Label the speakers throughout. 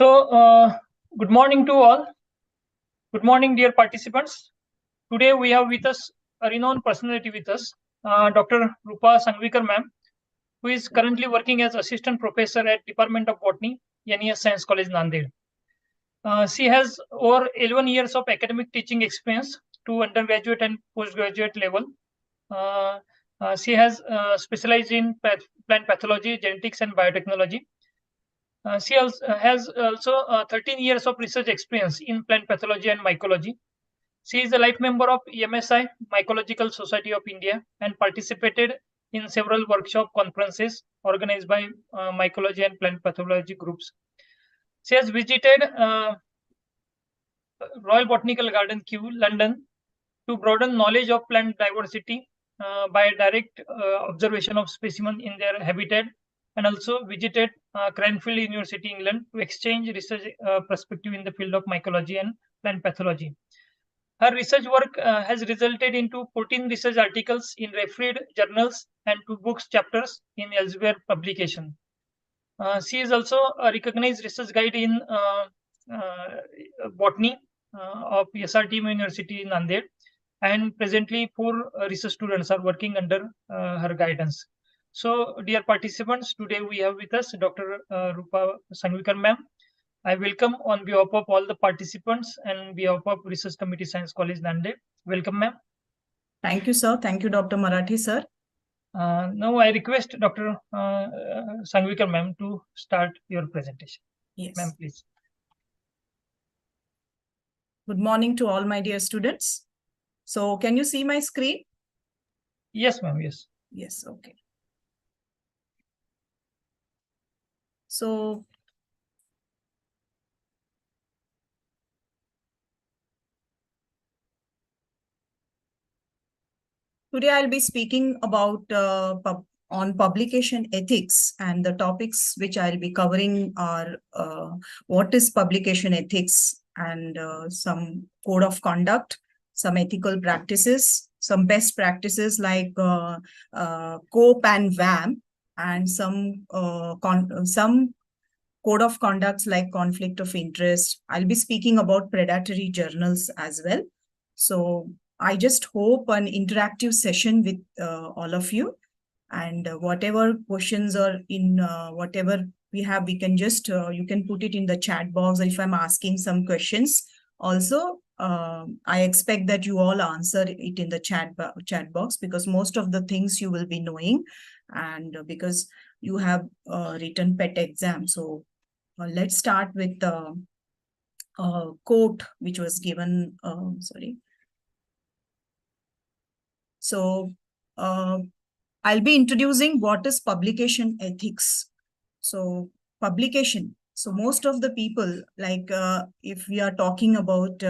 Speaker 1: So, good morning to all. Good morning, dear participants. Today we have with us a renowned personality with us, Dr. Rupa Sangvikar ma'am, who is currently working as assistant professor at Department of Botany, NES Science College, Nanded. She has over 11 years of academic teaching experience to undergraduate and postgraduate level. Uh, she has specialized in plant pathology, genetics, and biotechnology. She has also 13 years of research experience in plant pathology and mycology. She is a life member of MSI, Mycological Society of India, and participated in several workshop conferences organized by mycology and plant pathology groups. She has visited Royal Botanical Garden, Kew, London, to broaden knowledge of plant diversity by direct observation of specimens in their habitat, and also visited Cranfield University, England, to exchange research perspective in the field of mycology and plant pathology. Her research work has resulted into 14 research articles in refereed journals and 2 books chapters in elsewhere publication. She is also a recognized research guide in botany of SRTM University in Nanded, and presently 4 research students are working under her guidance. So, dear participants, today we have with us Dr. Rupa Sangvikar ma'am. I welcome on behalf of all the participants and behalf of Research Committee Science College, Nanded. Welcome, ma'am.
Speaker 2: Thank you, sir. Thank you, Dr. Marathi, sir.
Speaker 1: Now I request Dr. Sangvikar ma'am to start your presentation.
Speaker 2: Yes.
Speaker 1: Ma'am, please.
Speaker 2: Good morning to all my dear students. So can you see my screen?
Speaker 1: Yes, ma'am. Yes.
Speaker 2: Yes. Okay. So today I'll be speaking about on publication ethics, and the topics which I'll be covering are what is publication ethics, and some code of conduct, some ethical practices, some best practices like COPE and VAM, and some code of conducts like conflict of interest. I'll be speaking about predatory journals as well. So I just hope an interactive session with all of you, and whatever questions are in whatever we have, we can just you can put it in the chat box. If I'm asking some questions also, I expect that you all answer it in the chat box, because most of the things you will be knowing, and because you have written PET exam. So let's start with the quote which was given. So I'll be introducing what is publication ethics. So publication. So most of the people, like if we are talking about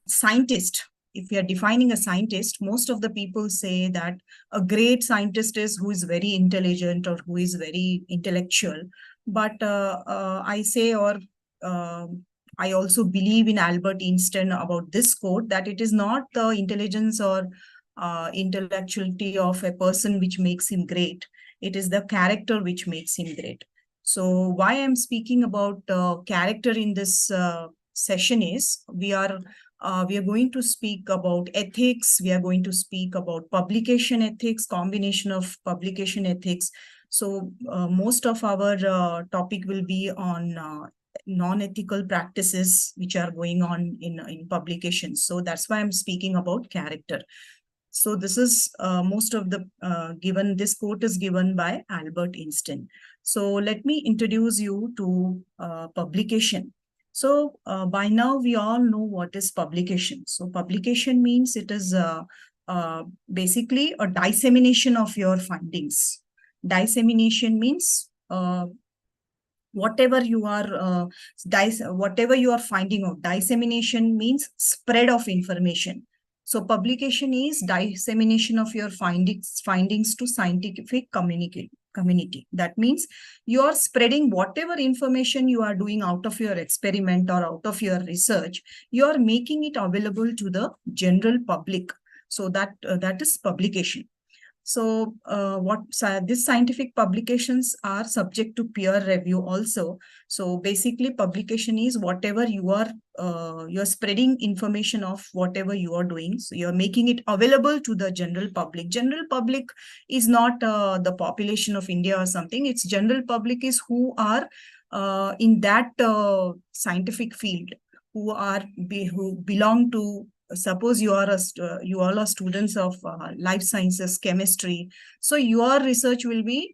Speaker 2: scientist, if we are defining a scientist, most of the people say that a great scientist is who is very intelligent or who is very intellectual. But I say, or I also believe in Albert Einstein about this quote, that it is not the intelligence or intellectuality of a person which makes him great. It is the character which makes him great. So why I'm speaking about character in this session is we are going to speak about ethics. We are going to speak about publication ethics, combination of publication ethics. So most of our topic will be on non-ethical practices which are going on in publications. So that's why I'm speaking about character. So this is most of the this quote is given by Albert Einstein. So let me introduce you to publication. So by now we all know what is publication. So publication means it is basically a dissemination of your findings. Dissemination means whatever you are finding out. Dissemination means spread of information. So publication is dissemination of your findings to scientific community. That means you are spreading whatever information you are doing out of your experiment or out of your research. You are making it available to the general public. So that is publication. So these scientific publications are subject to peer review also. So basically publication is whatever you're spreading information of whatever you are doing. So you're making it available to the general public. General public is not the population of India or something. It's general public is who are in that scientific field, who belong to, suppose you are you all are students of life sciences, chemistry. So your research will be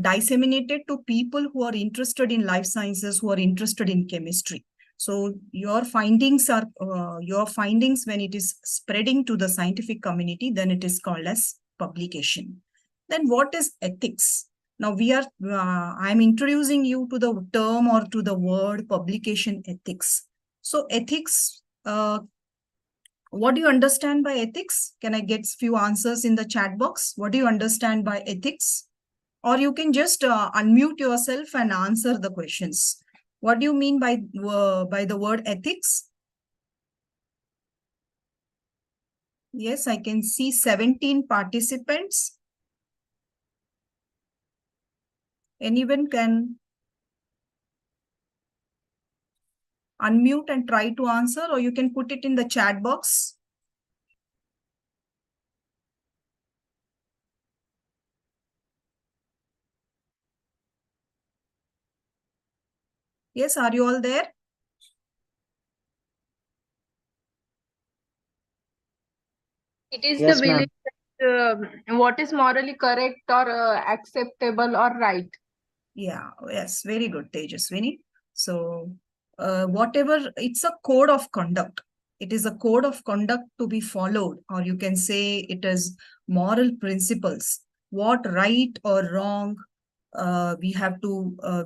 Speaker 2: disseminated to people who are interested in life sciences, who are interested in chemistry. So your findings when it is spreading to the scientific community, then it is called as publication. Then what is ethics? Now I'm introducing you to the term or to the word publication ethics. So ethics, what do you understand by ethics? Can I get few answers in the chat box? What do you understand by ethics? Or you can just unmute yourself and answer the questions. What do you mean by the word ethics? Yes, I can see 17 participants. Anyone can unmute and try to answer, or you can put it in the chat box. Yes, are you all there?
Speaker 3: It is
Speaker 4: Yes,
Speaker 3: the
Speaker 4: ma'am.
Speaker 3: belief that what is morally correct or acceptable or right.
Speaker 2: Yeah, yes, very good, Tejaswini. So, whatever, it's a code of conduct. It is a code of conduct to be followed, or you can say it is moral principles. What right or wrong, we have to,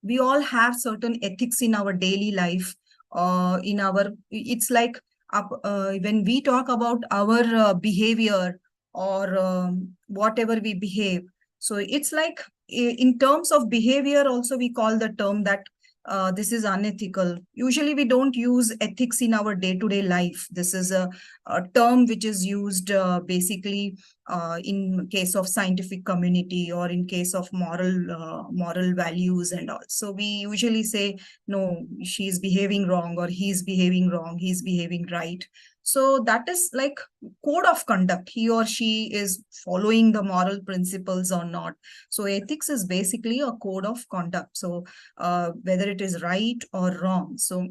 Speaker 2: we all have certain ethics in our daily life. It's like when we talk about our behavior or whatever we behave. So it's like in terms of behavior also we call the term that this is unethical. Usually we don't use ethics in our day-to-day life. This is a term which is used basically in case of scientific community or in case of moral values and all. So we usually say, no, she's behaving wrong, or he's behaving wrong, he's behaving right. So that is like code of conduct. He or she is following the moral principles or not. So ethics is basically a code of conduct. So whether it is right or wrong. So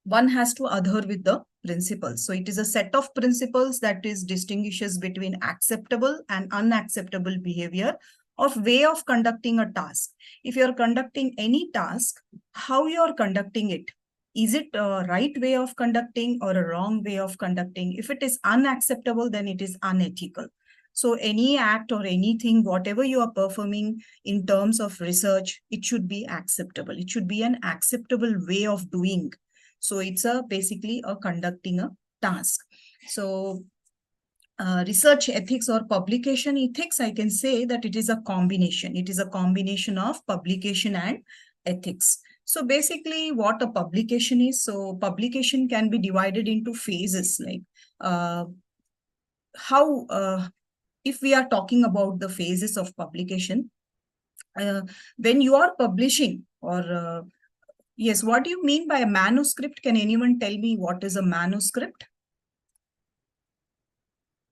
Speaker 2: one has to adhere with the principles. So it is a set of principles that is distinguishes between acceptable and unacceptable behavior of way of conducting a task. If you're conducting any task, how you're conducting it? Is it a right way of conducting or a wrong way of conducting? If it is unacceptable, then it is unethical. So any act or anything, whatever you are performing in terms of research, it should be acceptable. It should be an acceptable way of doing. So it's basically a conducting a task. So research ethics or publication ethics, I can say that it is a combination. It is a combination of publication and ethics. So basically what a publication is, so publication can be divided into phases, like if we are talking about the phases of publication, when you are publishing or yes, what do you mean by a manuscript? Can anyone tell me what is a manuscript?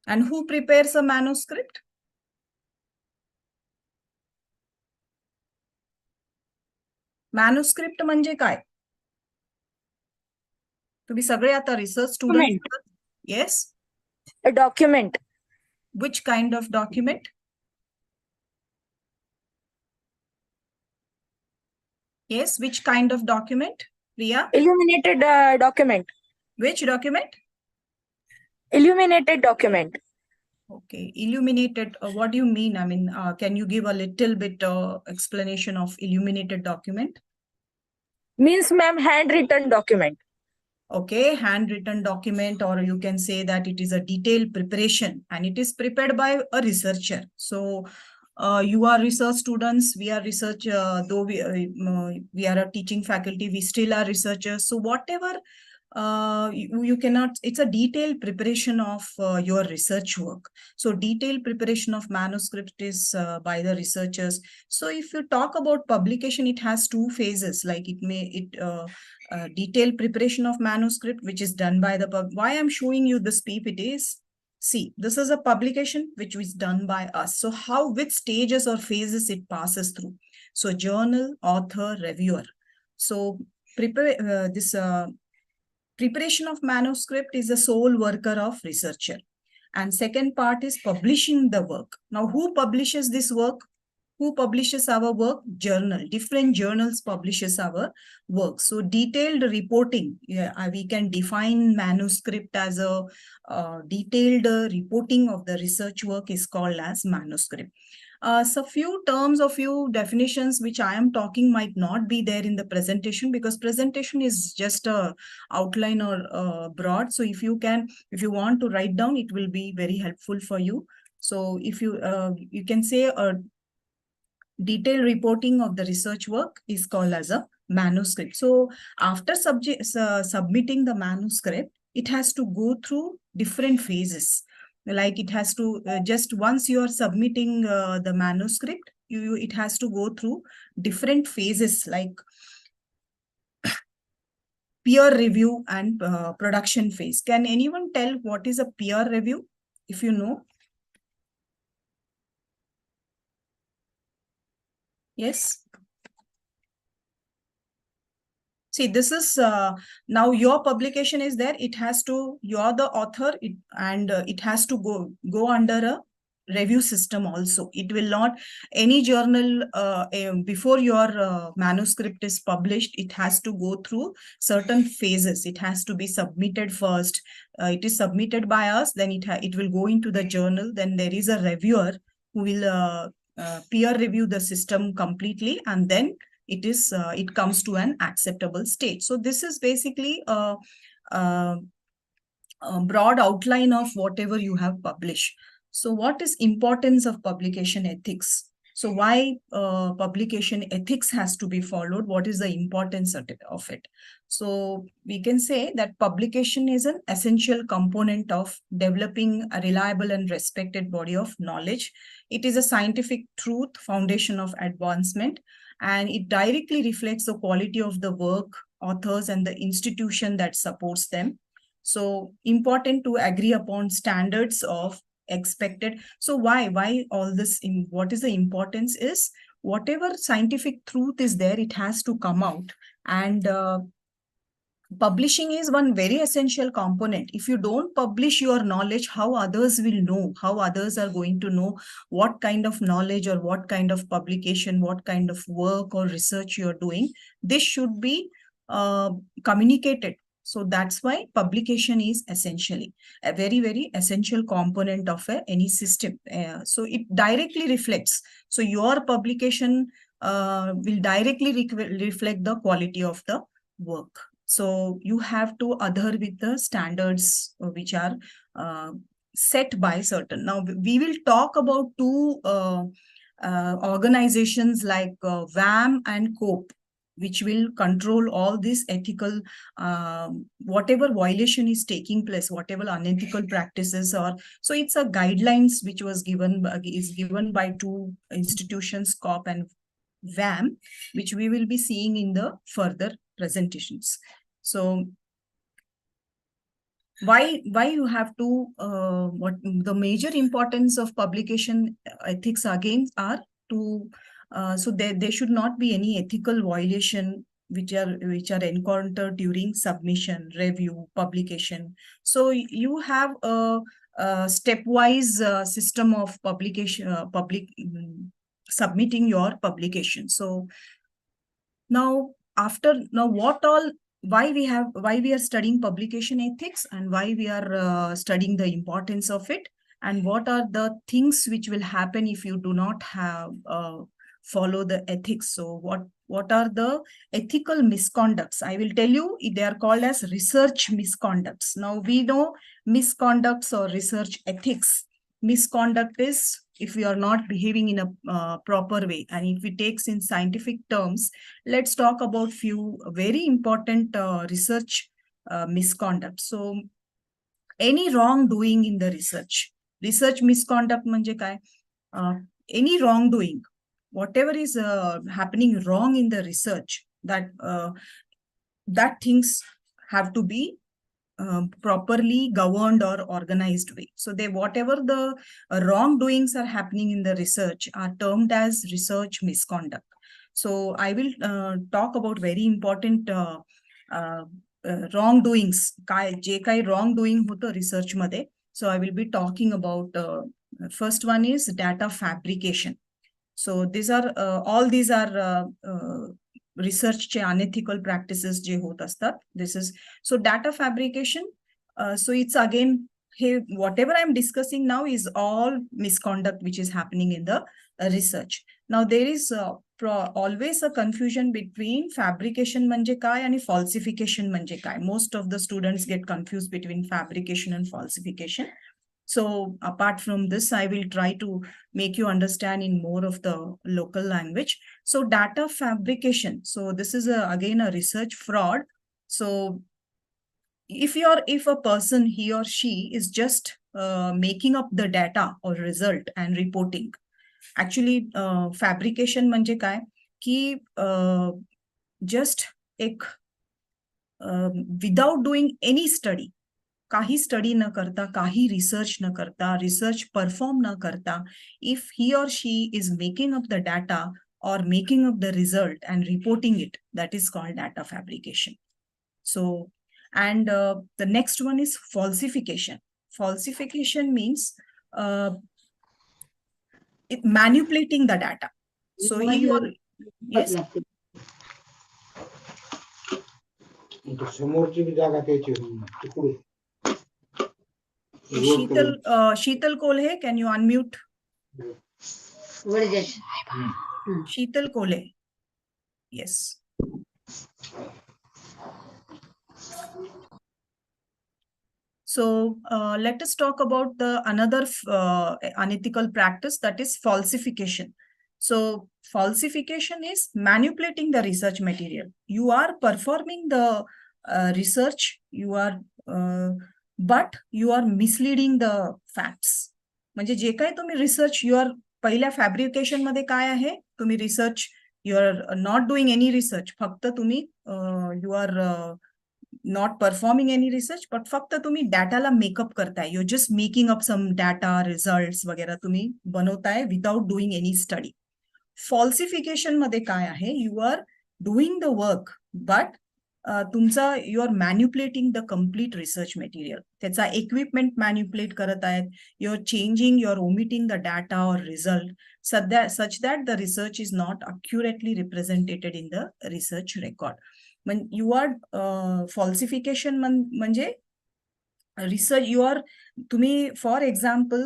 Speaker 2: And who prepares a manuscript? Manuscript म्हणजे काय? तुम्ही सगळे आता research students. Yes.
Speaker 3: A document.
Speaker 2: Which kind of document? Yes, which kind of document, Priya?
Speaker 3: Illuminated document.
Speaker 2: Which document?
Speaker 3: Illuminated document.
Speaker 2: Okay, illuminated. What do you mean? I mean, can you give a little bit explanation of illuminated document?
Speaker 3: Means, ma'am, handwritten document.
Speaker 2: Okay, handwritten document, or you can say that it is a detailed preparation and it is prepared by a researcher. So you are research students, we are research, though we are a teaching faculty, we still are researchers. So whatever you cannot, it's a detailed preparation of your research work. So detailed preparation of manuscript is by the researchers. So if you talk about publication, it has two phases, like detailed preparation of manuscript, which is done by the why I'm showing you this PPT is, see, this is a publication which was done by us. So which stages or phases it passes through. So journal, author, reviewer. So preparation of manuscript is the sole worker of researcher. And second part is publishing the work. Now, who publishes this work? Who publishes our work? Journal. Different journals publishes our work. So detailed reporting, we can define manuscript as a detailed reporting of the research work is called as manuscript. So few terms or few definitions which I am talking might not be there in the presentation, because presentation is just a outline or broad. So if you want to write down, it will be very helpful for you. So if you can say a detailed reporting of the research work is called as a manuscript. So after submitting the manuscript, it has to go through different phases. Like it has to just once you are submitting the manuscript, it has to go through different phases like peer review and production phase. Can anyone tell what is a peer review, if you know? Yes. See, this is now your publication is there. It has to, you're the author, and it has to go under a review system also. It will not, any journal before your manuscript is published, it has to go through certain phases. It has to be submitted first. It is submitted by us, then it will go into the journal. Then there is a reviewer who will peer review the system completely, and then it comes to an acceptable state. So this is basically a broad outline of whatever you have published. So what is importance of publication ethics? So why publication ethics has to be followed? What is the importance of it? So we can say that publication is an essential component of developing a reliable and respected body of knowledge. It is a scientific truth, foundation of advancement, and it directly reflects the quality of the work, authors, and the institution that supports them. So important to agree upon standards of expected. So why all this, what is the importance is, whatever scientific truth is there, it has to come out. And publishing is one very essential component. If you don't publish your knowledge, how others will know, how others are going to know what kind of knowledge or what kind of publication, what kind of work or research you're doing. This should be communicated. So that's why publication is essentially a very, very essential component of any system. So it directly reflects. So your publication will directly reflect the quality of the work. So you have to adhere with the standards which are set by certain. Now we will talk about two organizations like VAM and COPE, which will control all these ethical, whatever violation is taking place, whatever unethical practices are. So it's a guidelines which was given by two institutions, COPE and VAM, which we will be seeing in the further presentations. So why you have to, what the major importance of publication ethics again are to, so there should not be any ethical violation which are encountered during submission, review, publication. So you have a stepwise system of publication, submitting your publication. So now what all, why we are studying publication ethics, and why we are studying the importance of it, and what are the things which will happen if you do not have follow the ethics. So what are the ethical misconducts? I will tell you, they are called as research misconducts. Now we know misconducts or research ethics. Misconduct is if we are not behaving in a proper way. And if we take in scientific terms, let's talk about few very important research misconduct. So any wrongdoing in the research misconduct म्हणजे काय? Any wrongdoing, whatever is happening wrong in the research, that things have to be properly governed or organized way. So whatever the wrongdoings are happening in the research are termed as research misconduct. So I will talk about very important wrongdoings, जे काही wrongdoing होतं research मध्ये. So I will be talking about first one is data fabrication. So all these are research चे unethical practices जे होत असतात. This is so data fabrication. So it's again, whatever I'm discussing now is all misconduct which is happening in the research. Now there is always a confusion between fabrication म्हणजे काय आणि falsification म्हणजे काय. Most of the students get confused between fabrication and falsification. So apart from this, I will try to make you understand in more of the local language. So data fabrication. So this is again a research fraud. So if a person, he or she is just making up the data or result and reporting. Actually fabrication म्हणजे काय की just एक without doing any study, काही study न करता, काही research न करता, रिसर्च परफॉर्म न करता, if he or she is making up the data or making up the result and reporting it, that is called data fabrication. So, and the next one is falsification. Falsification means manipulating the data. So yes. Sheetal Kolhe, can you unmute?
Speaker 4: What is it?
Speaker 2: Sheetal Kolhe. Yes. So let us talk about another unethical practice, that is falsification. So falsification is manipulating the research material. You are performing the research, but you are misleading the facts. म्हणजे जे काही तुम्ही research, पहिल्या fabrication मध्ये काय आहे, तुम्ही research, you are not doing any research, फक्त तुम्ही you are not performing any research, but फक्त तुम्ही डाटाला मेकअप करताय. You're just making up some data, results वगैरे तुम्ही बनवताय without doing any study. Falsification मध्ये काय आहे, you are doing the work, but you are manipulating the complete research material. त्याचा equipment manipulate करत आहेत. You're changing, you're omitting the data or result such that the research is not accurately represented in the research record. When you are falsification म्हणजे research, you are, तुम्ही for example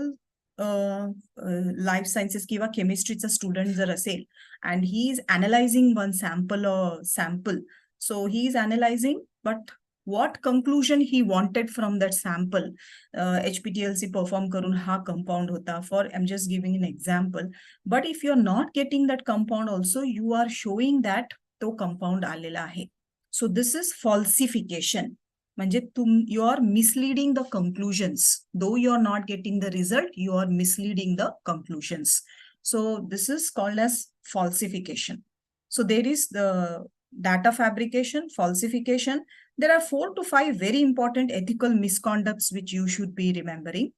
Speaker 2: life sciences किंवा केमिस्ट्रीचा student जर असेल and he is analyzing one sample, so he is analyzing, but what conclusion he wanted from that sample, HPTLC perform करून हा compound होता, for I'm just giving an example, but if you're not getting that compound also, you are showing that तो compound आलेला आहे. So this is falsification. म्हणजे you are misleading the conclusions. Though you are not getting the result, you are misleading the conclusions. So this is called as falsification. So there is the data fabrication, falsification. There are 4 to 5 very important ethical misconducts which you should be remembering.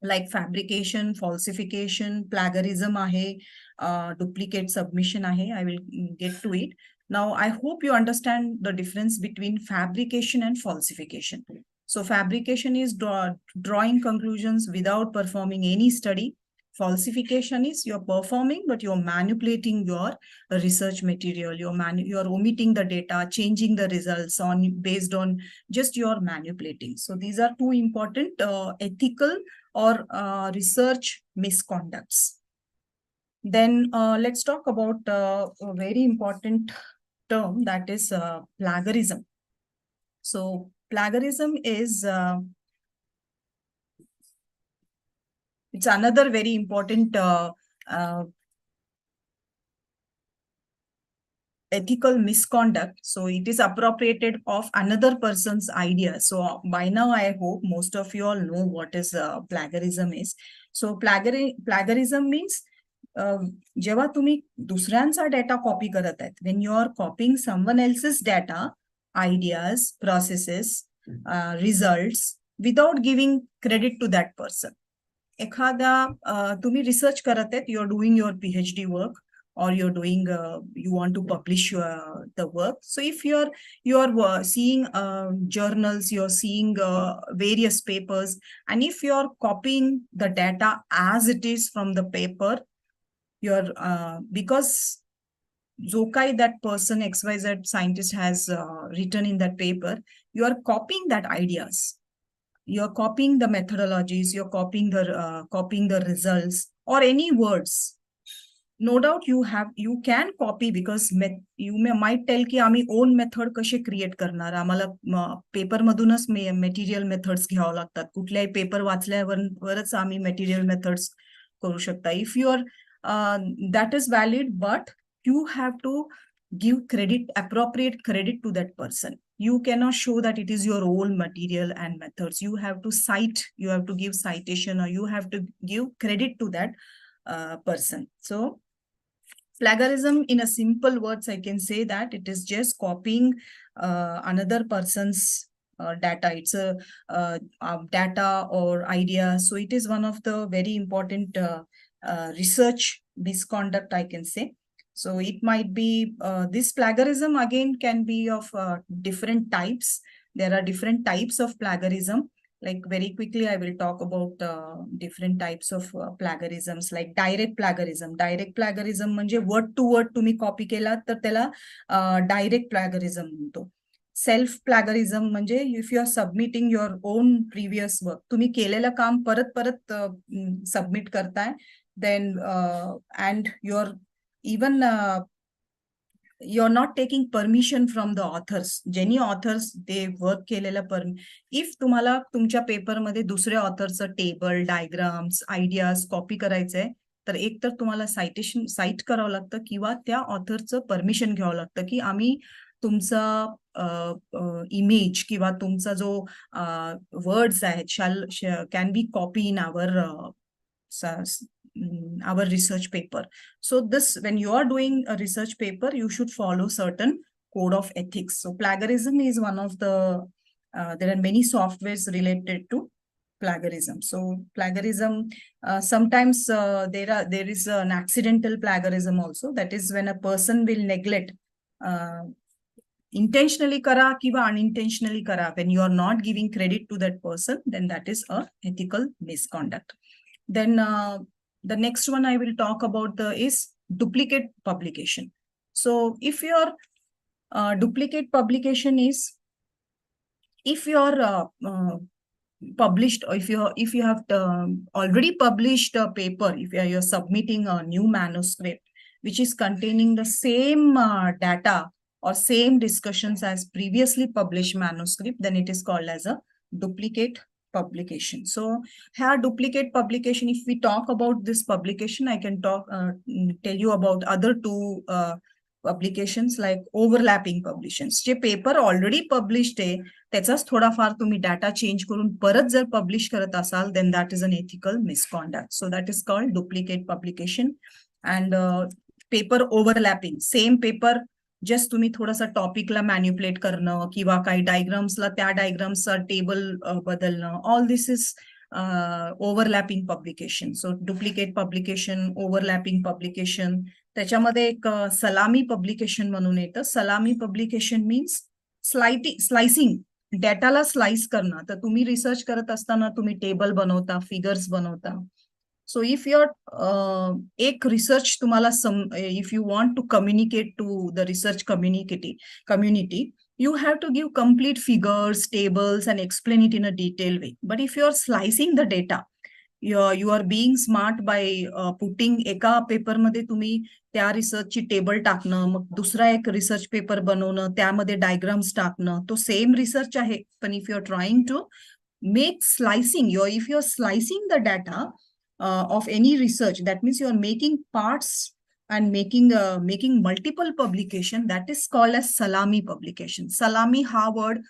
Speaker 2: Like fabrication, falsification, plagiarism ahe, duplicate submission ahe. I will get to it. Now, I hope you understand the difference between fabrication and falsification. So fabrication is drawing conclusions without performing any study. Falsification is you're performing, but you're manipulating your research material. You're omitting the data, changing the results based on just your manipulating. So these are 2 important ethical or research misconducts. Then let's talk about a very important term, that is plagiarism. So plagiarism is it's another very important ethical misconduct. So it is appropriated of another person's idea. So by now, I hope most of you all know what is plagiarism is. So plagiarism means जेव्हा तुम्ही दुसऱ्यांचा data copy करत आहेत, when you are copying someone else's data, ideas, processes, results without giving credit to that person. एखादा तुम्ही research करत आहेत, you're doing your PhD work, or you're doing you want to publish the work. So if you're seeing journals, you're seeing various papers, and if you're copying the data as it is from the paper, you're because जो काही that person XYZ scientist has written in that paper, you are copying that ideas, you're copying the methodologies, you're copying the results or any words. No doubt you can copy, because you might tell की आम्ही own method कसे create करणार, आम्हाला paper मधूनच material methods घ्यावं लागतात, कुठल्याही paper वाचल्यावरच आम्ही मेटीरियल मेथड्स करू शकता. If you are that is valid, but you have to give appropriate credit to that person. You cannot show that it is your own material and methods. You have to cite, you have to give citation, or you have to give credit to that person. So plagiarism, in a simple words, I can say that it is just copying another person's data. It's a data or idea. So it is one of the very important research misconduct, I can say. So it might be this plagiarism again can be of different types. There are different types of plagiarism. Like very quickly, I will talk about different types of plagiarisms, like direct plagiarism. Direct plagiarism म्हणजे word to word तुम्ही copy केला तर त्याला direct plagiarism म्हणतो. Self plagiarism म्हणजे if you are submitting your own previous work, तुम्ही केलेलं काम परत परत submit करताय, then and you're even you're not taking permission from the authors. Jenny authors, they work केलेलं if तुम्हाला तुमच्या पेपर मध्ये दुसऱ्या ऑथरचं टेबल, डायग्राम्स, आयडियाज कॉपी करायचंय, तर एक तर तुम्हाला साईट करावं लागतं, किंवा त्या ऑथरचं परमिशन घ्यावं लागतं की आम्ही तुमचा इमेज किंवा तुमचा जो वर्ड्स आहेत can be copy in our research paper. So this, when you are doing a research paper, you should follow certain code of ethics. So plagiarism is one of the there are many softwares related to plagiarism. So plagiarism, sometimes there is an accidental plagiarism also. That is when a person will neglect intentionally kara kiva unintentionally kara. When you are not giving credit to that person, then that is a ethical misconduct. Then the next one I will talk about is duplicate publication. So if your duplicate publication is, if you're published, or if you have already published a paper, if you're submitting a new manuscript which is containing the same data or same discussions as previously published manuscript, then it is called as a duplicate publication. So here duplicate publication, if we talk about this publication, I can tell you about other two publications, like overlapping publications. J paper already published आहे त्याचाच थोडाफार तुम्ही data change करून परत जर publish करत असाल, then that is an ethical misconduct. So that is called duplicate publication. And paper overlapping, same paper just तुम्ही थोडासा टॉपिकला मॅन्युप्युलेट करणं किंवा काही डायग्राम्सला त्या डायग्राम्सचा टेबल बदलणं, all this is overlapping publication. So duplicate publication, overlapping publication. त्याच्यामध्ये एक सलामी पब्लिकेशन म्हणून येतं. सलामी पब्लिकेशन मीन्स स्लाइसिंग, डेटाला स्लाइस करणं. तर तुम्ही रिसर्च करत असताना तुम्ही टेबल बनवता, फिगर्स बनवता. So if you're एक research तुम्हाला if you want to communicate to the research community, you have to give complete figures, tables, and explain it in a detailed way. But if you are slicing the data, you are being smart by putting एका paper मध्ये तुम्ही त्या रिसर्चची table टाकणं, मग दुसरा एक research paper बनवणं, त्यामध्ये diagrams टाकणं. तो सेम रिसर्च आहे, पण if you are trying to make slicing, if you are slicing the data of any research, that means you are making parts and making multiple publication, that is called as salami publication. Salami हा word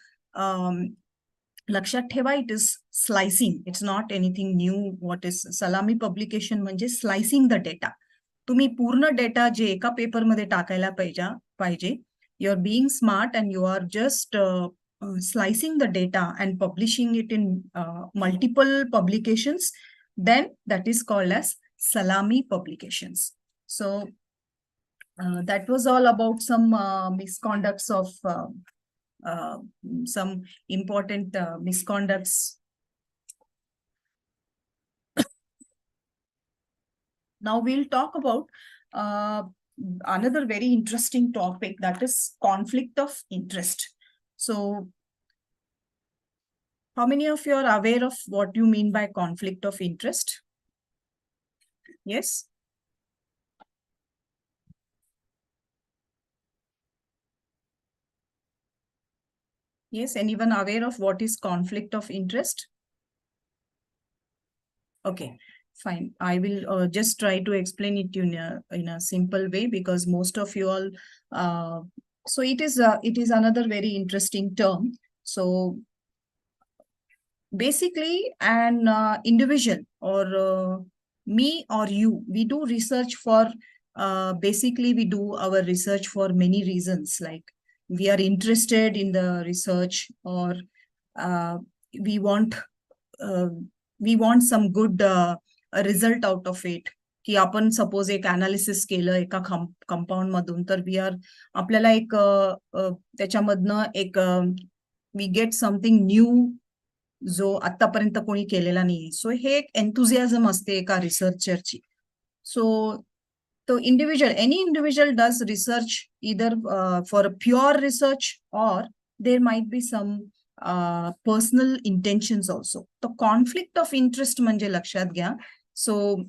Speaker 2: लक्षात ठेवा, it is slicing. It's not anything new. What is salami publication म्हणजे slicing the data. तुम्ही पूर्ण data जे एका paper मध्ये टाकायला पाहिजे, you are being smart and you are just slicing the data and publishing it in multiple publications, then that is called as salami publications. So that was all about some misconducts of some important misconducts. Now we'll talk about another very interesting topic, that is conflict of interest. So how many of you are aware of what you mean by conflict of interest? Yes? Yes, anyone aware of what is conflict of interest? Okay, fine. I will just try to explain it in a simple way, because most of you all, so it is another very interesting term. So basically an individual or me or you, we do research for, basically we do our research for many reasons, like we are interested in the research, or we want some good result out of it. की आपण suppose एक analysis केलं एका compound मधून, तर we are आपल्याला एक त्याच्यामधनं एक वी गेट समथिंग न्यू जो आतापर्यंत कोणी केलेला नाही. सो हे एक एन्थुझियाझम असते एका रिसर्चरची. सो तो any individual does research either for a pure research, or there might be some personal intentions also. So conflict of interest म्हणजे लक्षात घ्या. So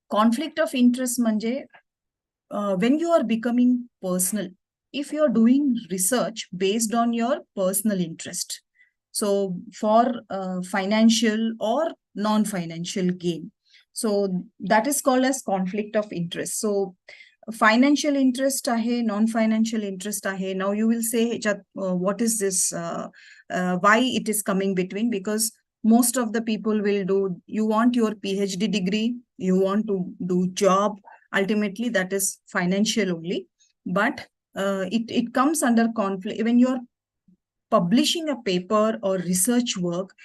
Speaker 2: conflict of interest म्हणजे when you are becoming personal, if you are doing research based on your personal interest, so for financial or non-financial gain, so that is called as conflict of interest. So financial interest ahe, non-financial interest ahe. Now you will say, what is this? Why it is coming between? Because most of the people will do, you want your PhD degree, you want to do job, ultimately that is financial only. But it comes under conflict when you are publishing a paper or research work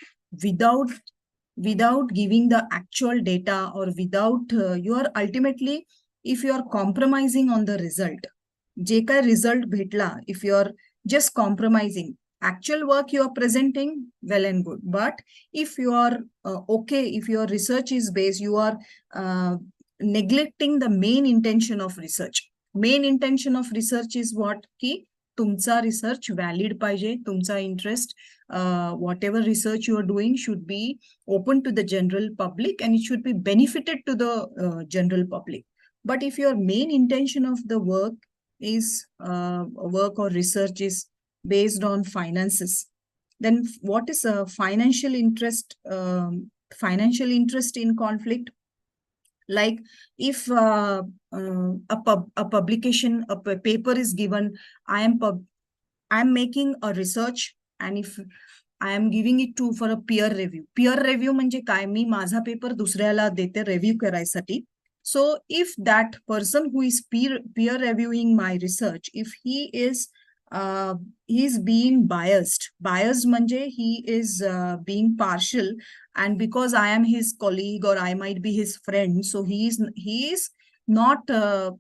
Speaker 2: without giving the actual data, or without you are ultimately, if you are compromising on the result, जे काय result भेटला, if you are just compromising, actual work you are presenting, well and good. But if you are okay, if your research is based, you are neglecting the main intention of research. Main intention of research is what? Ki तुमचा research valid पाहिजे, तुमचा interest, whatever research you are doing should be open to the general public, and it should be benefited to the general public. But if your main intention of the work is work or research is based on finances, then what is a financial interest? Financial interest in conflict, like if a publication, a paper is given, I am making a research, and if I am giving it to for a peer review. Peer review म्हणजे काय? मी माझा paper दुसऱ्याला देते review करायसाठी. So if that person who is peer reviewing my research, if he is being biased म्हणजे he is being partial, and because I am his colleague or I might be his friend, so he is not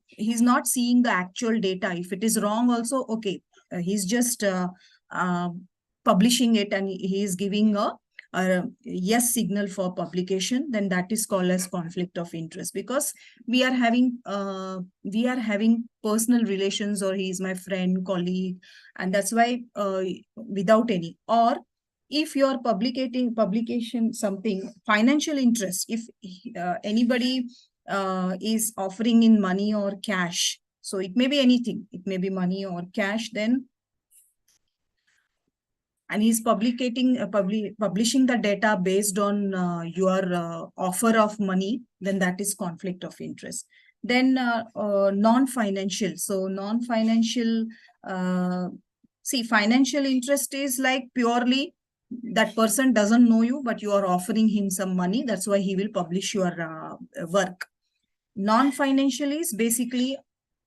Speaker 2: he's not seeing the actual data. If it is wrong also, okay, he's just publishing it, and he is giving a yes signal for publication, then that is called as conflict of interest, because we are having personal relations, or he is my friend, colleague, and that's why without any. Or if you are publication something, financial interest, if anybody is offering in money or cash, so it may be anything, it may be money or cash, then, and he's publishing the data based on your offer of money, then that is conflict of interest. Then non-financial. So non-financial, see, financial interest is like purely that person doesn't know you, but you are offering him some money. That's why he will publish your work. Non-financial is basically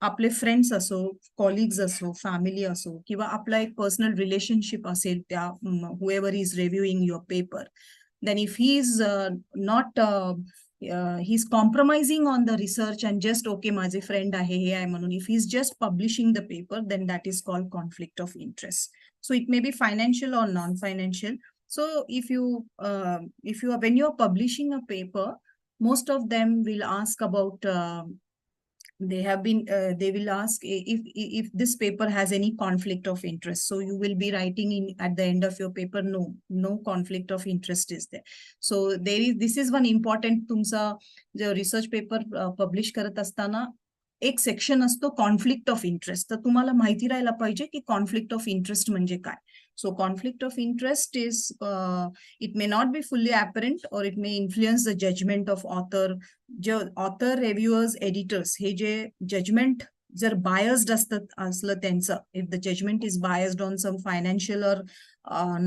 Speaker 2: आपले friends असो, colleagues असो, family असो, किंवा आपला एक personal relationship असेल त्या whoever is reviewing your paper. Then if he is not he's compromising on the research and just okay माझे friend आहे हे आहे म्हणून, if he's just publishing the paper, then that is called conflict of interest. So it may be financial or non-financial. So if you when you are publishing a paper, most of them will ask about they will ask if this paper has any conflict of interest. So you will be writing in at the end of your paper, no conflict of interest is there. So this is one important तुमचा जो research paper publish करत असताना एक section असतो conflict of interest. तर तुम्हाला माहिती राहायला पाहिजे की कॉन्फ्लिक्ट ऑफ इंटरेस्ट म्हणजे काय. So conflict of interest is it may not be fully apparent or it may influence the judgment of author. J author, reviewers, editors hey J judgment जर biased असलं त्यांचं, if the judgment is biased on some financial or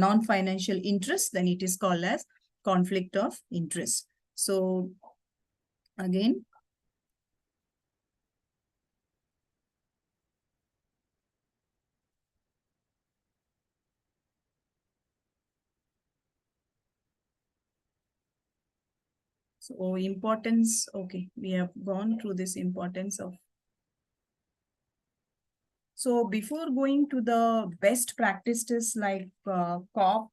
Speaker 2: non-financial interest, then it is called as conflict of interest. So again, so importance, okay, we have gone through this importance of. So before going to the best practices like COP,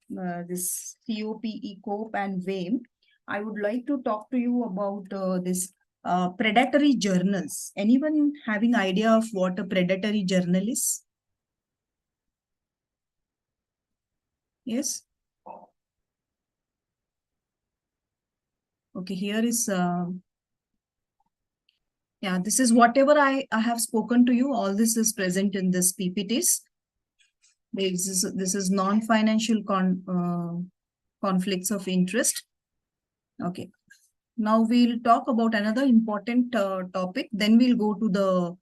Speaker 2: this COPE, COPE and WAME, I would like to talk to you about this predatory journals. Anyone having idea of what a predatory journal is? Yes? Okay, here is, yeah, this is whatever I have spoken to you. All this is present in this PPTs. This is non-financial conflicts of interest. Okay. Now we'll talk about another important topic. Then we'll go to the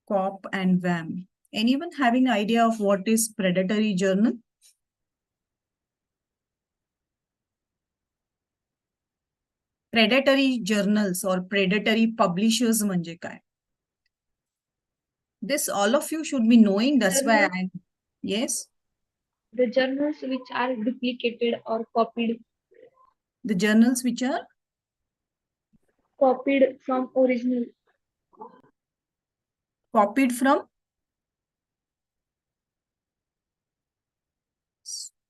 Speaker 2: COP and WAM. Anyone having idea of what is predatory journal? Predatory journals or predatory publishers म्हणजे काय? This all of you should be knowing. That's why yes.
Speaker 5: The journals which are duplicated or copied.
Speaker 2: The journals which are
Speaker 5: Copied from original.
Speaker 2: Copied from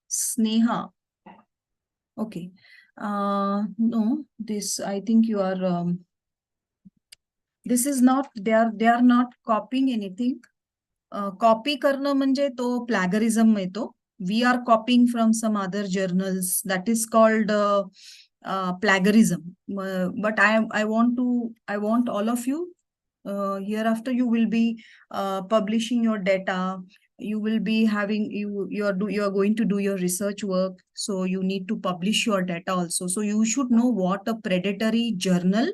Speaker 2: Sneha. Okay. No, this I think you are. This is not. They are not copying anything. Copy करणं म्हणजे तो plagiarism येतो. We are copying from some other journals. That is called plagiarism. But I want all of you. Hereafter you will be publishing your data. You will be having you are going to do your research work. So you need to publish your data also. So you should know what a predatory journal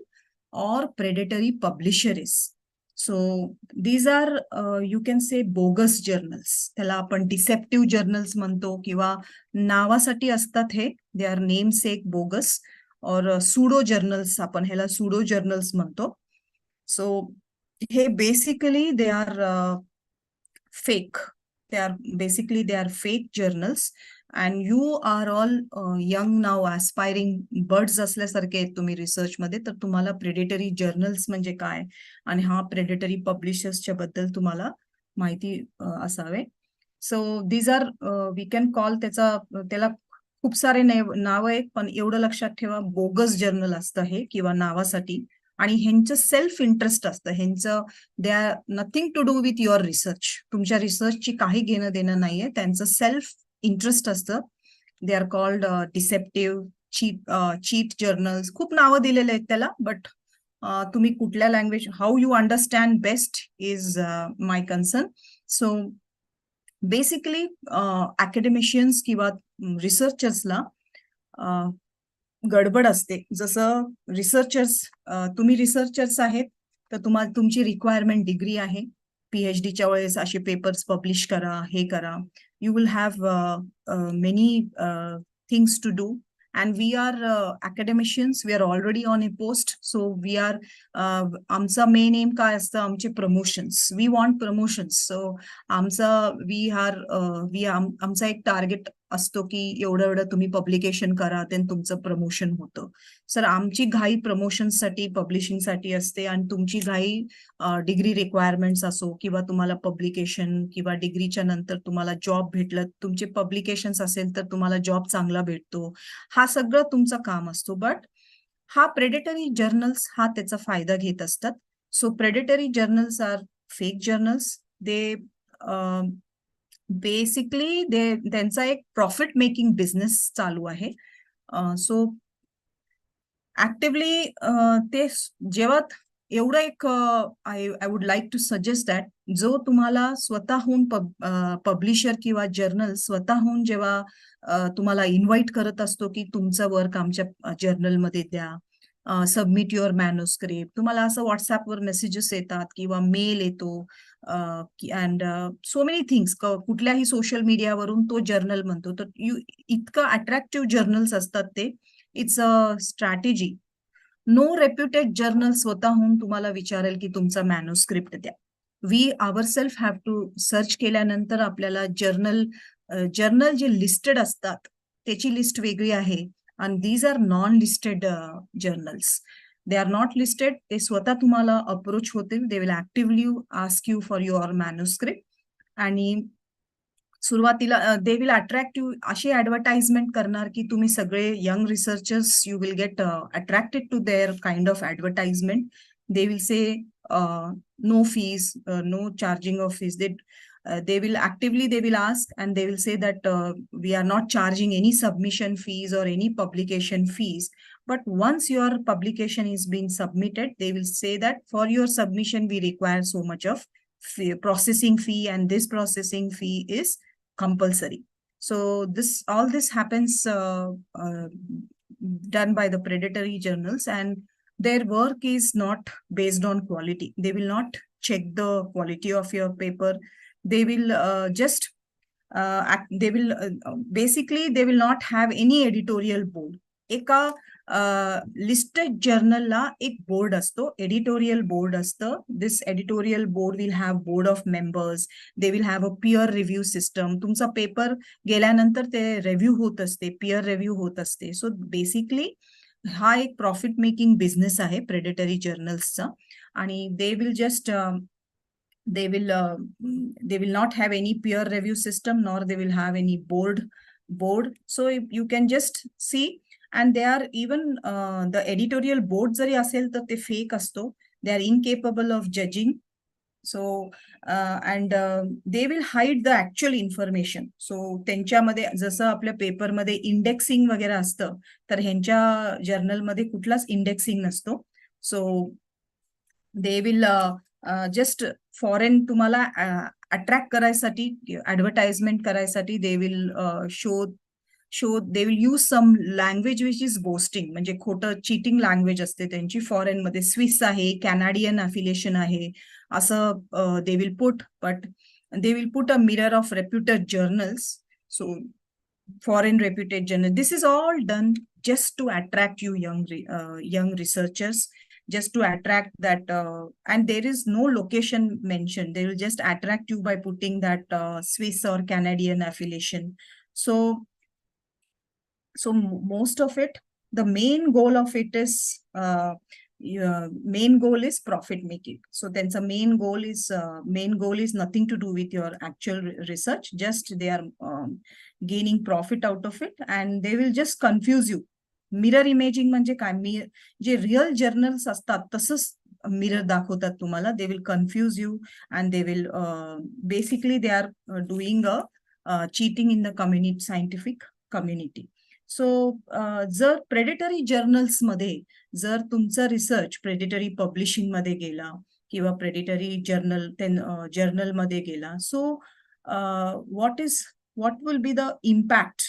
Speaker 2: or predatory publisher is. So these are you can say bogus journals. त्याला आपण deceptive journals म्हणतो किंवा नावासाठी असतात हे. They are namesake bogus और sudo journals, आपण ह्याला sudo journals म्हणतो. So hey, basically they are fake. They are fake journals, and you are all young now, aspiring birds असल्यासारखे आहेत तुम्ही रिसर्च मध्ये. तर तुम्हाला प्रेडेटरी जर्नल्स म्हणजे काय आणि हा प्रेडेटरी पब्लिशर्सच्या बद्दल तुम्हाला माहिती असावे. So these are we can call त्याला खूप सारे नाव आहेत, पण एवढं लक्षात ठेवा, बोगस जर्नल असतं हे किंवा नावासाठी. आणि ह्यांचं सेल्फ इंटरेस्ट असतं. ह्यांचं they are nothing to do with your research. तुमच्या रिसर्चची काही घेणं देणं नाहीये. त्यांचं सेल्फ इंटरेस्ट असतं. They are called deceptive, cheat journals. खूप नावं दिलेले आहेत त्याला, बट तुम्ही कुठल्या language, how you understand best is my concern. So basically academicians किंवा रिसर्चर्सला गडबड असते. जसं रिसर्चर्स, तुम्ही रिसर्चर्स आहेत तर तुम्हाला तुमची रिक्वायरमेंट डिग्री आहे. PhDच्या वेळेस असे पेपर्स पब्लिश करा, हे करा. You will have many things to do. And we are academicians, we are already on a post, so we are आमचा मेन एम काय असतं, आमचे promotions. We want promotions. So आमचा एक टार्गेट असतो की एवढं एवढं तुम्ही पब्लिकेशन करा, ते तुमचं प्रमोशन होतं. सर आमची घाई प्रमोशनसाठी, पब्लिशिंगसाठी असते, आणि तुमची घाई डिग्री रिक्वायरमेंट्स असो, किंवा तुम्हाला पब्लिकेशन, किंवा डिग्रीच्या नंतर तुम्हाला जॉब भेटलं, तुमचे पब्लिकेशन्स असेल तर तुम्हाला जॉब चांगला भेटतो. हा सगळं तुमचं काम असतो. बट हा प्रेडेटरी जर्नल्स हा त्याचा फायदा घेत असतात. So predatory journals are fake journals. They basically त्यांचा एक प्रॉफिट मेकिंग बिझनेस चालू आहे. सो ऍक्टिव्हली ते जेव्हा एवढं एक I would like to suggest that जो तुम्हाला स्वतःहून पब्लिशर किंवा जर्नल स्वतःहून जेव्हा तुम्हाला इन्व्हाइट करत असतो की तुमचं वर्क आमच्या जर्नलमध्ये द्या, सबमिट युअर मॅन्युस्क्रिप्ट, तुम्हाला असं व्हॉट्सअपवर मेसेजेस येतात किंवा मेल येतो, अँड सो मेनी थिंग्स, कुठल्याही सोशल मीडियावरून तो जर्नल म्हणतो. तर इतकं अट्रॅक्टिव्ह जर्नल्स असतात ते. It's a strategy. No reputed journal स्वतःहून तुम्हाला विचारेल की तुमचा मॅन्युस्क्रिप्ट द्या. We ourself have to search केल्यानंतर आपल्याला जर्नल जे लिस्टेड असतात त्याची लिस्ट वेगळी आहे, आणि these are non listed journals. They are not listed. ते स्वतः तुम्हाला अप्रोच होतील. They will actively ask you for your manuscript. आणि सुरुवातीला दे विल अट्रॅक्ट यू, अशी ऍडव्हर्टाइजमेंट करणार की तुम्ही सगळे young researchers, you will get attracted to their kind of advertisement. They will say no fees, no charging of fees. They will actively, they will ask, and they will say that we are not charging any submission fees or any publication fees. But once your publication is being submitted, they will say that for your submission we require so much of processing fee, and this processing fee is compulsory. So all this happens done by the predatory journals, and their work is not based on quality. They will not check the quality of your paper. They will basically they will not have any editorial board. एका listed जर्नलला एक board असतो, editorial board असतं. This editorial board will have board of members. They will have a peer review system. तुमचा paper गेल्यानंतर ते review होत असते, पियर रिव्ह्यू होत असते. सो बेसिकली हा एक प्रॉफिट मेकिंग बिझनेस आहे प्रेडेटरी जर्नल्सचा. आणि दे will just they will not have any peer review system, nor they will have any board. So you can just see, and they are even the editorial board जरी असेल तर ते fake असतो. They are incapable of judging. So and they will hide the actual information. So त्यांच्यामध्ये जसं आपल्या पेपरमध्ये indexing वगैरे असतं, तर ह्यांच्या जर्नलमध्ये कुठलाच इंडेक्सिंग नसतो. So they will just foreign तुम्हाला अट्रॅक्ट करायसाठी, ऍडव्हर्टाइजमेंट करायसाठी they will they will use some language which is boasting, म्हणजे खोटं चिटिंग लँग्वेज असते त्यांची. फॉरेन मध्ये स्विस आहे, कॅनाडियन अफिलिएशन आहे, असं they will put. But they will put a mirror of reputed journals. So foreign reputed journal. This is all done just to attract you young researchers, just to attract that, and there is no location mentioned. They will just attract you by putting that Swiss or Canadian affiliation. So most of it, the main goal of it is main goal is profit making. So then the main goal is nothing to do with your actual research. Just they are gaining profit out of it, and they will just confuse you. Mirror imaging म्हणजे काय, जे real journals असतात तसंच mirror दाखवतात तुम्हाला. They will confuse you, and they will basically they are doing a cheating in the community, scientific community. So जर predatory journals मध्ये जर तुमचा रिसर्च प्रेडेटरी पब्लिशिंग मध्ये गेला किंवा प्रेडेटरी जर्नल मध्ये गेला, सो what will be the impact?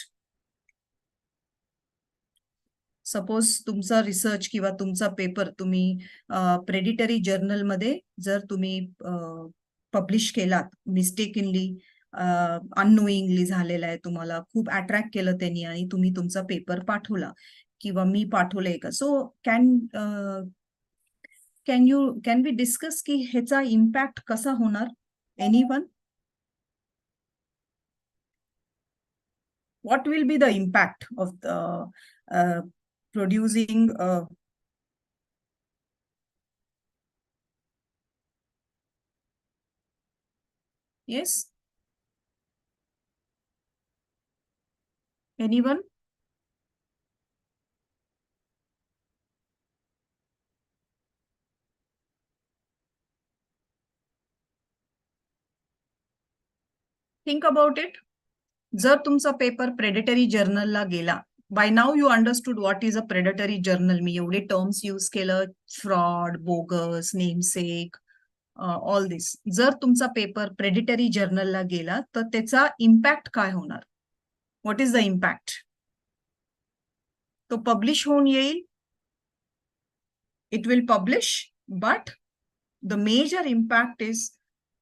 Speaker 2: Suppose तुमचा रिसर्च किंवा तुमचा पेपर तुम्ही प्रेडिटरी जर्नलमध्ये जर तुम्ही पब्लिश केलात मिस्टेकनली, अननोईंगली झालेला आहे, तुम्हाला खूप अट्रॅक्ट केलं त्यांनी आणि तुम्ही तुमचा पेपर पाठवला किंवा मी पाठवलंय का, सो कॅन वी डिस्कस की ह्याचा इम्पॅक्ट कसा होणार? Anyone? What will be the impact of the producing yes, anyone? Think about it. जर तुमचा पेपर प्रेडेटरी जर्नलला गेला, by now you understood what is a predatory journal. मी एवढे टर्म्स यूज केलं, fraud, bogus, namesake, all this. जर तुमचा paper predatory जर्नलला गेला तर त्याचा इम्पॅक्ट काय होणार? What is the impact? तो पब्लिश होऊन येईल, it will publish, but the major impact is,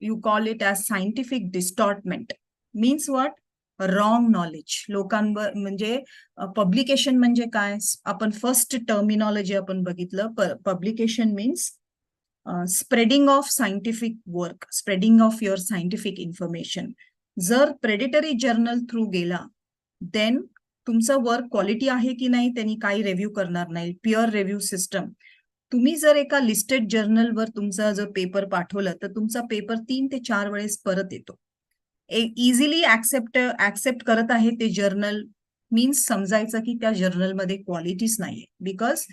Speaker 2: you call it as scientific distortment. Means what? Wrong knowledge. लोकांवर म्हणजे पब्लिकेशन म्हणजे काय? आपण फर्स्ट टर्मिनॉलॉजी आपण बघितलं. Publication means spreading of scientific work, spreading of your scientific information. जर predatory journal through गेला, then तुमचं वर्क क्वालिटी आहे की नाही त्यांनी काही रिव्ह्यू करणार नाही. पिअर रिव्ह्यू सिस्टम. तुम्ही जर एका लिस्टेड जर्नलवर तुमचा जर पेपर पाठवलं तर तुमचा पेपर 3 ते 4 वेळेस परत येतो. इझिली ऍक्सेप्ट करत आहे ते जर्नल, मीन्स समजायचं की त्या जर्नलमध्ये क्वालिटीच नाहीये. Because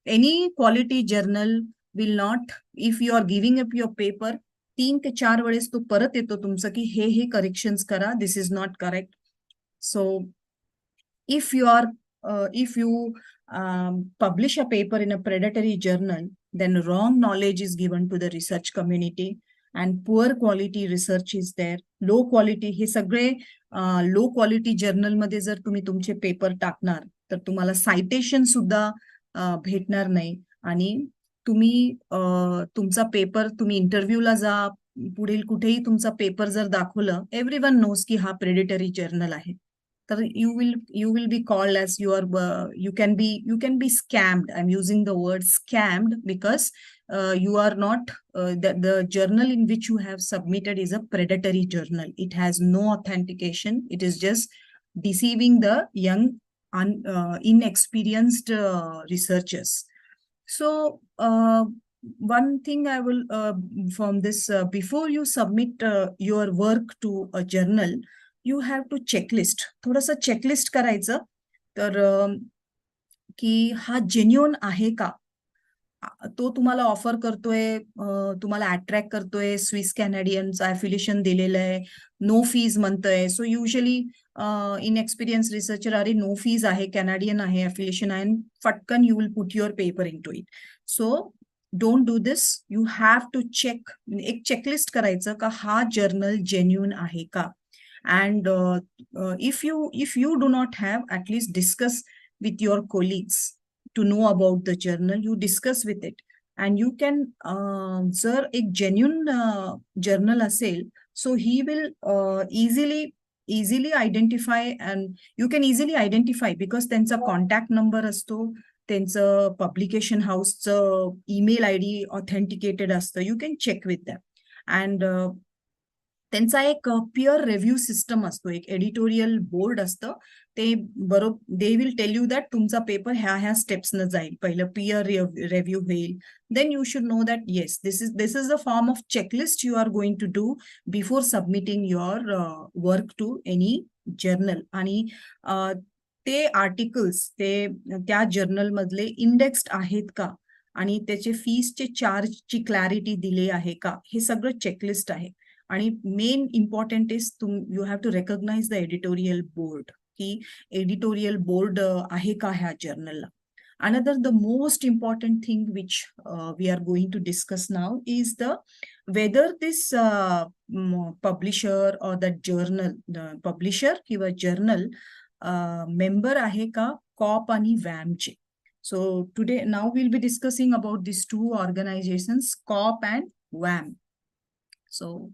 Speaker 2: any quality journal will not, if you are giving up your paper, 3 ते 4 वेळेस तो परत येतो तुमचं की हे करेक्शन्स करा, this is not correct. So if you publish a paper in a predatory journal, then wrong knowledge is given to the research community and poor quality research is there. Low quality, हे सगळे low quality journal मध्ये जर तुम्ही तुमचे paper टाकणार तर तुम्हाला citation सुद्धा भेटणार नाही. आणि तुम्ही तुमचा पेपर, तुम्ही इंटरव्ह्यूला जा, पुढील कुठेही तुमचा पेपर जर दाखवलं, एव्हरीवन नोस की हा प्रेडिटरी जर्नल आहे, तर you will be called as you can be scammed. I'm using the word scammed because you are not the journal in which you have submitted is a predatory journal. It has no authentication. It is just deceiving the young inexperienced researchers. So one thing I will from this, before you submit your work to a journal, you have to checklist. थोडंसं checklist करायचं तर की हा genuine आहे का, तो तुम्हाला offer करतोय, तुम्हाला अट्रॅक्ट करतोय, स्विस कॅनेडियनचं अफिलिएशन दिलेलं आहे, नो फीज म्हणतोय. So usually in experience researcher, अरे नो फीज आहे, कॅनेडियन आहे, अफिलिएशन आहे, फटकन you will put your paper into it. So don't do this. You have to check, एक चेकलिस्ट करायचं का हा जर्नल जेन्युइन आहे का. And if you do not have, at least discuss with your colleagues to know about the journal. You discuss with it and you can जर एक genuine journal असेल, so he will easily identify, and you can easily identify because त्यांचा contact number असतो, त्यांचं publication हाऊसचं email ID authenticated असतं. You can check with them. And त्यांचा एक पिअर रिव्ह्यू सिस्टम असतो, एक एडिटोरियल बोर्ड असतं. ते बरोबर they will tell you that तुमचा पेपर ह्या स्टेप्सनं जाईल. पहिलं पिअर रिव्ह्यू होईल, then you should know that yes this is the form of checklist you are going to do before submitting your work to any journal. आणि ते articles ते त्या जर्नल मधले इंडेक्स्ड आहेत का, आणि त्याचे फीसचे चार्जची क्लॅरिटी दिली आहे का, हे सगळं चेकलिस्ट आहे. आणि main important is you have to recognise the editorial board, की एडिटोरियल बोर्ड आहे का ह्या जर्नलला. Another the most important thing which we are going to discuss now is the whether this publisher or the journal, publisher किंवा journal member आहे का COPE आणि वॅमचे. So today, now we'll be discussing about these two organizations, COP and WAM. So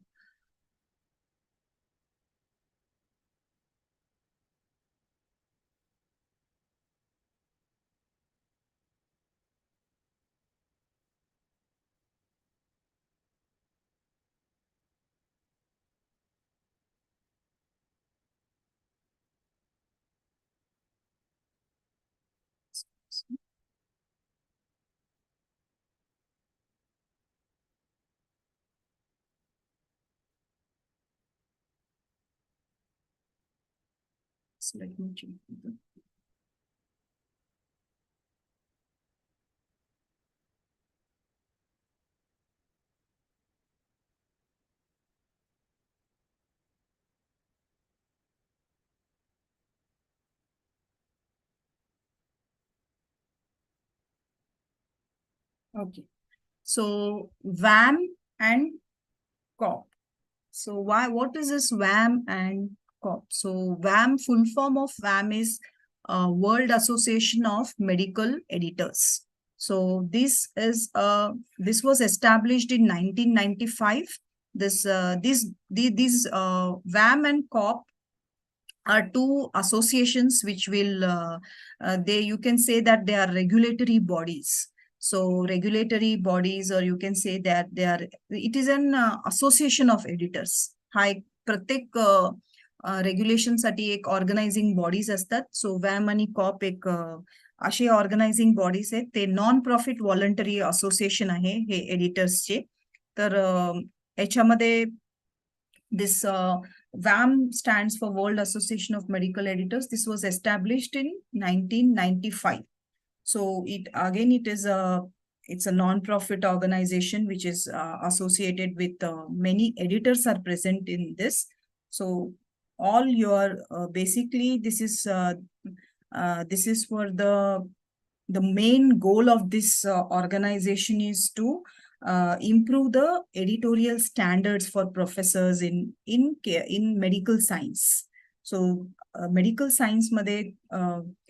Speaker 2: let me check. Okay. So WAM and COP. So what is this WAM and COP? So WAM, full form of WAM is World Association of Medical Editors. So this was established in 1995. These WAM and COP are two associations which will you can say that they are regulatory bodies. So regulatory bodies, or you can say that it is an association of editors. Hi, प्रत्येक regulation साठी एक organising bodies असतात. सो वॅम आणि corp एक असे organising bodies आहेत. ते non profit voluntary association आहे हे एडिटर्सचे. तर याच्यामध्ये this WAM stands for World Association of Medical Editors. This was established in 1995. So it's a non-profit organization which is associated with many editors are present in this. So all your basically this is for the main goal of this organization is to improve the editorial standards for professors in medical science. So medical science मध्ये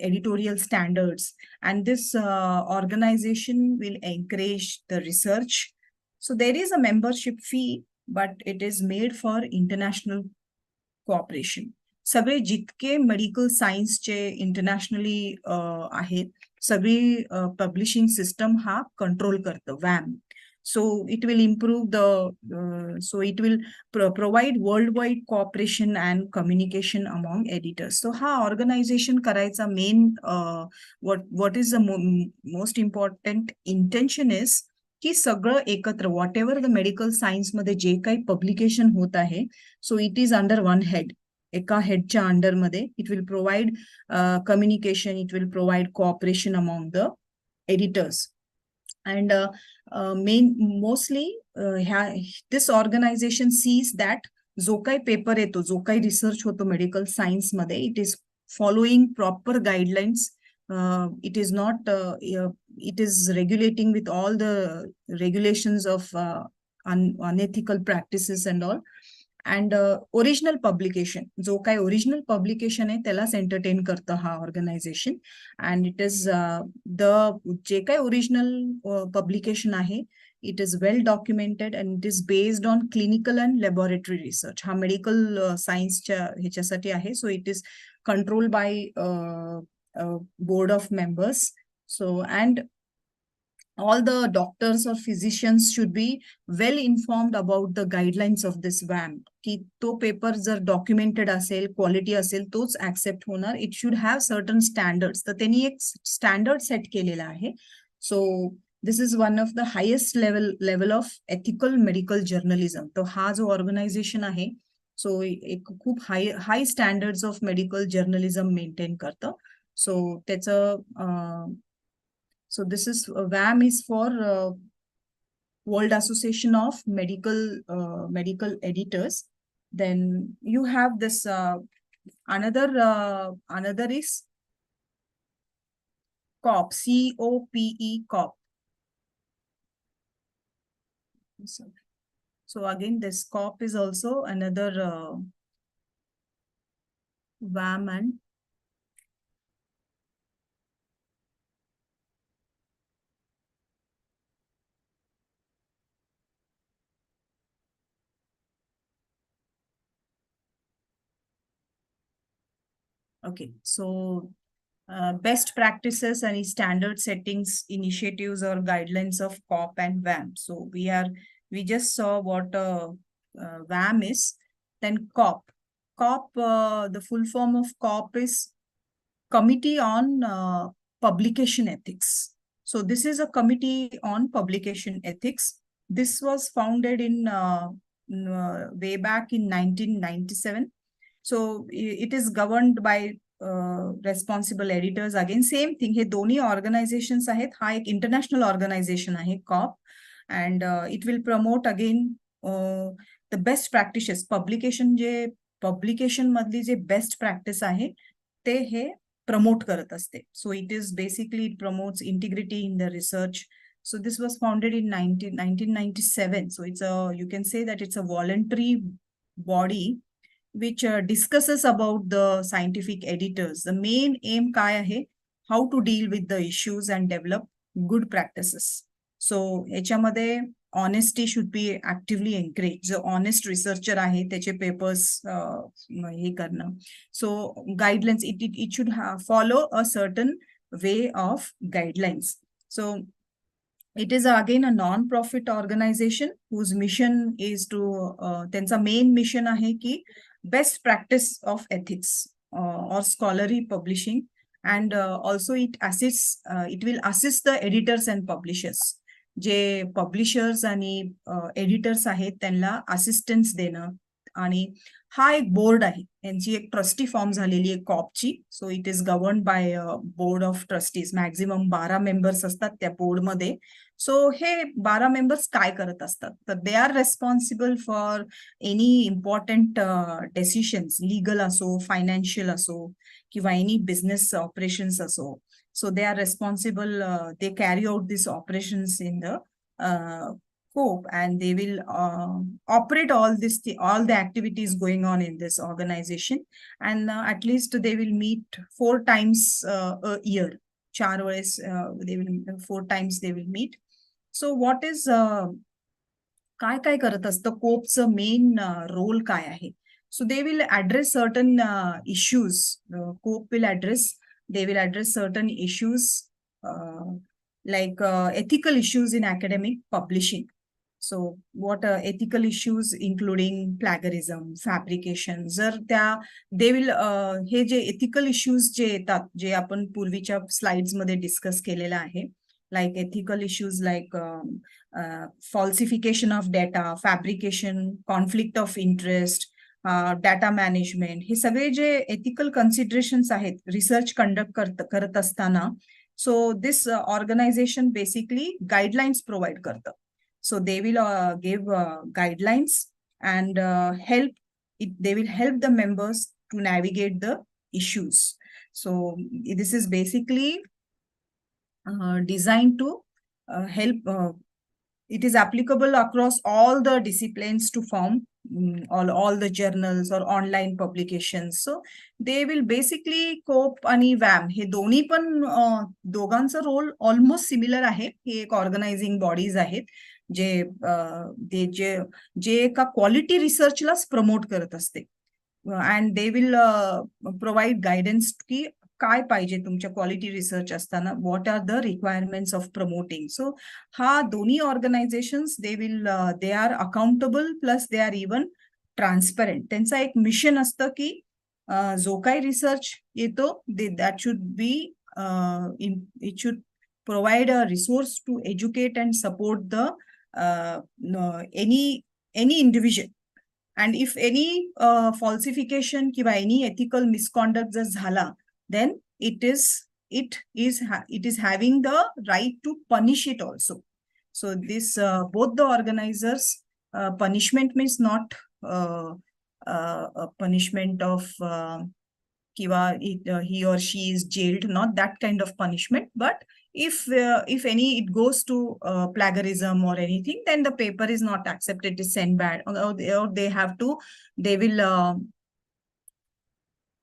Speaker 2: editorial standards, and this organization will encourage the research. So there is a membership fee, but it is made for international cooperation. सगळे जितके medical सायन्सचे internationally आहेत, सगळी publishing system हा control करतं वॅम. So it will improve so it will provide worldwide cooperation and communication among editors. So ha organization करायचा main what is the most important intention is की सगळं एकत्र whatever the medical science मध्ये जे काही publication होत आहे, so it is under one head. एका हेडच्या under मध्ये it will provide communication, it will provide cooperation among the editors. And mostly this organization sees that जो काही पेपर येतो, जो काही रिसर्च होतो मेडिकल सायन्स मध्ये, it is following proper guidelines. It is not it is regulating with all the regulations of unethical practices and all. And original publication, जो काही original publication आहे त्यालाच एंटरटेन करतं हा ऑर्गनायझेशन. अँड इट इज जे काही original publication आहे, it is well documented and it is based on clinical and laboratory research. हा medical सायन्सच्या ह्याच्यासाठी आहे. सो it is control by board of members. So and all the doctors or physicians should be well informed about the guidelines of this WAM. की तो paper जर documented असेल, quality असेल, तोच accept होणार. It should have certain standards. तर त्यांनी एक स्टँडर्ड सेट केलेला आहे. So this is one of the highest level of ethical medical journalism. तो हा जो ऑर्गनायझेशन आहे, सो एक खूप high standards of medical journalism maintain करतं. सो त्याचं so this is WAM is for World Association of Medical Editors. Then you have this another is COP, COPE, COP. So again, this COP is also another WAM and Okay, so best practices and standard settings, initiatives or guidelines of COP and WAM. So we just saw what WAM is. Then COP. COP, the full form of COP is Committee on Publication Ethics. So this is a committee on publication ethics. This was founded in way back in 1997. So it is governed by responsible editors. Again, same thing. हे दोन्ही organizations आहेत. हा एक international organization आहे, COP, and it will promote again the best practices. Publication मधली जे best practice आहे ते हे promote करत असते. So it is basically, it promotes integrity in the research. So this was founded in 1997. So it's you can say that it's a voluntary body which discusses about the scientific editors. The main aim काय आहे? How to deal with the issues and develop good practices. So याच्यामध्ये honesty should be actively encouraged. जो honest researcher आहे त्याचे papers हे करणं. So guidelines, it should follow a certain way of guidelines. So it is again a non-profit organization whose mission is to त्यांचा main mission आहे की best practice of ethics or scholarly publishing, and also it assists, it will assist the editors and publishers. J publishers आणि editors आहेत त्यांना assistance देणं. आणि हा एक बोर्ड आहे, यांची एक ट्रस्टी फॉर्म झालेली आहे कॉपची. So it is govern by board of trustees. Maximum 12 members असतात त्या बोर्डमध्ये. सो हे 12 मेंबर्स काय करत असतात तर they are responsible for any important decisions, legal असो, फायनान्शियल असो किंवा एनी बिझनेस ऑपरेशन्स असो. So they are responsible, they carry out these operations in the scope, and they will operate all the activities going on in this organization, and at least they will meet 4 times a year. 4 वेळेस they will 4 times they will meet. So what is काय काय करत असतं कोपचं main role काय आहे? So they will address certain issues. COPE will address, they will address certain issues like ethical issues in academic publishing. So what ethical issues including plagiarism, fabrication. जर त्या they will hey J ethical issues जे येतात, जे आपण पूर्वीच्या slides मध्ये discuss केलेलं आहे, like ethical issues like falsification of data, fabrication, conflict of interest, data management, हे सगळे जे एथिकल कन्सिडरेशन्स आहेत रिसर्च कंडक्ट करत असताना. So this organisation basically guidelines provide करतं. So they will give guidelines and they will help the members to navigate the issues. So this is basically designed to help. It is applicable across all the disciplines to form all the journals or online publications. So they will basically COPE आणि WAM हे दोन्ही पण दोघांचा role almost similar आहे. हे एक organising bodies आहेत जे एका quality रिसर्चलाच promote करत असते. And they will provide guidance की काय पाहिजे तुमच्या क्वालिटी रिसर्च असताना, what are the requirements of promoting. So हा दोन्ही organisations they are accountable plus they are even transparent. त्यांचा एक मिशन असतं की जो काही रिसर्च येतो that should be it should provide a resource to educate and support the any individual. And if any falsification किंवा any ethical misconduct जर झाला, then it is having the right to punish it also. So this both the organizers, punishment means not a punishment of kiva he or she is jailed, not that kind of punishment. But if any it goes to plagiarism or anything, then the paper is not accepted, it is sent back, or they have to, they will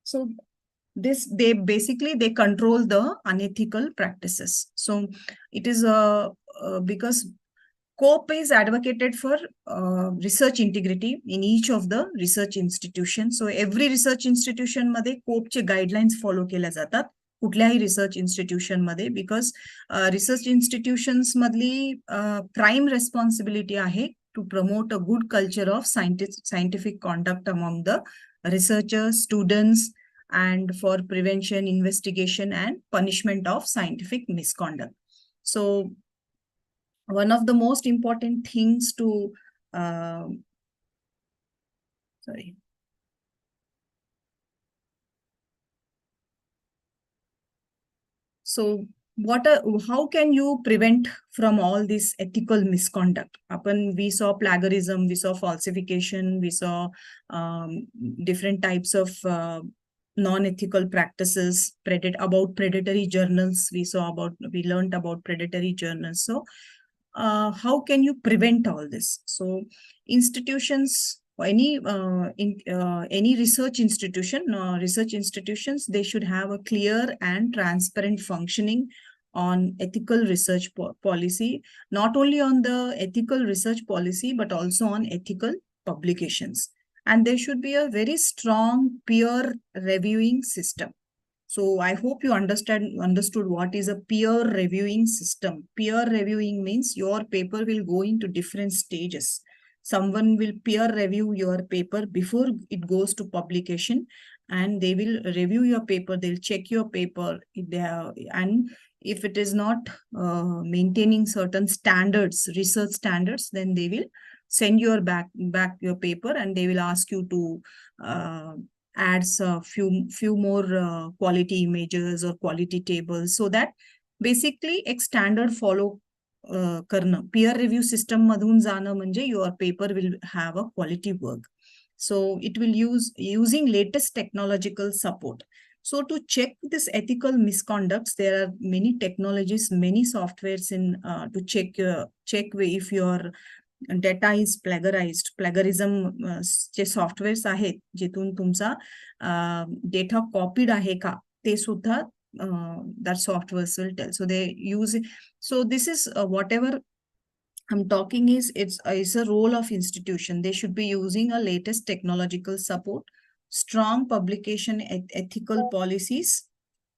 Speaker 2: so this they basically they control the unethical practices. So it is because COPE is advocated for research integrity in each of the research institutions. So every research institution मध्ये COPE चे guidelines follow केल्या जातात कुठल्याही research institution मध्ये, because research institutions मधली prime responsibility आहे to promote a good culture of scientific conduct among the researchers, students, and for prevention, investigation, and punishment of scientific misconduct. So one of the most important things to sorry. So how can you prevent from all this ethical misconduct? We saw plagiarism, we saw falsification, we saw different types of non-ethical practices, about predatory journals. We learned about predatory journals. So how can you prevent all this? So institutions, any research institutions, they should have a clear and transparent functioning on ethical research policy, not only on the ethical research policy, but also on ethical publications. And there should be a very strong peer reviewing system. So I hope you understood what is a peer reviewing system. Peer reviewing means your paper will go into different stages. Someone will peer review your paper before it goes to publication, and they will review your paper. They'll check your paper, and if it is not maintaining certain standards, research standards, then they will send your back your paper, and they will ask you to add a few more quality images or quality tables, so that basically एक standard follow करणं. Peer review system मधून जाणं म्हणजे your paper will have a quality work. So it will using latest technological support. So to check this ethical misconducts, there are many technologies, many softwares to check if your data is plagiarized. Plagiarism J softwares आहेत जिथून तुमचा data copied आहे का ते सुद्धा that softwares will tell. So they use it. So this is whatever I'm talking is it's a role of institution. They should be using a latest technological support, strong publication ethical policies,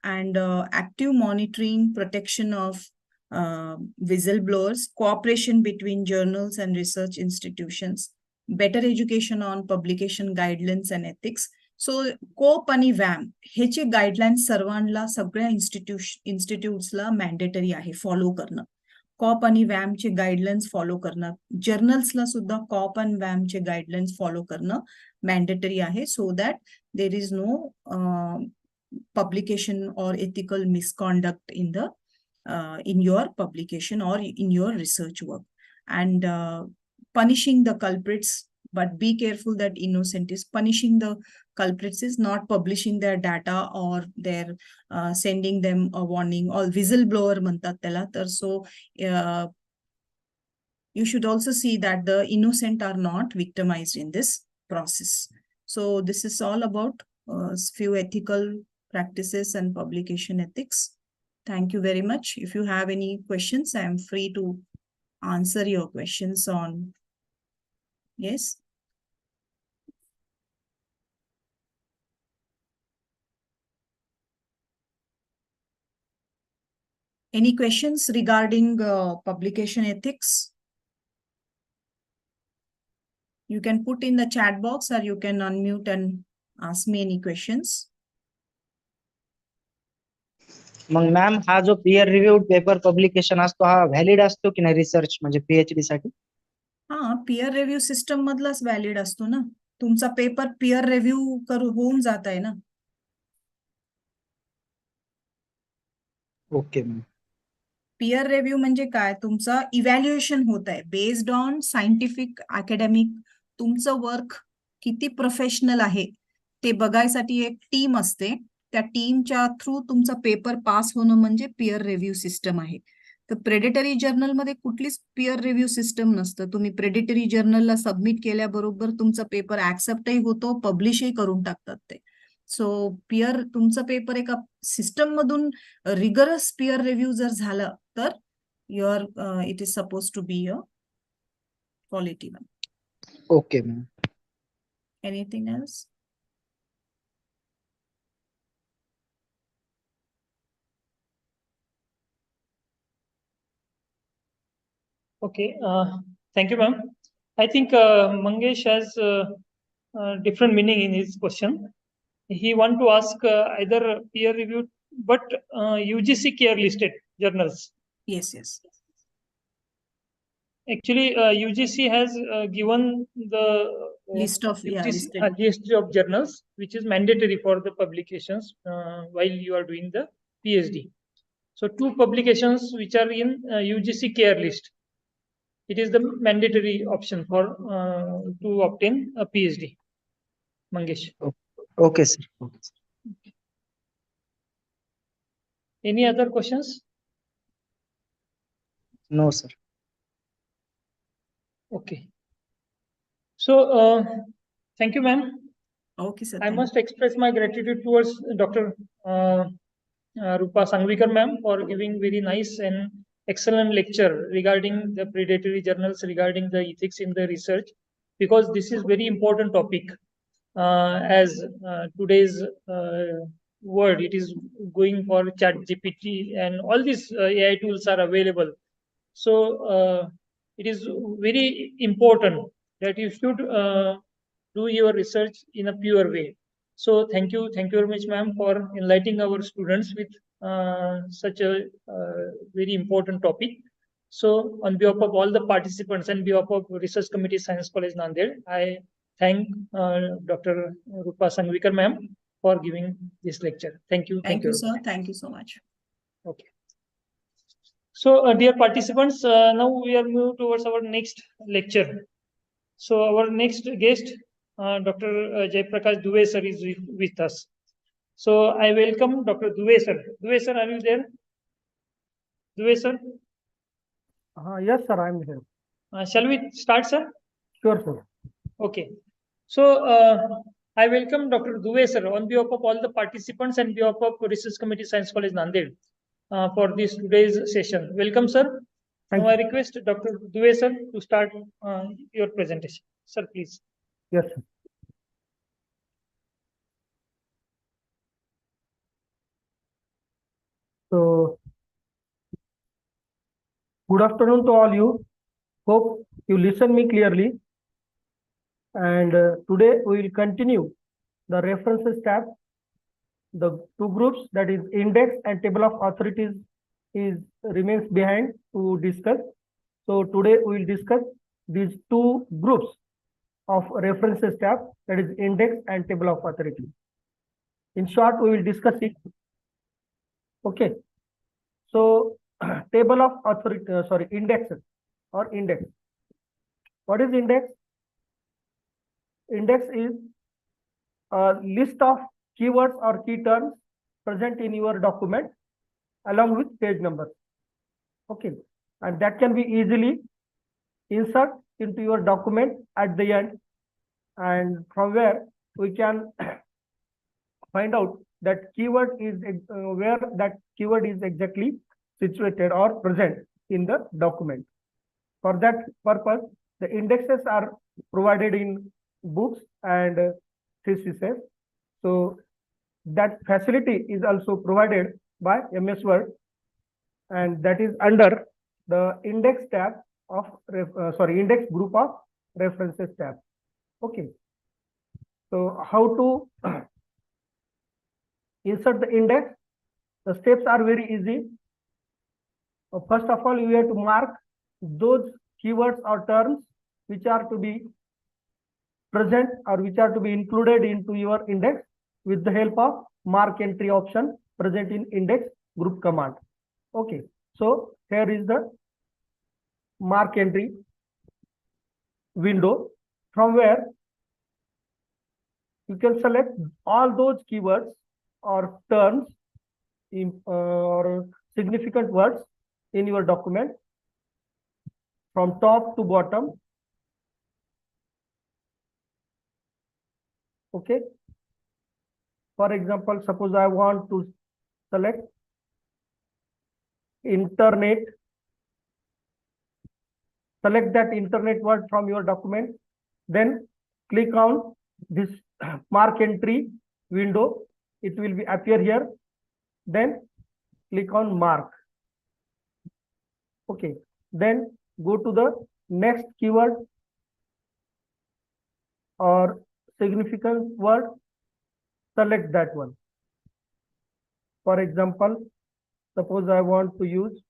Speaker 2: and active monitoring, protection of whistleblowers, cooperation between journals and research institutions, better education on publication guidelines and ethics. So COPE आणि WAM ह्याचे guidelines सर्वांना सगळ्या इन्स्टिट्यूट्सला mandatory आहे follow करणं. COPE आणि WAM चे guidelines follow करणं, जर्नल्सला सुद्धा COPE आणि WAM चे गाईडलाईन्स फॉलो करणं मॅन्डेटरी आहे, so that there is no publication or ethical misconduct in your publication or in your research work. And punishing the culprits, but be careful that innocent is punishing the culprits is not publishing their data or their sending them a warning or whistleblower म्हणतात त्याला. तर so you should also see that the innocent are not victimized in this process. So this is all about few ethical practices and publication ethics. Thank you very much. If you have any questions, I am free to answer your questions on. Yes. Any questions regarding publication ethics? You can put in the chat box or you can unmute and ask me any questions.
Speaker 6: Mug ma'am हा जो peer reviewed paper publication असतो हा valid असतो की नाही research म्हणजे PhD साठी?
Speaker 2: हा, पीयर रिव्ह्यू सिस्टम मधलाच व्हॅलिड असतो ना. तुमचा पेपर पीयर रिव्ह्यू होऊन जात आहे ना.
Speaker 6: Okay ma'am.
Speaker 2: पीयर रिव्ह्यू म्हणजे काय, तुमचं इव्हॅल्युएशन होत आहे बेस्ड ऑन सायंटिफिक अकॅडमिक. तुमचं वर्क किती प्रोफेशनल आहे ते बघायसाठी एक टीम असते. त्या टीमच्या थ्रू तुमचा पेपर पास होणं म्हणजे पीयर रिव्ह्यू सिस्टम आहे. तर प्रेडेटरी जर्नलमध्ये कुठलीच पीयर रिव्ह्यू सिस्टम नसतं. तुम्ही प्रेडेटरी जर्नलला सबमिट केल्याबरोबर तुमचा पेपर ऍक्सेप्टही होतो, पब्लिशही करून टाकतात ते. सो तुमचा पेपर एका सिस्टम मधून रिगरस पीयर रिव्ह्यू जर झालं तर it is suppose to be a quality one.
Speaker 6: Okay, ma'am.
Speaker 2: Anything else?
Speaker 1: Okay. Thank you, ma'am. I think Mangesh has different meaning in his question. He want to ask either peer reviewed, but UGC care listed journals.
Speaker 2: Yes, yes.
Speaker 1: Actually, UGC has given the
Speaker 2: List of, yeah, listed.
Speaker 1: list of journals, which is mandatory for the publications while you are doing the PhD. So two publications which are in UGC care list. It is the mandatory option for to obtain a PhD. Mangesh.
Speaker 6: Okay, sir. Okay, sir.
Speaker 1: Any other questions?
Speaker 6: No, sir.
Speaker 1: Okay. So, thank you, ma'am.
Speaker 2: Okay, sir.
Speaker 1: I
Speaker 2: thank
Speaker 1: must express my gratitude towards Dr. Rupa Sangvikar ma'am for giving very nice and excellent lecture regarding the predatory journals, regarding the ethics in the research, because this is very important topic. As today's world, it is going for chat GPT and all these AI tools are available. So it is very important that you should do your research in a pure way. So thank you very much, ma'am, for enlightening our students with such a very important topic. So on behalf of all the participants and behalf of Research Committee Science College Nanded, I thank Dr. Rupa Sangvikar ma'am for giving this lecture. Thank you.
Speaker 2: Thank you, sir. Thank you so much.
Speaker 1: Okay. So, dear participants, now we are moving towards our next lecture. So, our next guest, Dr. Jaiprakash Dubey sir, is with us. So, I welcome Dr. Dubey sir. Dubey sir, are you there? Dubey sir,
Speaker 7: Yes, sir, I'm here.
Speaker 1: shall we start, sir?
Speaker 7: Sure, sir.
Speaker 1: Okay. So, I welcome Dr. Dubey sir on behalf of all the participants and behalf of Research Committee Science College Nanded for this today's session. Welcome, sir.
Speaker 7: Thank
Speaker 1: Now, I
Speaker 7: you.
Speaker 1: request Dr. Dubey sir to start your presentation. Sir, please.
Speaker 7: Yes, sir. So, good afternoon to all you. Hope you listen me clearly. And today we will continue the references tab. The two groups, that is index and table of authorities, is remains behind to discuss. So today we will discuss these two groups of references tab, that is index and table of authority. In short, we will discuss it. Okay. So table of authority, indexes or index. What is index? Index is a list of keywords or key terms present in your document along with page numbers. Okay. And that can be easily insert into your document at the end, and from where we can find out that keyword is where that keyword is exactly situated or present in the document. For that purpose, the indexes are provided in books and theses. So that facility is also provided by MS Word, and that is under the index tab of index group of references tab. Okay. So how to insert the index? The steps are very easy. First of all, you have to mark those keywords or terms which are to be present or which are to be included into your index with the help of mark entry option present in index group command. Okay. So here is the mark entry window, from where you can select all those keywords or terms or significant words in your document from top to bottom. Okay. For example, suppose I want to select internet select that internet word from your document, then click on this mark entry window. It will be appear here. Then click on mark. Okay. Then go to the next keyword or significant word. Select that one. For example, suppose I want to use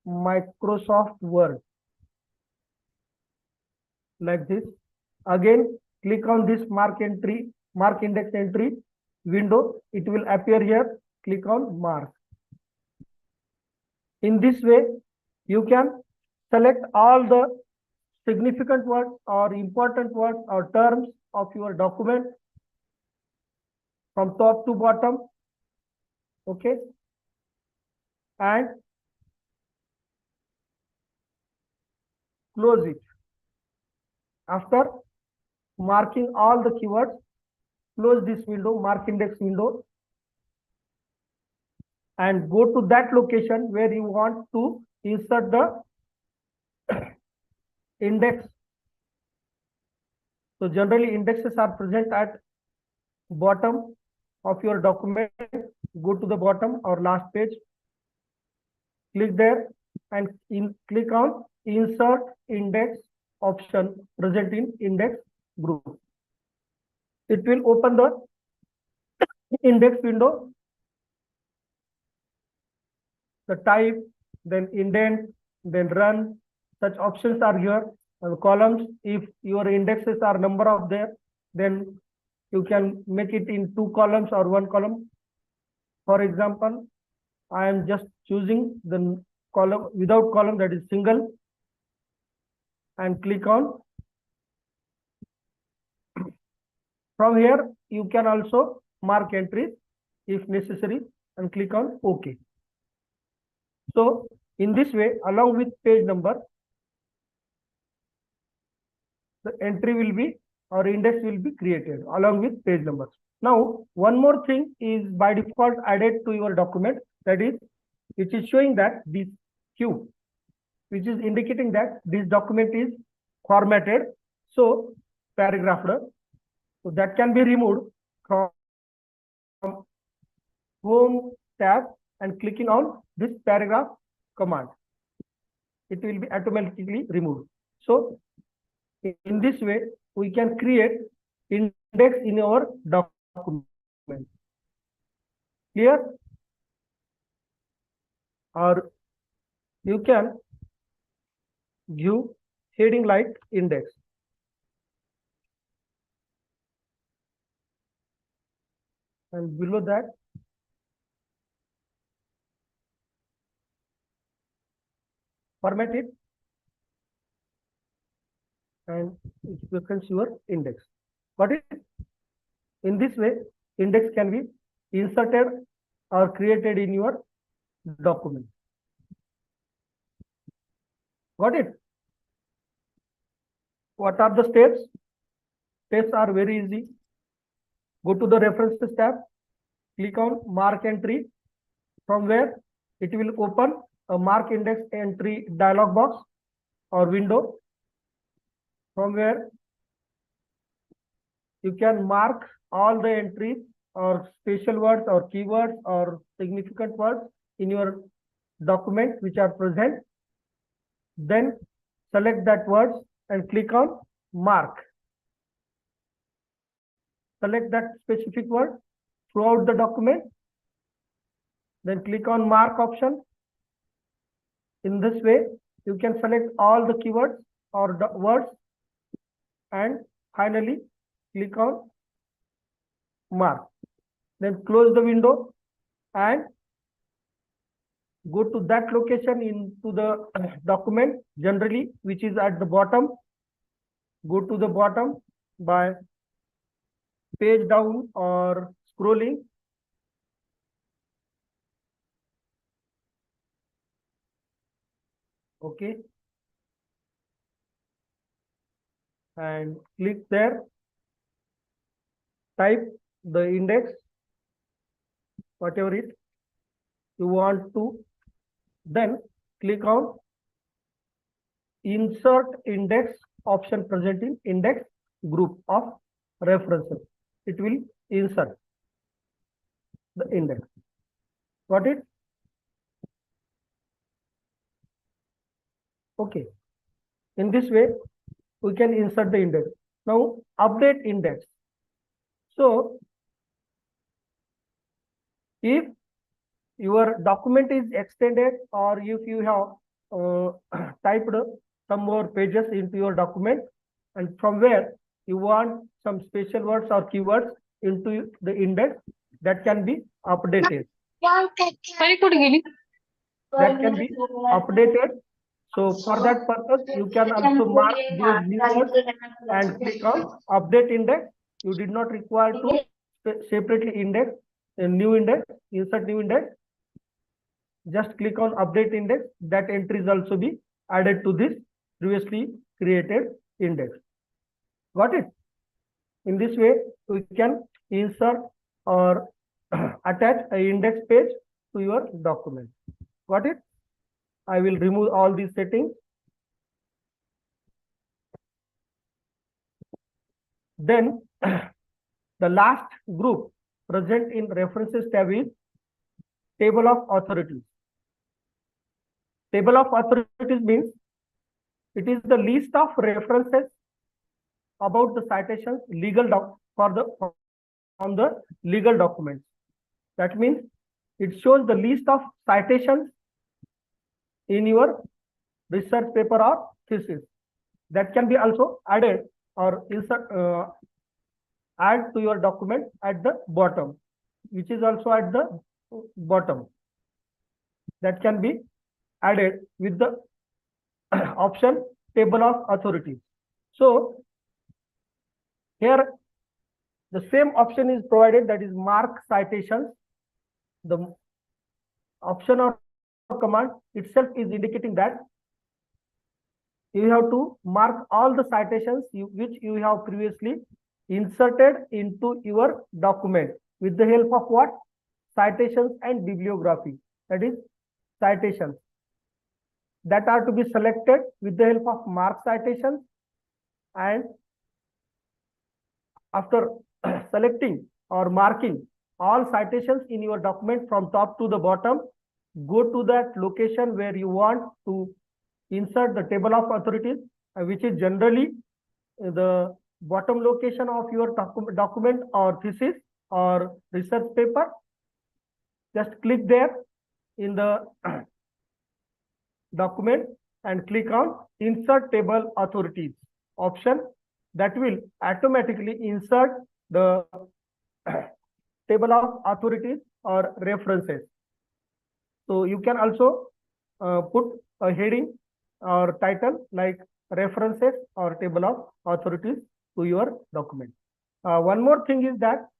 Speaker 7: Microsoft Word, like this. Again, click on this mark index entry window. It will appear here. Click on mark. In this way, you can select all the significant words or important words or terms of your document from top to bottom. Okay. And close it. After marking all the keywords, close this window, mark index window, and go to that location where you want to insert the index. So generally indexes are present at bottom of your document. Go to the bottom or last page, click there and click on insert index option present in index group. It will open the index window, the type, then indent, then run. Such options are here. And columns, if your indexes are number of there, then you can make it in 2 columns or 1 column. For example, I am just choosing the column without column, that is single, and click on. From here, you can also mark entries if necessary and click on OK. So in this way, along with page number, the entry will be or index will be created along with page numbers. Now, one more thing is by default added to your document, that is, which is showing that this Q, which is indicating that this document is formatted, so paragraphed. So that can be removed from Home tab and clicking on this paragraph command. It will be automatically removed. So in this way, we can create index in our document. Clear? Or you can give heading like index. And below that, format it and it becomes your index. Got it? In this way, index can be inserted or created in your document. Got it? What are the steps? Steps are very easy. Go to the references tab, click on mark entry, from where it will open a mark index entry dialog box or window, from where you can mark all the entries or special words or keywords or significant words in your document which are present. Then select that words and click on mark. Select that specific word throughout the document. Then click on mark option. In this way, you can select all the keywords or the words and finally click on mark. Then close the window and go to that location into the document generally, which is at the bottom. Go to the bottom by page down or scrolling. Okay. And click there. Type the index, whatever it you want to. Then click on insert index option present in index group of references. It will insert the index. Got it? Okay. In this way, we can insert the index. Now, update index. So, if your document is extended or if you have typed some more pages into your document and from where you want some special words or keywords into the index, that can be updated. That can be updated. So for that purpose, you can also mark those new words and click on update index. You did not require to separately index a new index, insert new index. Just click on update index. That entry is also be added to this previously created index. Got it? In this way, we can insert or attach an index page to your document. Got it? I will remove all these settings. Then the last group present in references tab is table of authorities. Table of authorities means it is the list of references about the citations from the legal documents. That means it shows the list of citations in your research paper or thesis. That can be also added or insert add to your document at the bottom, which is also at the bottom. That can be added with the option table of authorities. So here the same option is provided, that is mark citations. The option or command itself is indicating that you have to mark all the citations which you have previously inserted into your document with the help of what? Citations and bibliography. That is citations that are to be selected with the help of mark citations, and after selecting or marking all citations in your document from top to the bottom, go to that location where you want to insert the table of authorities, which is generally the bottom location of your document or thesis or research paper. Just click there in the document and click on insert table authorities option. That will automatically insert the table of authorities or references. So you can also put a heading or title like references or table of authorities to your document. One more thing is that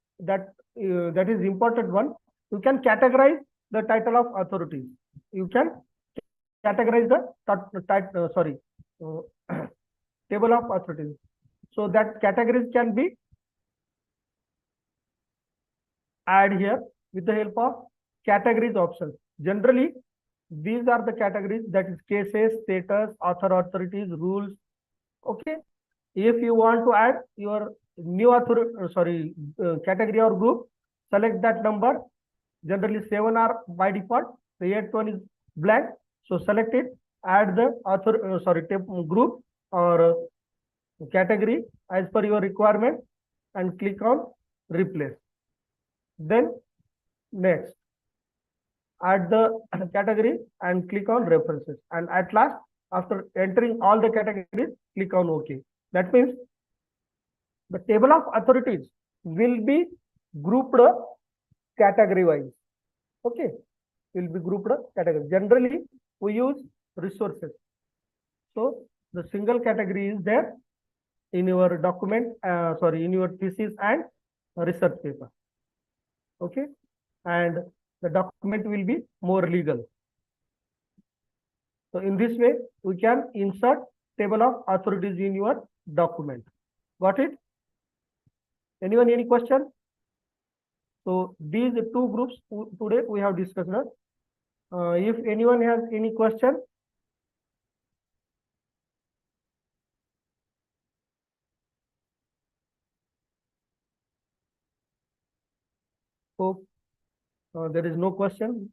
Speaker 7: is important one. You can categorize the title of authorities. You can categorize the table of authorities. So that categories can be add here with the help of categories options. Generally, these are the categories, that is cases, status, authorities, rules. Okay. If you want to add your new category or group, select that number. Generally 7 are by default. The 8th one is blank. So select it, add the group or category as per your requirement and click on replace. Then next, add the category and click on references. And at last, after entering all the categories, click on OK. That means the table of authorities will be grouped category wise. Okay, will be grouped category. Generally, we use resources. So the single category is there in your document, in your thesis and research paper. Okay, and the document will be more legal. So in this way, we can insert table of authorities in your document. Got it? Anyone, any question? So these two groups today we have discussed. If anyone has any question, Hope there is no question.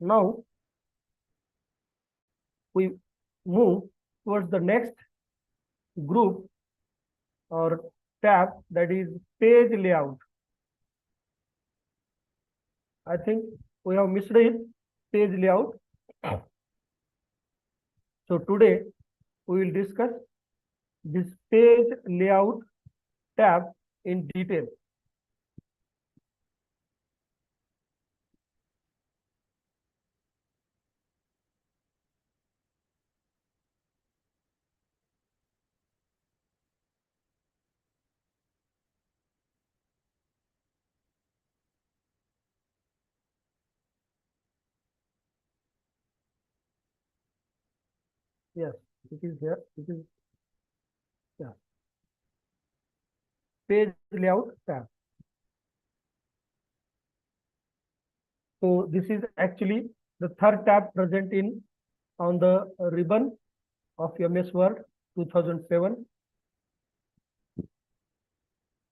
Speaker 7: Now we move towards the next group or tab, that is page layout. I think we have missed it, page layout. So today we will discuss this page layout tab in detail. Yes, it is here. It is, yeah, page layout tab. So this is actually the third tab present in on the ribbon of MS Word 2007.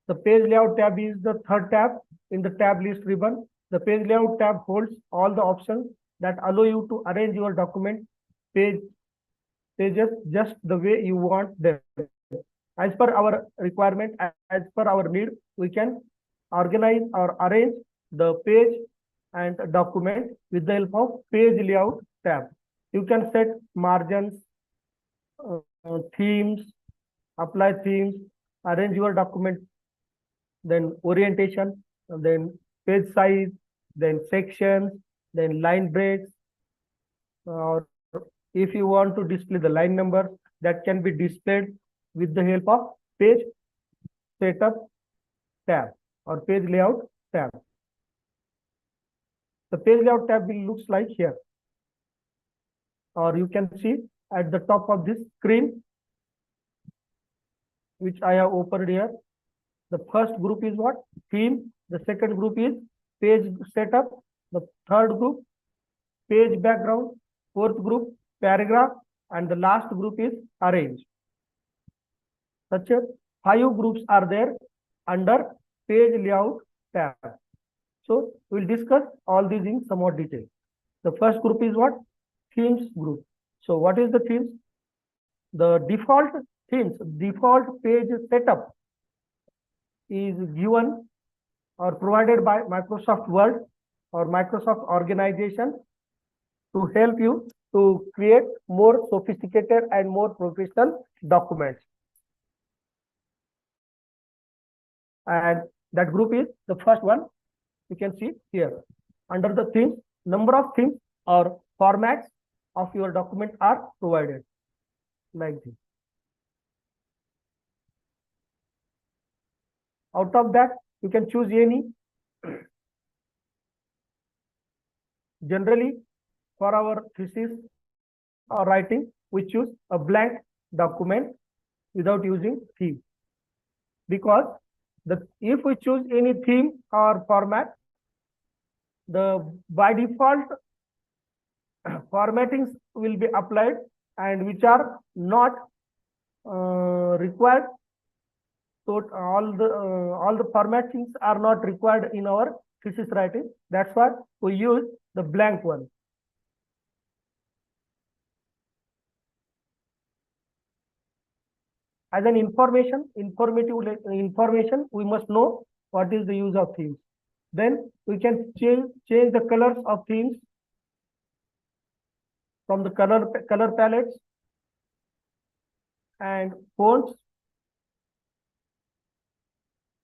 Speaker 7: The page layout tab is the third tab in the tab list ribbon. The page layout tab holds all the options that allow you to arrange your document pages just the way you want them. As per our requirement, as per our need, we can organize or arrange the page and document with the help of page layout tab. You can set margins, themes, apply themes, arrange your document, then orientation, then page size, then sections, then line breaks, or if you want to display the line number, that can be displayed with the help of page setup tab or page layout tab. The page layout tab will looks like here, or you can see at the top of this screen, which I have opened here. The first group is what? Theme. The second group is page setup. The third group, page background. Fourth group, paragraph. And the last group is arrange. Such a 5 groups are there under page layout tab. So we'll discuss all these in some more detail. The first group is what? Themes group. So what is the themes? The default themes, default page setup is given or provided by Microsoft Word or Microsoft Organization to help you to create more sophisticated and more professional documents. And that group is the first one. You can see here under the themes, number of themes or formats of your document are provided like this. Out of that, you can choose any. Generally, for our thesis or writing, we choose a blank document without using theme, because if we choose any theme or format, the by default formattings will be applied and which are not required. So all the formattings are not required in our thesis writing. That's why we use the blank one. As an informative information, we must know what is the use of themes. Then we can change the colors of themes from the color palettes and fonts,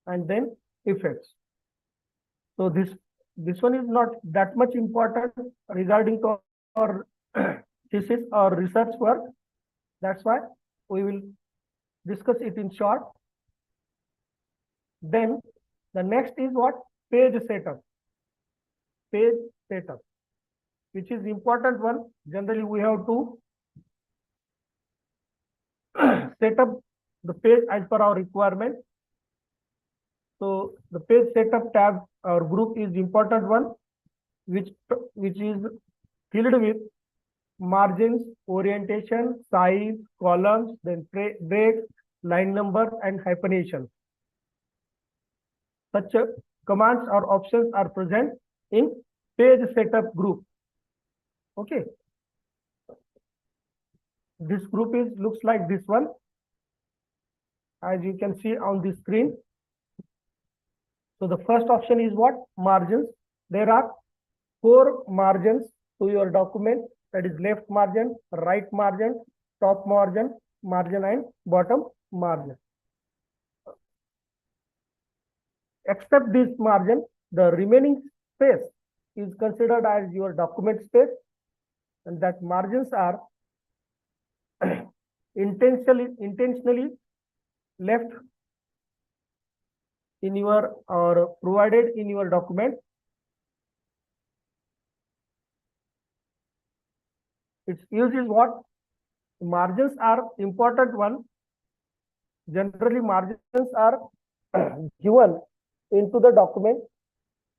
Speaker 7: and then effects. So this one is not that much important regarding to our thesis or research work. That's why we will discuss it in short. Then the next is what? Page setup. Page setup, which is important one. Generally, we have to set up the page as per our requirement. So the page setup tab or group is important one, which is filled with margins, orientation, size, columns, then breaks, line number, and hyphenation. such commands or options are present in page setup group. Okay. This group looks like this one, as you can see on the screen. So the first option is what? Margins. There are 4 margins to your document, that is left margin, right margin, top margin, and bottom margin. Except this margin, the remaining space is considered as your document space, and that margins are intentionally left in your or provided in your document. Its use is what? Margins are important one. Generally, margins are given into the document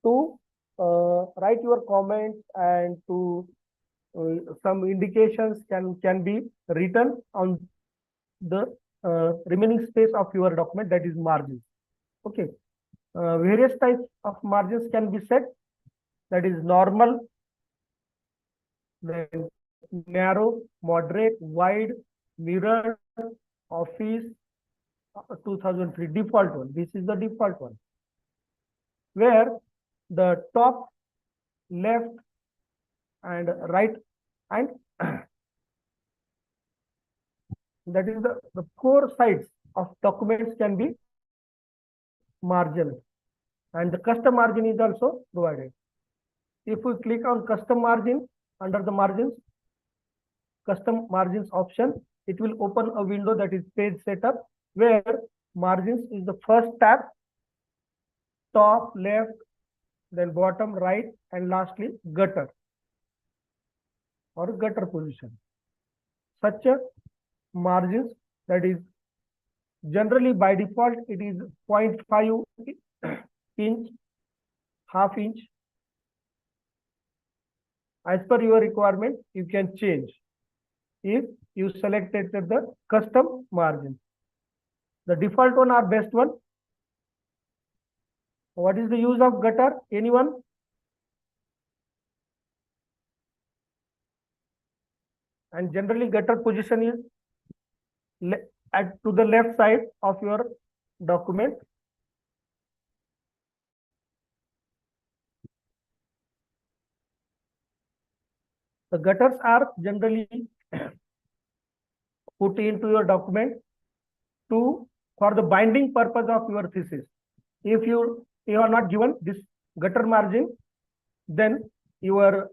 Speaker 7: to write your comments, and to some indications can be written on the remaining space of your document, that is margins. Okay. Various types of margins can be set, that is normal, then narrow, moderate, wide, mirror, office, 2003 default one. This is the default one, where the top, left, and right, and that is the 4 sides of documents can be margin, and the custom margin is also provided. If we click on custom margin, under the margins, custom margins option, it will open a window, that is page setup, where margins is the first tab, top, left, then bottom, right, and lastly gutter or gutter position. Such a margins, that is generally by default it is 0.5 inch, half inch. As per your requirement, you can change if you selected the custom margin. The default one are best one. What is the use of gutter? Anyone? And generally gutter position is to the left side of your document. The gutters are generally put into your document for the binding purpose of your thesis. If you are not given this gutter margin, then your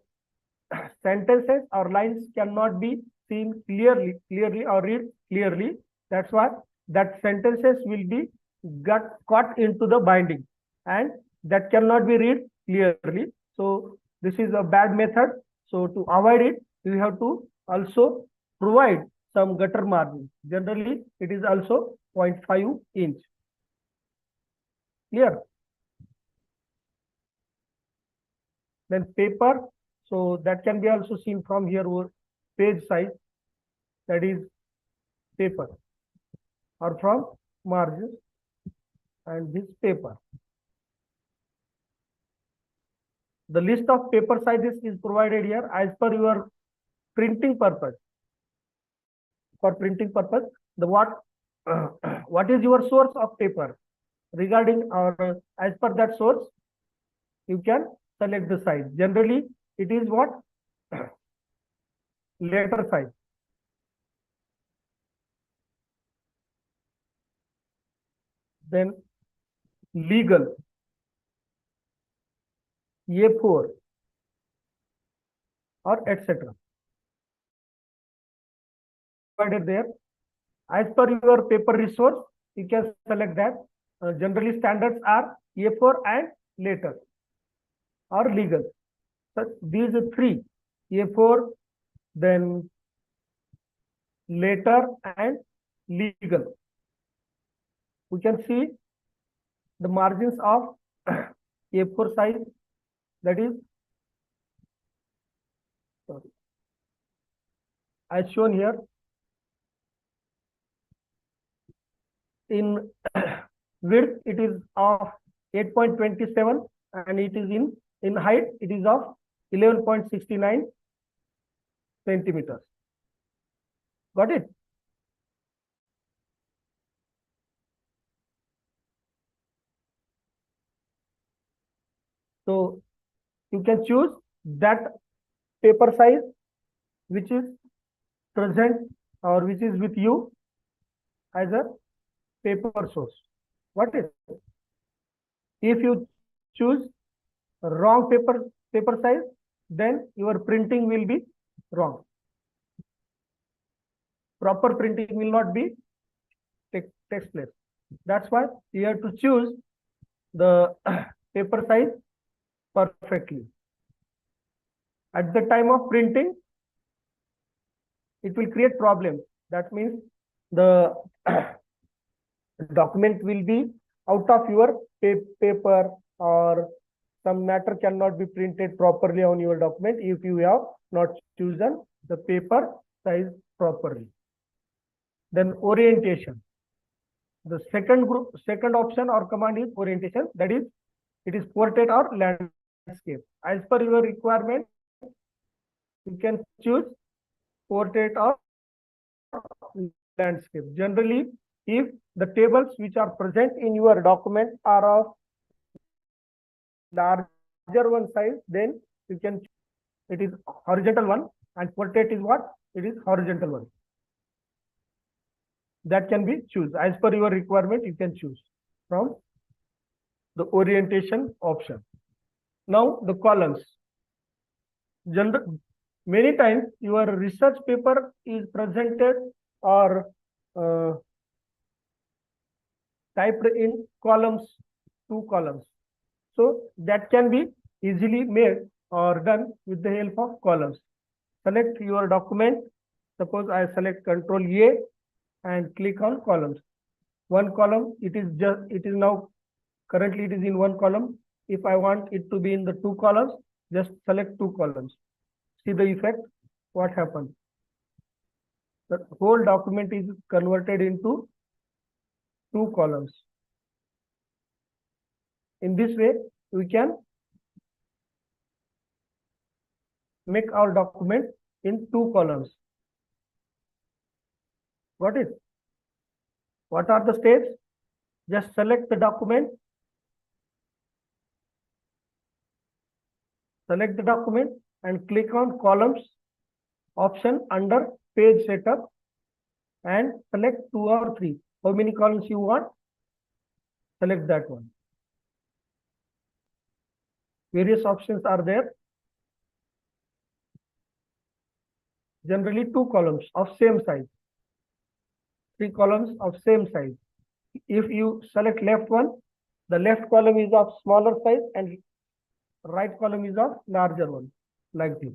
Speaker 7: sentences or lines cannot be seen clearly or read clearly. That's why that sentences will be caught into the binding, and that cannot be read clearly. So this is a bad method. So to avoid it, you have to also provide some gutter margin. Generally, it is also 0.5 inch. Clear? Then paper. So that can be also seen from here, or page size, that is paper, or from margins, and this paper. The list of paper sizes is provided here as per your printing purpose. For printing purpose, what is your source of paper? Regarding or as per that source, you can select the size. Generally, it is what? Letter size. Then legal, A4, or etc. Provided there. As per your paper resource, you can select that. Generally, standards are A4 and letter or legal. So these are 3: A4, then letter, and legal. We can see the margins of A4 size, that is, as shown here. In width, it is of 8.27, and it is in height, it is of 11.69 centimeters. Got it? So you can choose that paper size which is present or which is with you as a paper source. What is? If you choose wrong paper size, then your printing will be wrong. Proper printing will not be takes place. That's why you have to choose the paper size perfectly. At the time of printing, it will create problems. That means the document will be out of your paper, or some matter cannot be printed properly on your document if you have not chosen the paper size properly. Then orientation. The second option or command is orientation. That is, it is portrait or landscape. As per your requirement, you can choose portrait or landscape. Generally, if the tables which are present in your document are of larger one size, then you can, it is horizontal one, and portrait is what? It is horizontal one. That can be choose. As per your requirement, you can choose from the orientation option. Now the columns. Many times your research paper is presented or typed in columns, 2 columns. So that can be easily made or done with the help of columns. Select your document. Suppose I select Control A and click on columns. One column, it is now currently it is in 1 column. If I want it to be in the 2 columns, just select 2 columns. See the effect, what happens. The whole document is converted into 2 columns. In this way, we can make our document in 2 columns. Got it? What are the steps? Just select the document. Select the document and click on columns option under page setup and select 2 or 3. How many columns you want? Select that one. Various options are there. Generally 2 columns of same size. 3 columns of same size. If you select left one, the left column is of smaller size and right column is of larger one, like this.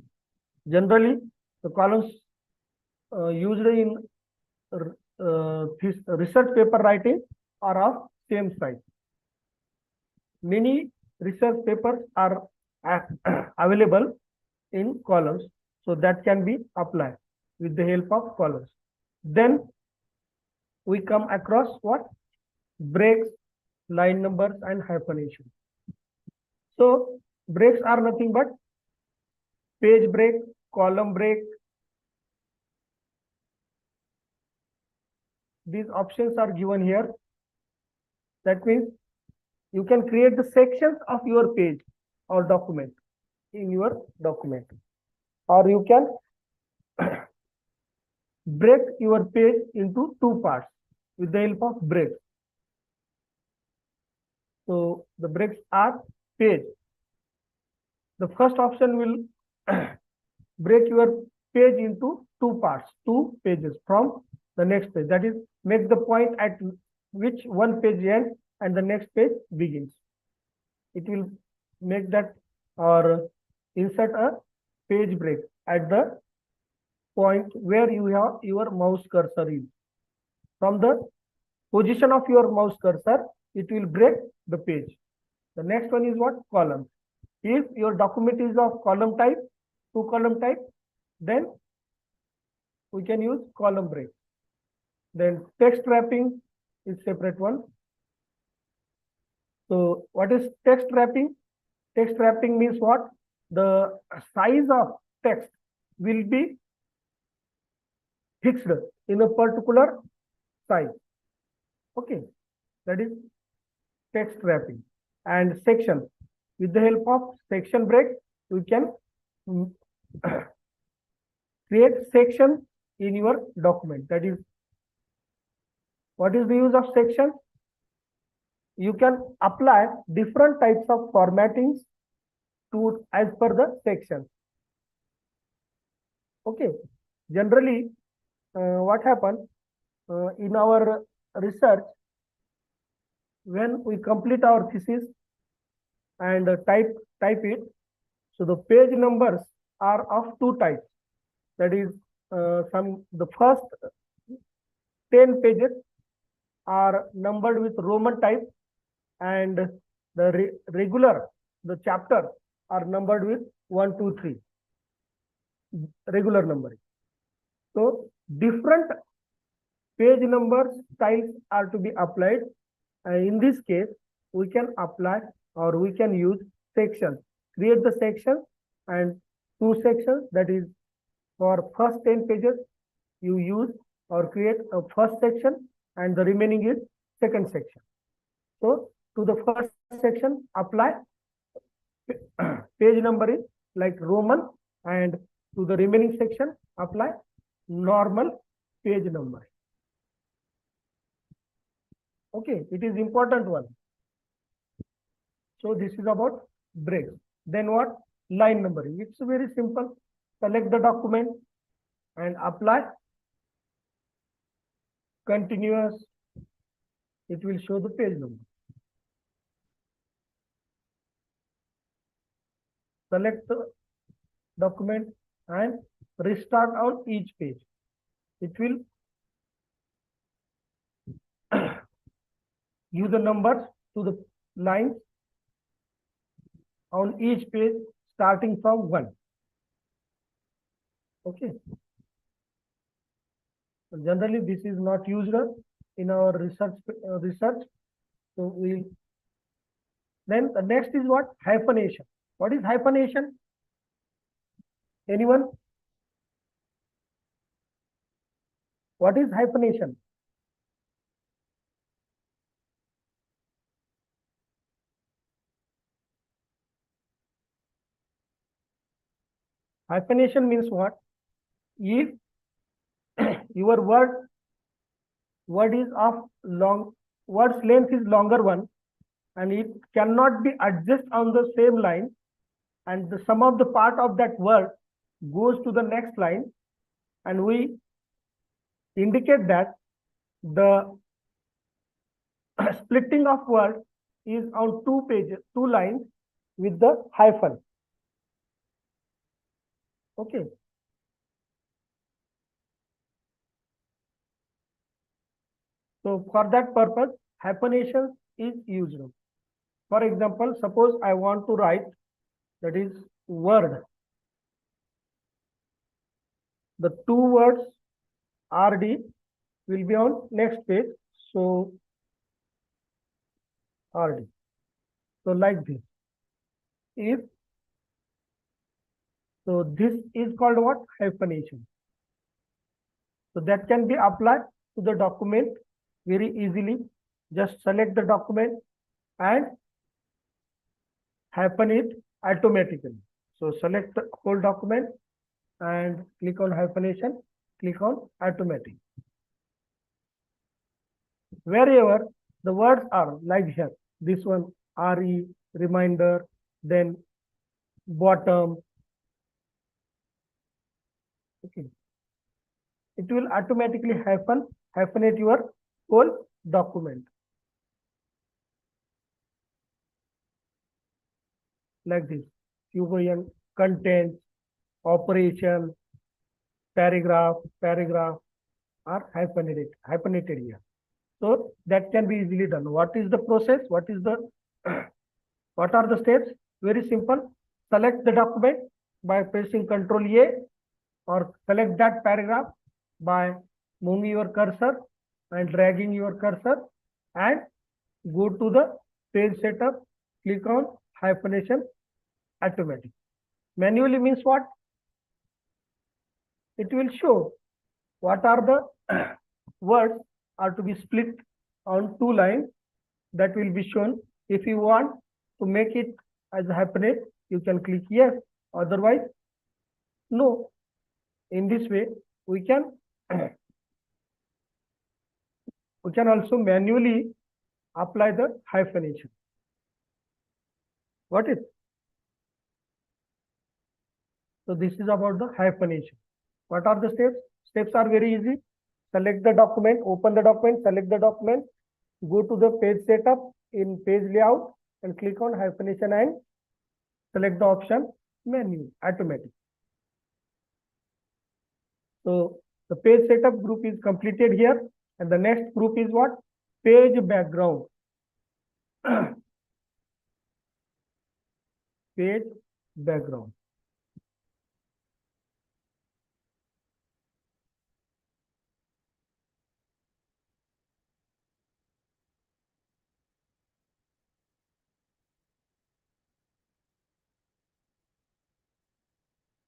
Speaker 7: Generally, the columns used in this research paper writing are of same size. Many research papers are available in columns, so that can be applied with the help of columns. Then we come across what? Breaks, line numbers, and hyphenation. So breaks are nothing but page break, column break. These options are given here. That means you can create the sections of your page or document in your document, or you can break your page into 2 parts with the help of breaks. So the breaks are page. The first option will break your page into 2 parts, 2 pages from the next page. That is, make the point at which one page ends and the next page begins. It will make that or insert a page break at the point where you have your mouse cursor is. From the position of your mouse cursor, it will break the page. The next one is what? Column. If your document is of column type, 2 column type, then we can use column break. Then text wrapping is separate one. So what is text wrapping? Text wrapping means what? The size of text will be fixed in a particular size. Okay, that is text wrapping. And section. With the help of section break, we can create section in your document. That is, what is the use of section? You can apply different types of formattings to as per the section. Okay, generally, what happens in our research, when we complete our thesis and type it, so the page numbers are of two types. That is, the first 10 pages are numbered with Roman type, and the the chapters are numbered with 1, 2, 3, regular numbering. So different page number styles are to be applied. In this case, we can apply or we can use sections. Create the section and two sections, that is for first 10 pages, you use or create a first section and the remaining is second section. So to the first section, apply page numbering like Roman, and to the remaining section, apply normal page numbering. Okay, it is important one. So this is about break. Then what? Line numbering. It's very simple. Select the document and apply continuous. It will show the page number. Select the document and restart on each page. It will give the numbers to the lines on each page starting from 1. Okay. Generally, this is not used in our research. So then the next is what? Hyphenation. What is hyphenation? Anyone? What is hyphenation? Hyphenation means what? If your word is of word's length is longer one, and it cannot be adjusted on the same line, and the sum of the part of that word goes to the next line, and we indicate that the splitting of word is on 2 pages, 2 lines with the hyphen. Okay. So for that purpose, hyphenation is used. For example, suppose I want to write, that is word. The 2 words RD will be on next page. So RD. So like this. So this is called what? Hyphenation. So that can be applied to the document very easily. Just select the document and hyphen it automatically. So select the whole document and click on hyphenation, click on automatic. Wherever the words are like here, this one RE, reminder, then bottom. Okay. It will automatically hyphenate your whole document. Like this. Union, content, operation, paragraph are hyphenated here. So that can be easily done. What is the process? What are the steps? Very simple. Select the document by pressing Ctrl A, or select that paragraph by moving your cursor and dragging your cursor, and go to the page setup, click on hyphenation automatic. Manually means what? It will show what are the words are to be split on 2 lines that will be shown. If you want to make it as a hyphenate, you can click yes, otherwise no. In this way, we can also manually apply the hyphenation. Got it? So this is about the hyphenation. What are the steps? Steps are very easy. Select the document, open the document, select the document, go to the page setup in page layout and click on hyphenation and select the option menu automatic. So the page setup group is completed here, and the next group is what? Page background. Page background.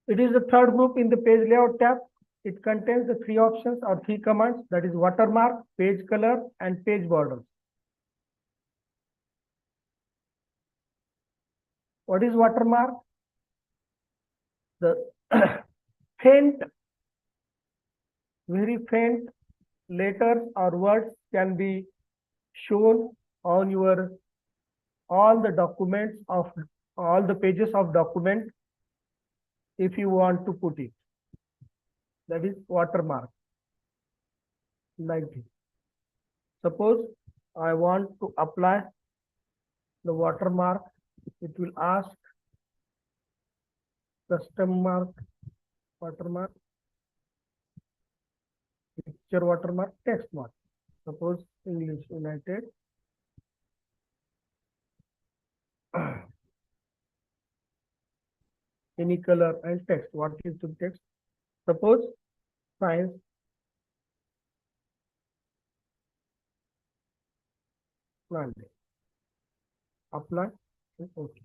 Speaker 7: It is the third group in the page layout tab. It contains the 3 options or 3 commands, that is watermark, page color, and page border. What is watermark? The faint, very faint letters or words can be shown on your all the documents of all the pages of document if you want to put it. That is watermark. Like this. Suppose I want to apply the watermark, it will ask custom mark, watermark, picture watermark, text mark. Suppose English United. Any color and text. What is the text? Suppose science Nanded. Apply. Okay.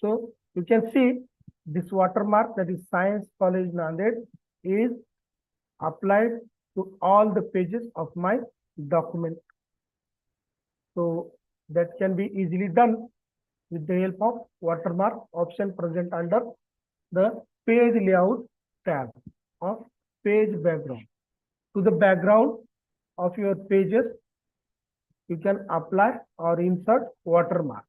Speaker 7: So you can see this watermark, that is Science College Nanded, is applied to all the pages of my document. So that can be easily done with the help of watermark option present under the page layout tab of page background. To the background of your pages, you can apply or insert watermark.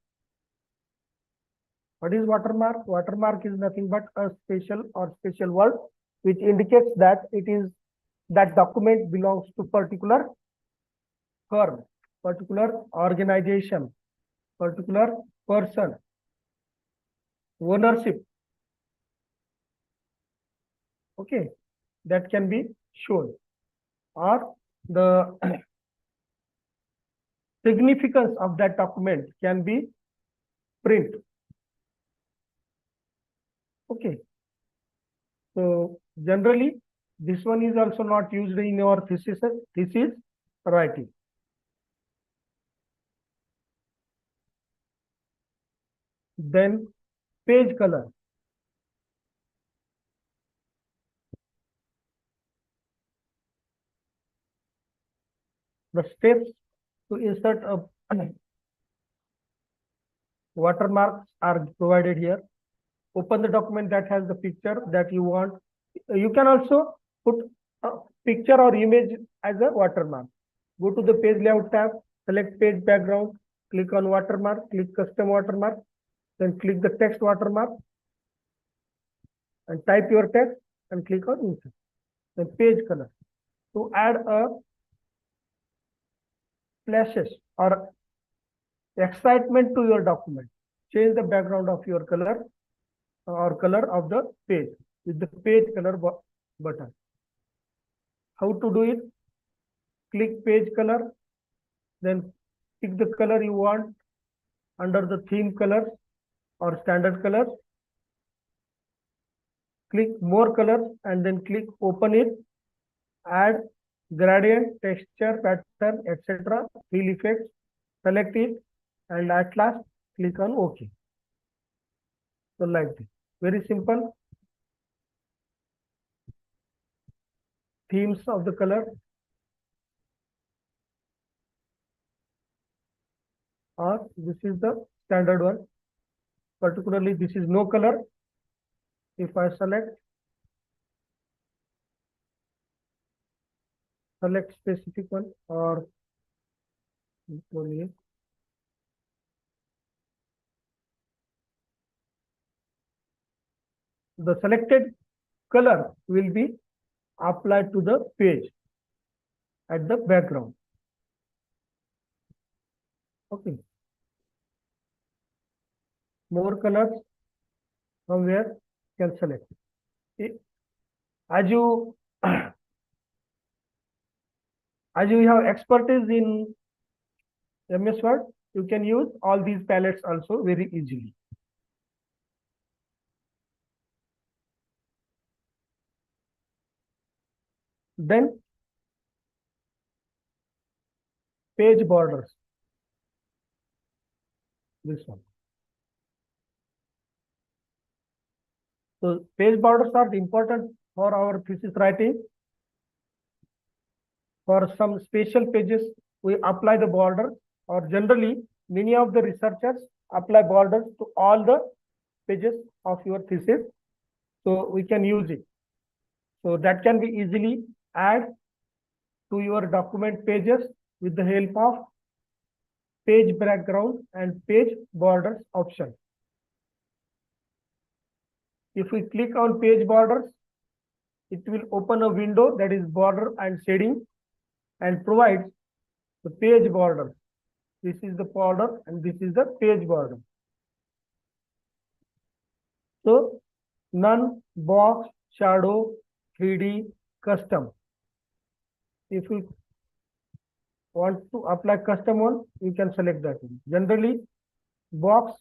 Speaker 7: What is watermark? Watermark is nothing but a special or special word which indicates that it is that document belongs to particular firm, particular organization, particular person, ownership. Okay, that can be shown, or the significance of that document can be print. Okay, so generally this one is also not used in your thesis writing. Then page color. The steps to insert a watermarks are provided here. Open the document that has the picture that you want. You can also put a picture or image as a watermark. Go to the page layout tab, select page background, click on watermark, click custom watermark, then click the text watermark and type your text and click on insert. Then page color. To add a flashes or excitement to your document, change the background of your color or color of the page with the page color button. How to do it? Click page color, then pick the color you want under the theme colors or standard colors. Click more colors and then click open it. Add gradient, texture, pattern, etc. Fill effects, select it, and at last click on OK. So like this, very simple. Themes of the color, or this is the standard one. Particularly, this is no color. If I select specific one, or the selected color will be applied to the page at the background. Okay. More colors from where you can select. As you have expertise in MS Word, you can use all these palettes also very easily. Then page borders. This one. So page borders are important for our thesis writing. For some special pages, we apply the border, or generally many of the researchers apply borders to all the pages of your thesis. So we can use it. So that can be easily add to your document pages with the help of page background and page borders option. If we click on page borders, it will open a window that is border and shading and provides the page border. This is the border and this is the page border. So none, box, shadow, 3D, custom. If you want to apply custom one, you can select that one. Generally, box,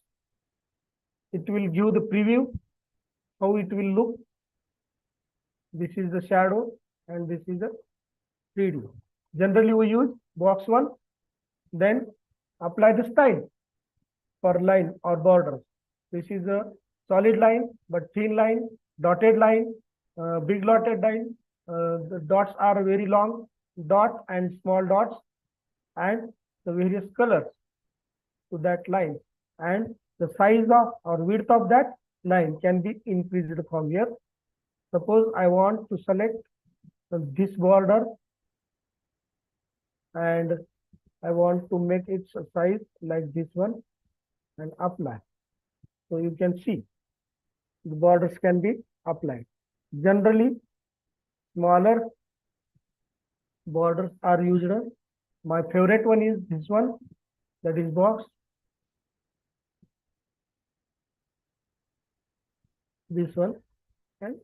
Speaker 7: it will give the preview, how it will look. This is the shadow and this is the 3D. Generally, we use box one, then apply the style for line or border. This is a solid line, but thin line, dotted line, big dotted line. The dots are very long, dot and small dots, and the various colors to that line. And the size of or width of that line can be increased from here. Suppose I want to select this border and I want to make its size like this one and apply. So you can see the borders can be applied. Generally, smaller borders are used. My favorite one is this one, that is box. This one, and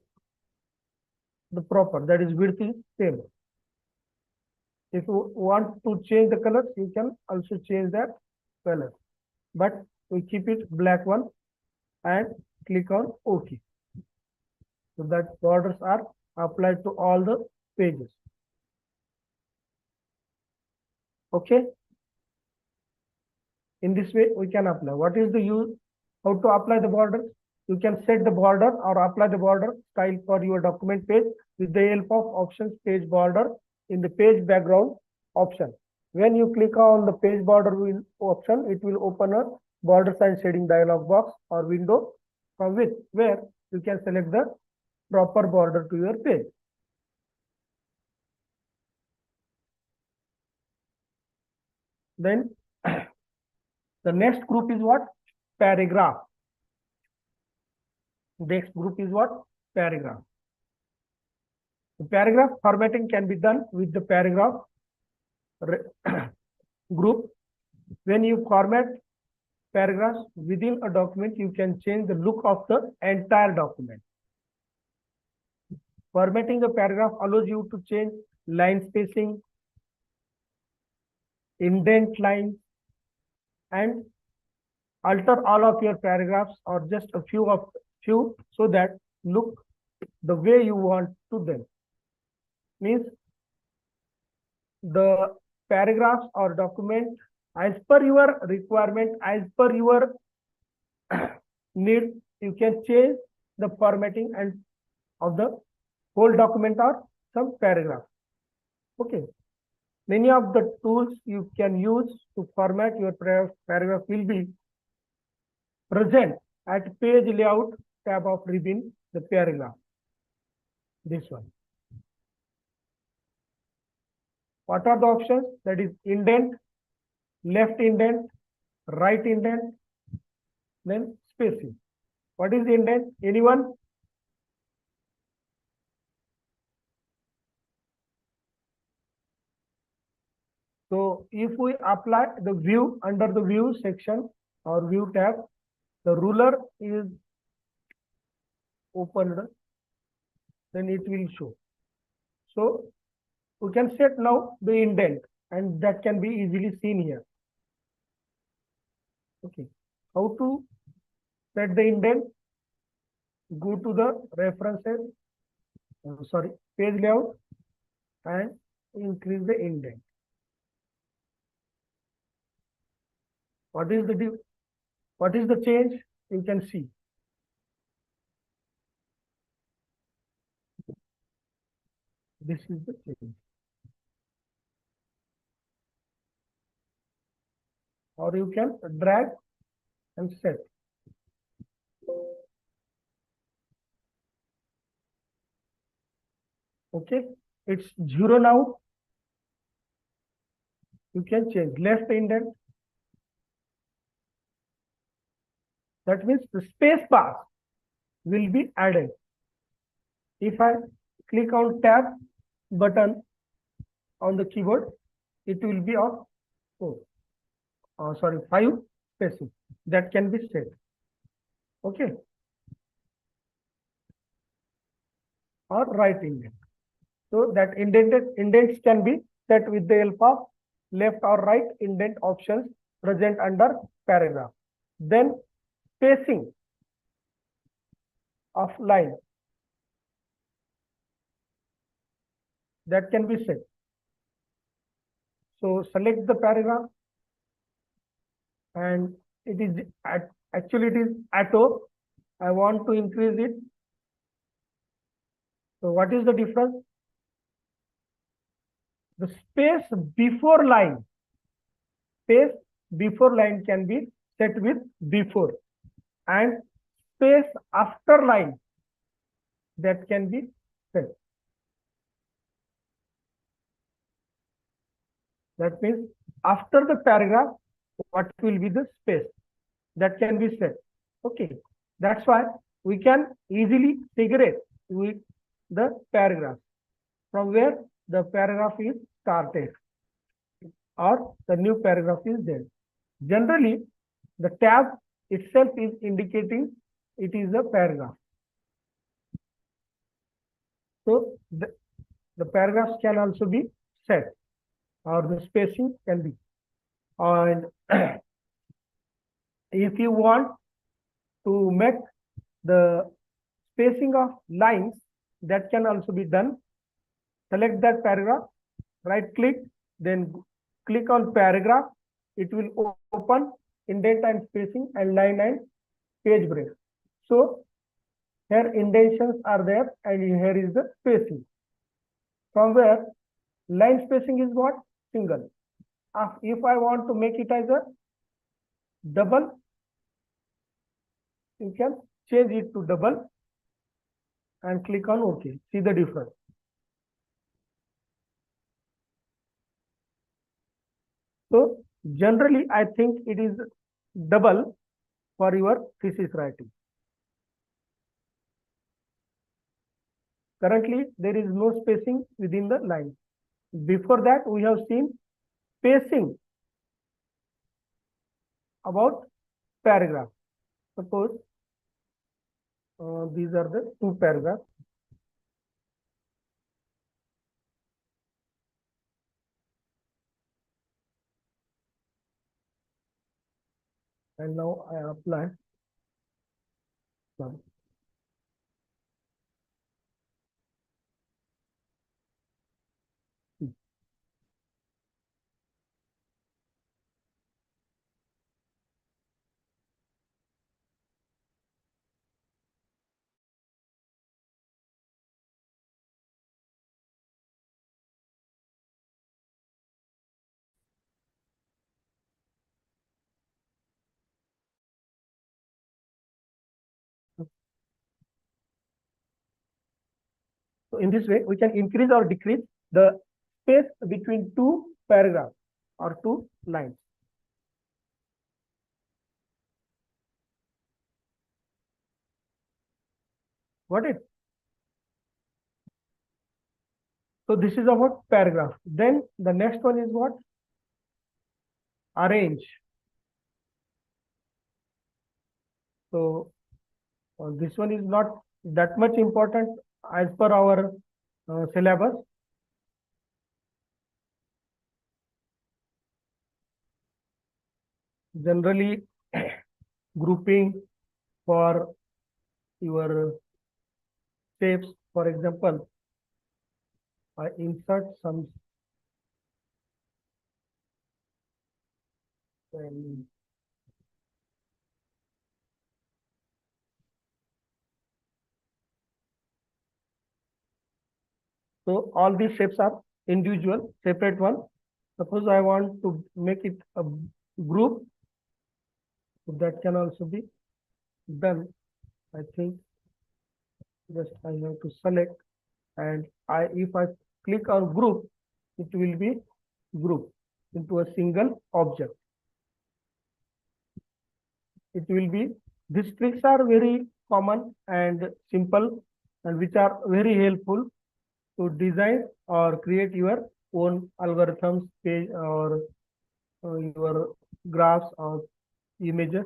Speaker 7: the proper, that is width is same. If you want to change the colors, you can also change that color, but we keep it black one and click on OK. So that borders are applied to all the pages. Okay. In this way, we can apply. What is the use? How to apply the border? You can set the border or apply the border style for your document page with the help of options page border in the page background option. When you click on the page border option, it will open a borders and shading dialog box or window from which where you can select the proper border to your page. Then the next group is what? Paragraph. Next group is what? Paragraph. The paragraph formatting can be done with the paragraph group. When you format paragraphs within a document, you can change the look of the entire document. Formatting the paragraph allows you to change line spacing, indent lines, and alter all of your paragraphs or just a few so that look the way you want to them. Means the paragraphs or document as per your requirement, as per your need. You can change the formatting and of the whole document or some paragraph. Okay. Many of the tools you can use to format your paragraph will be present at page layout tab of within the paragraph. This one. What are the options? That is indent, left indent, right indent, then spacing. What is indent? Anyone? So if we apply the view under the view section or view tab, the ruler is opened, then it will show. So we can set now the indent, and that can be easily seen here. Okay. How to set the indent? Go to the references, page layout, and increase the indent. What is the change? You can see. This is the change. Or you can drag and set. Okay, it's 0 now. You can change left indent. That means the space bar will be added. If I click on tab button on the keyboard, it will be of 5 spacing. That can be set. Okay. Or right indent. So that indents can be set with the help of left or right indent options present under paragraph. Then spacing of line, that can be set. So select the paragraph, and it is actually it is auto. I want to increase it. So what is the difference? The space before line can be set with before, and space after line, that can be set. That means after the paragraph, what will be the space? That can be set. Okay. That's why we can easily figure it with the paragraph from where the paragraph is started or the new paragraph is there. Generally, the tab itself is indicating it is a paragraph. So the paragraphs can also be set, or the spacing can be. And if you want to make the spacing of lines, that can also be done. Select that paragraph, right click, then click on paragraph. It will open indent and spacing and line and page break. So here indentions are there, and here is the spacing. From where line spacing is what? Single. If I want to make it as a double, you can change it to double and click on OK. See the difference. So generally, I think it is double for your thesis writing. Currently, there is no spacing within the line. Before that, we have seen spacing about paragraph. Suppose these are the 2 paragraphs. And now I apply. Sorry. So in this way, we can increase or decrease the space between two paragraphs or two lines. Got it? So this is about paragraph. Then the next one is what? Arrange. So this one is not that much important as per our syllabus. Generally, grouping for your shapes, for example, I insert some um, so all these shapes are individual, separate one. Suppose I want to make it a group, so that can also be done. I think just I have to select, and if I click on group, it will be grouped into a single object. It will be, these tricks are very common and simple, and which are very helpful to design or create your own algorithms page or your graphs or images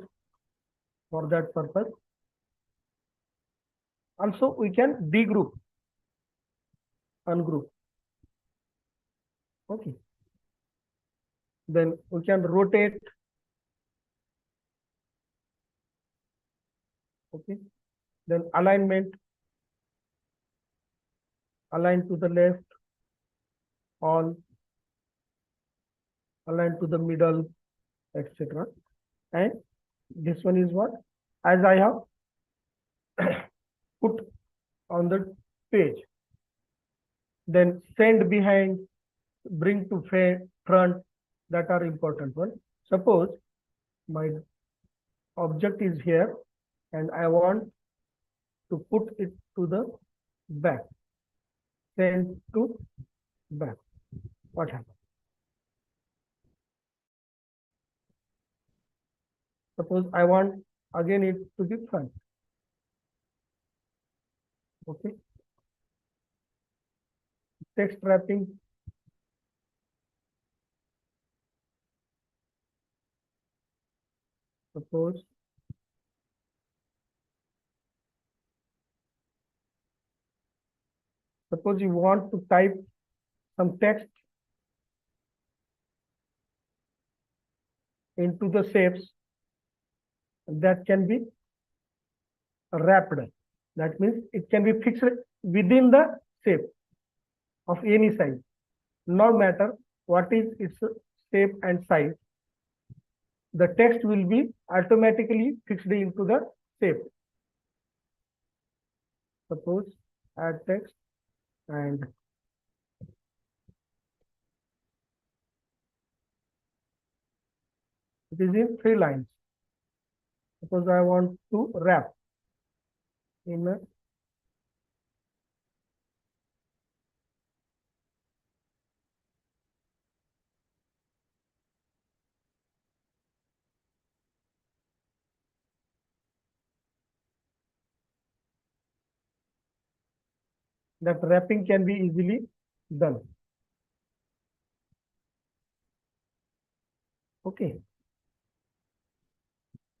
Speaker 7: for that purpose. Also, we can degroup, ungroup. Okay. Then we can rotate. Okay. Then alignment, align to the left, all, align to the middle, etc. And this one is what? As I have put on the page. Then send behind, bring to front, that are important one. Suppose my object is here and I want to put it to the back. Send to back. What happens? Suppose I want again it to be front. Okay. Text wrapping. Suppose you want to type some text into the shapes that can be wrapped. That means it can be fixed within the shape of any size, no matter what is its shape and size. The text will be automatically fixed into the shape. Suppose add text and it is in 3 lines. Suppose I want to wrap in a that wrapping can be easily done. Okay.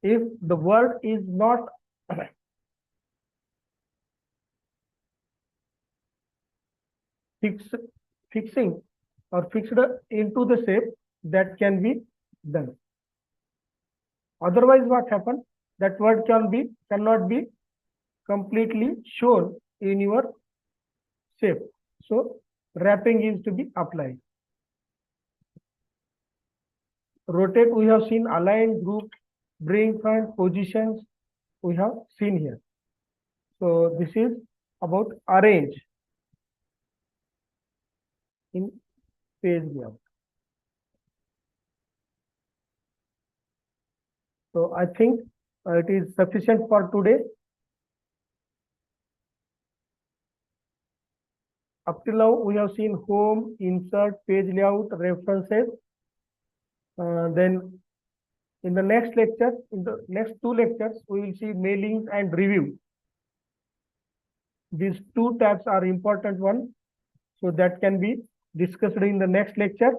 Speaker 7: If the word is not fixing or fixed into the shape, that can be done. Otherwise, what happens? That word cannot be completely shown in your shape. So wrapping is to be applied. Rotate, we have seen, align, group, bring front, positions, we have seen here. So this is about arrange in page layout. So I think it is sufficient for today. Up till now, we have seen home, insert, page layout, references. Then in the next lecture, in the next two lectures, we will see mailings and review. These two tabs are important one, so that can be discussed in the next lecture.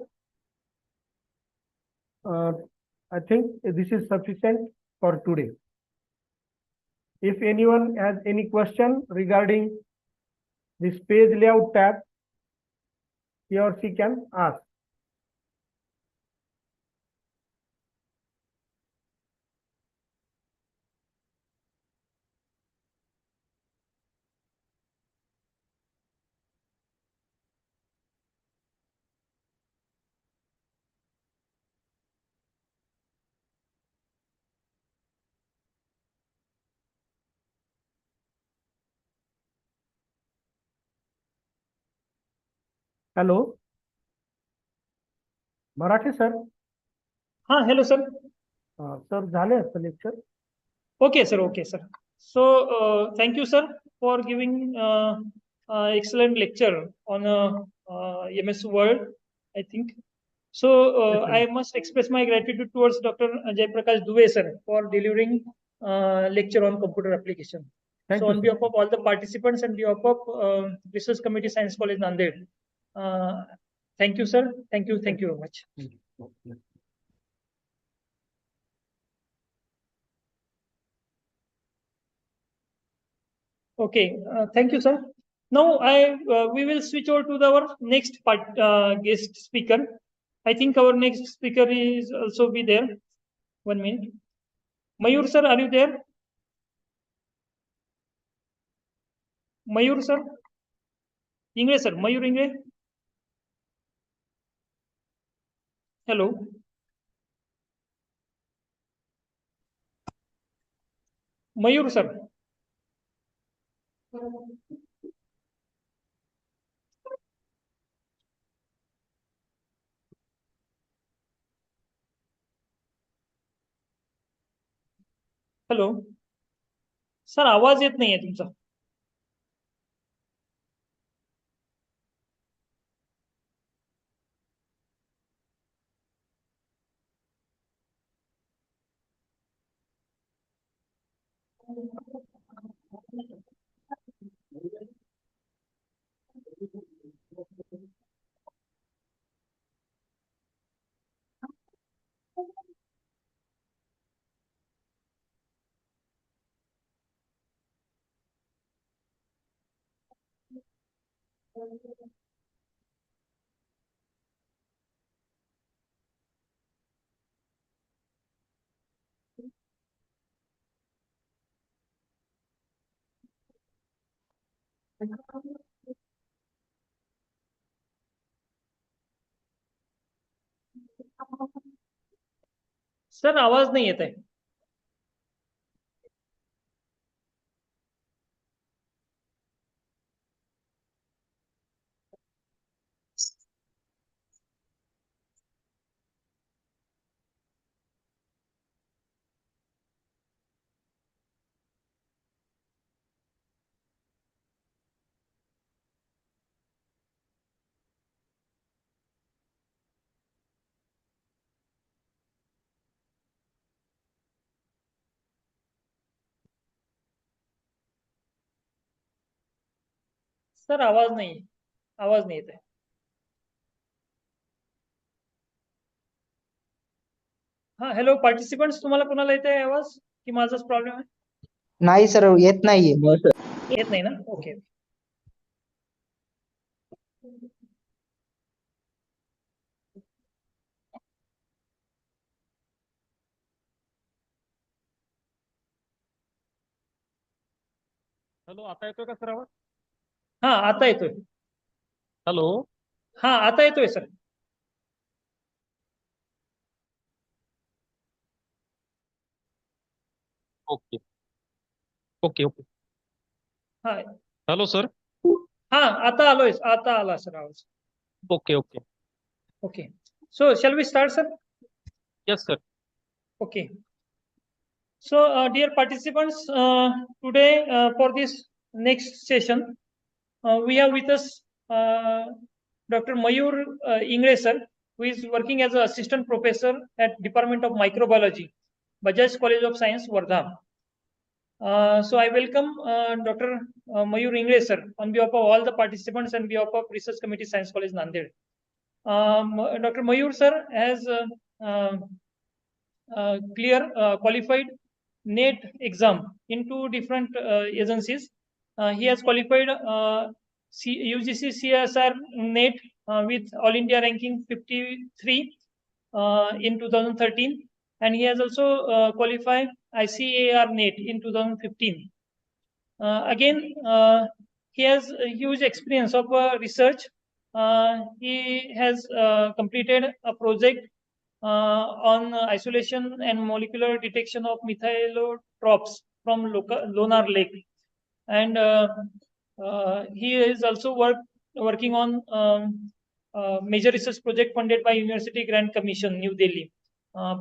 Speaker 7: I think this is sufficient for today. If anyone has any question regarding this page layout tab, he or she can ask. Hello, Marathi sir.
Speaker 1: Hello, sir.
Speaker 7: Sir, झाले असतं lecture.
Speaker 1: Okay, sir. Okay, sir. So, thank you, sir, for giving excellent lecture on MS Word, I think. So,
Speaker 7: Yes, sir.
Speaker 1: I must express my gratitude towards Dr. Jayaprakash Dubey, sir, for delivering lecture on computer application.
Speaker 7: Thank
Speaker 1: So,
Speaker 7: you,
Speaker 1: on
Speaker 7: sir.
Speaker 1: behalf of all the participants and behalf of Research Committee Science College Nanded, thank you, sir. Thank you. Thank you very much. Okay, thank you, sir. Now we will switch over to our next guest speaker. I think our next speaker is also be there. 1 minute. Mayur sir, are you there? Mayur sir? Ingre sir, Mayur Ingre? Hello. Mayur sir. Hello sir आवाज येत नाहीये तुमचा sir आवाज नाही येत आहे sir आवाज नाही येत आहे हा हॅलो पार्टिसिपंट्स तुम्हाला कोणाला येत आहे आवाज की माझाच प्रॉब्लेम आहे
Speaker 6: नाही सर येत नाहीये
Speaker 1: येत नाही ना ओके
Speaker 8: हॅलो आता येतोय का सर आवाज
Speaker 1: हा आता येतोय
Speaker 8: हॅलो
Speaker 1: हा आता येतोय सर
Speaker 8: ओके ओके ओके
Speaker 1: हा
Speaker 8: हॅलो सर
Speaker 1: हा आता आला सर आवाज
Speaker 8: okay okay
Speaker 1: okay so shall we start sir
Speaker 8: yes sir
Speaker 1: Okay. So, dear participants, today for this next session, we have with us Dr. Mayur Ingre sir, who is working as an assistant professor at Department of Microbiology, Bajaj College of Science, Wardha. So I welcome Dr. Mayur Ingre sir on behalf of all the participants and behalf of Research Committee Science College Nanded. Dr. Mayur sir has qualified NET exam in two different agencies. He has qualified UGC CSR NET with All India ranking 53 in 2013, and he has also qualified ICAR NET in 2015. Again, he has a huge experience of research. He has completed a project on isolation and molecular detection of methylotropes from Lonar Lake. And he is also working on major research project funded by University Grant Commission, New Delhi,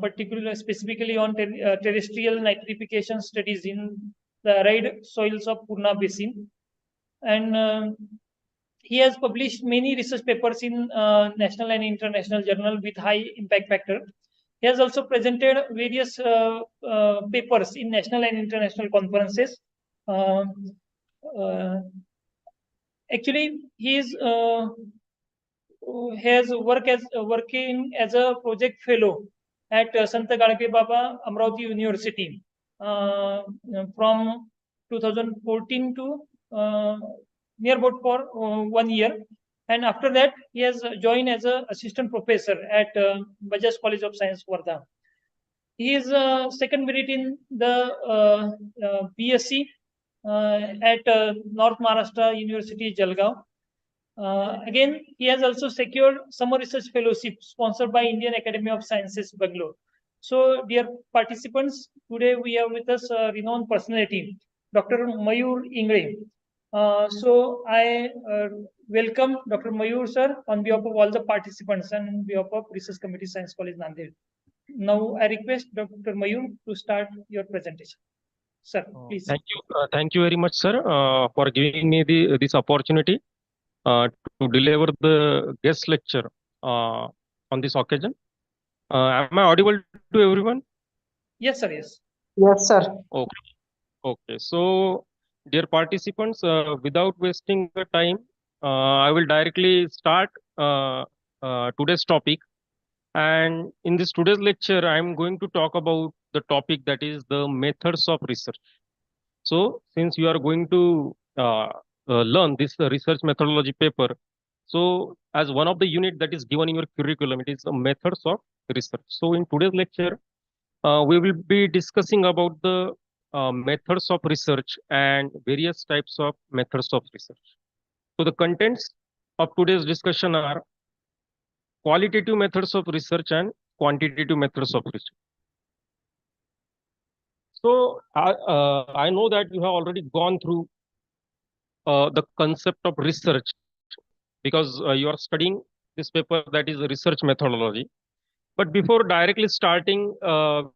Speaker 1: particularly specifically on terrestrial nitrification studies in the arid soils of Purna Basin. And he has published many research papers in national and international journal with high impact factor. He has also presented various papers in national and international conferences. Actually, he is has working as a project fellow at Sant Gadge Baba Amravati University from 2014 to near about for 1 year, and after that he has joined as an assistant professor at Bajaj College of Science, Wardha. He is second merit in the BSc at North Maharashtra University, Jalgaon. Again, he has also secured summer research fellowship sponsored by Indian Academy of Sciences, Bangalore. So, dear participants, today we have with us a renowned personality, Dr. Mayur Ingre. So, I welcome Dr. Mayur sir on behalf of all the participants and on behalf of Research Committee Science College Nanded. Now, I request Dr. Mayur to start your presentation. Sir, please.
Speaker 8: Thank you very much, sir, for giving me this opportunity to deliver the guest lecture on this occasion. Am I audible to everyone?
Speaker 1: Yes, sir. Yes.
Speaker 6: Yes, sir.
Speaker 8: Okay. So, dear participants, without wasting the time, I will directly start today's topic. And in this today's lecture, I am going to talk about the topic that is the methods of research. So, since you are going to learn this research methodology paper, so as one of the unit that is given in your curriculum, it is the methods of research. So, in today's lecture, we will be discussing about the methods of research and various types of methods of research. So, the contents of today's discussion are qualitative methods of research and quantitative methods of research. So I know that you have already gone through the concept of research because you are studying this paper that is research methodology. But before directly starting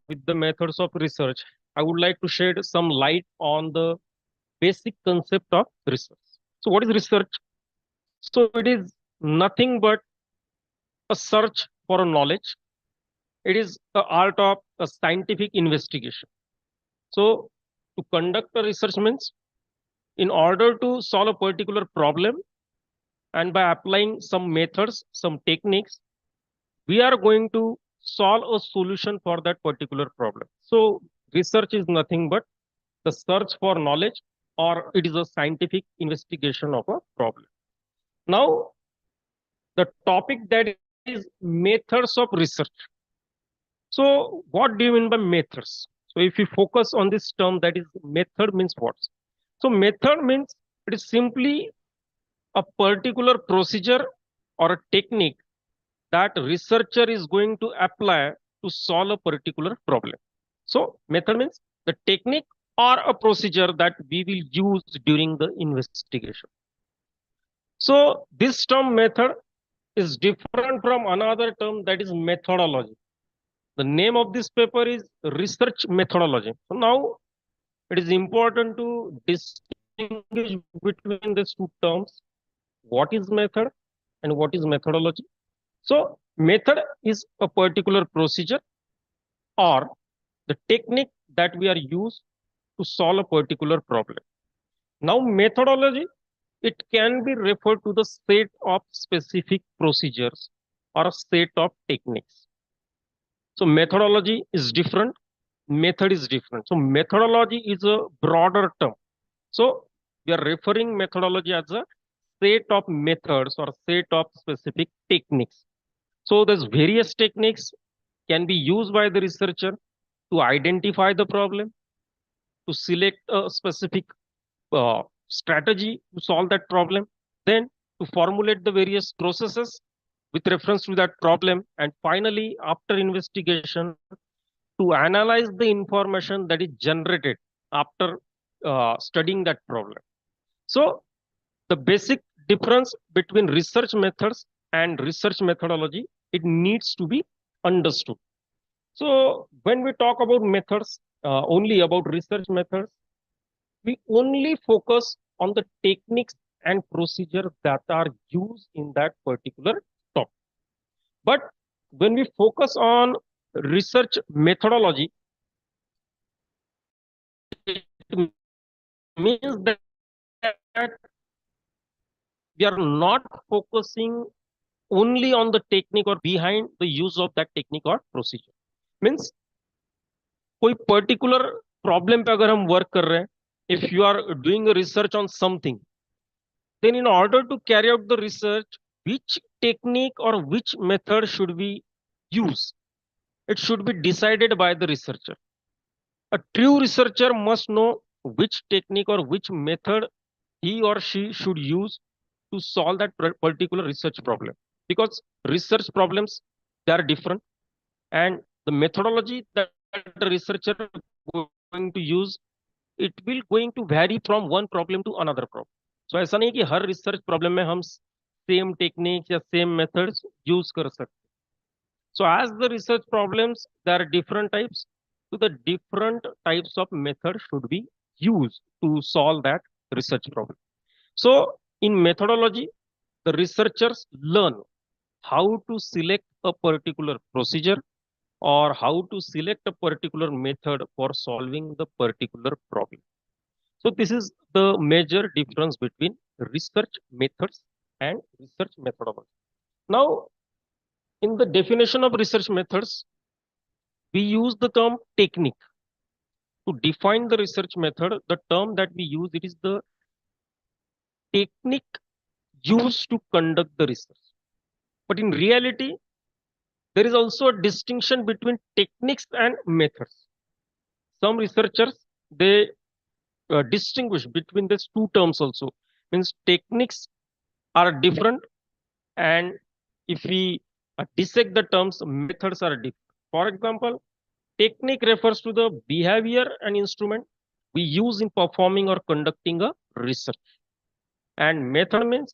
Speaker 8: with the methods of research, I would like to shed some light on the basic concept of research. So what is research? So it is nothing but a search for a knowledge. It is the art of a scientific investigation. So to conduct a research means in order to solve a particular problem and by applying some methods, some techniques, we are going to solve a solution for that particular problem. So research is nothing but the search for knowledge, or it is a scientific investigation of a problem. Now, the topic that is methods of research. So what do you mean by methods? So if you focus on this term, that is method means what? So method means it is simply a particular procedure or a technique that researcher is going to apply to solve a particular problem. So method means the technique or a procedure that we will use during the investigation. So this term method is different from another term that is methodology. The name of this paper is research methodology. So now it is important to distinguish between these two terms. what is method and what is methodology. So method is a particular procedure or the technique that we are used to solve a particular problem. Now methodology, it can be referred to the set of specific procedures or a set of techniques. So methodology is different, method is different. So methodology is a broader term. So we are referring methodology as a set of methods or set of specific techniques. So there's various techniques can be used by the researcher to identify the problem, to select a specific strategy to solve that problem, then to formulate the various processes with reference to that problem, and finally, after investigation, to analyze the information that is generated after studying that problem. So the basic difference between research methods and research methodology, it needs to be understood. So when we talk about methods, only about research methods, we only focus on the techniques and procedures that are used in that particular topic. But when we focus on research methodology, it means that we are not focusing only on the technique or behind the use of that technique or procedure. Means कोई particular problem पे अगर हम work कर रहे हैं, if you are doing a research on something, then in order to carry out the research, which technique or which method should we use? It should be decided by the researcher. A true researcher must know which technique or which method he or she should use to solve that particular research problem, because research problems, they are different, and the methodology that the researcher is going to use, it will going to vary from one problem to another problem. So ऐसा नहीं कि हर research problem में हम same techniques या same methods use कर सकते. So as the research problems, there are different types. So the different types of methods should be used to solve that research problem. So in methodology, the researchers learn how to select a particular procedure or how to select a particular method for solving the particular problem. So this is the major difference between research methods and research methodology. Now, in the definition of research methods, we use the term technique. To define the research method, the term that we use, it is the technique used to conduct the research. But in reality, there is also a distinction between techniques and methods. Some researchers, they distinguish between these two terms also. Means techniques are different, and if we dissect the terms, methods are different. For example, technique refers to the behavior and instrument we use in performing or conducting a research. And method means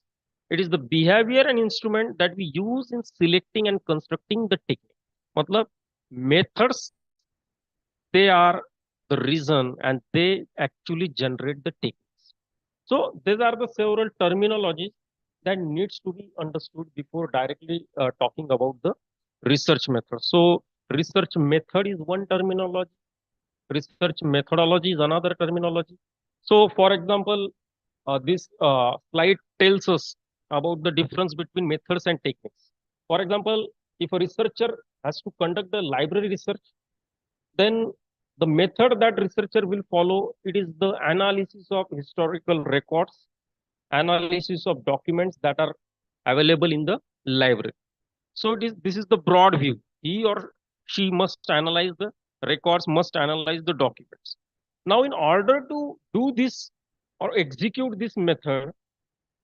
Speaker 8: it is the behavior and instrument that we use in selecting and constructing the technique. Matlab, methods, they are the reason and they actually generate the techniques. So these are the several terminologies that needs to be understood before directly talking about the research method. So research method is one terminology, research methodology is another terminology. So for example, this slide tells us about the difference between methods and techniques. For example, if a researcher has to conduct a library research, then the method that researcher will follow, it is the analysis of historical records, analysis of documents that are available in the library. So this is the broad view. He or she must analyze the records, must analyze the documents. Now, in order to do this or execute this method,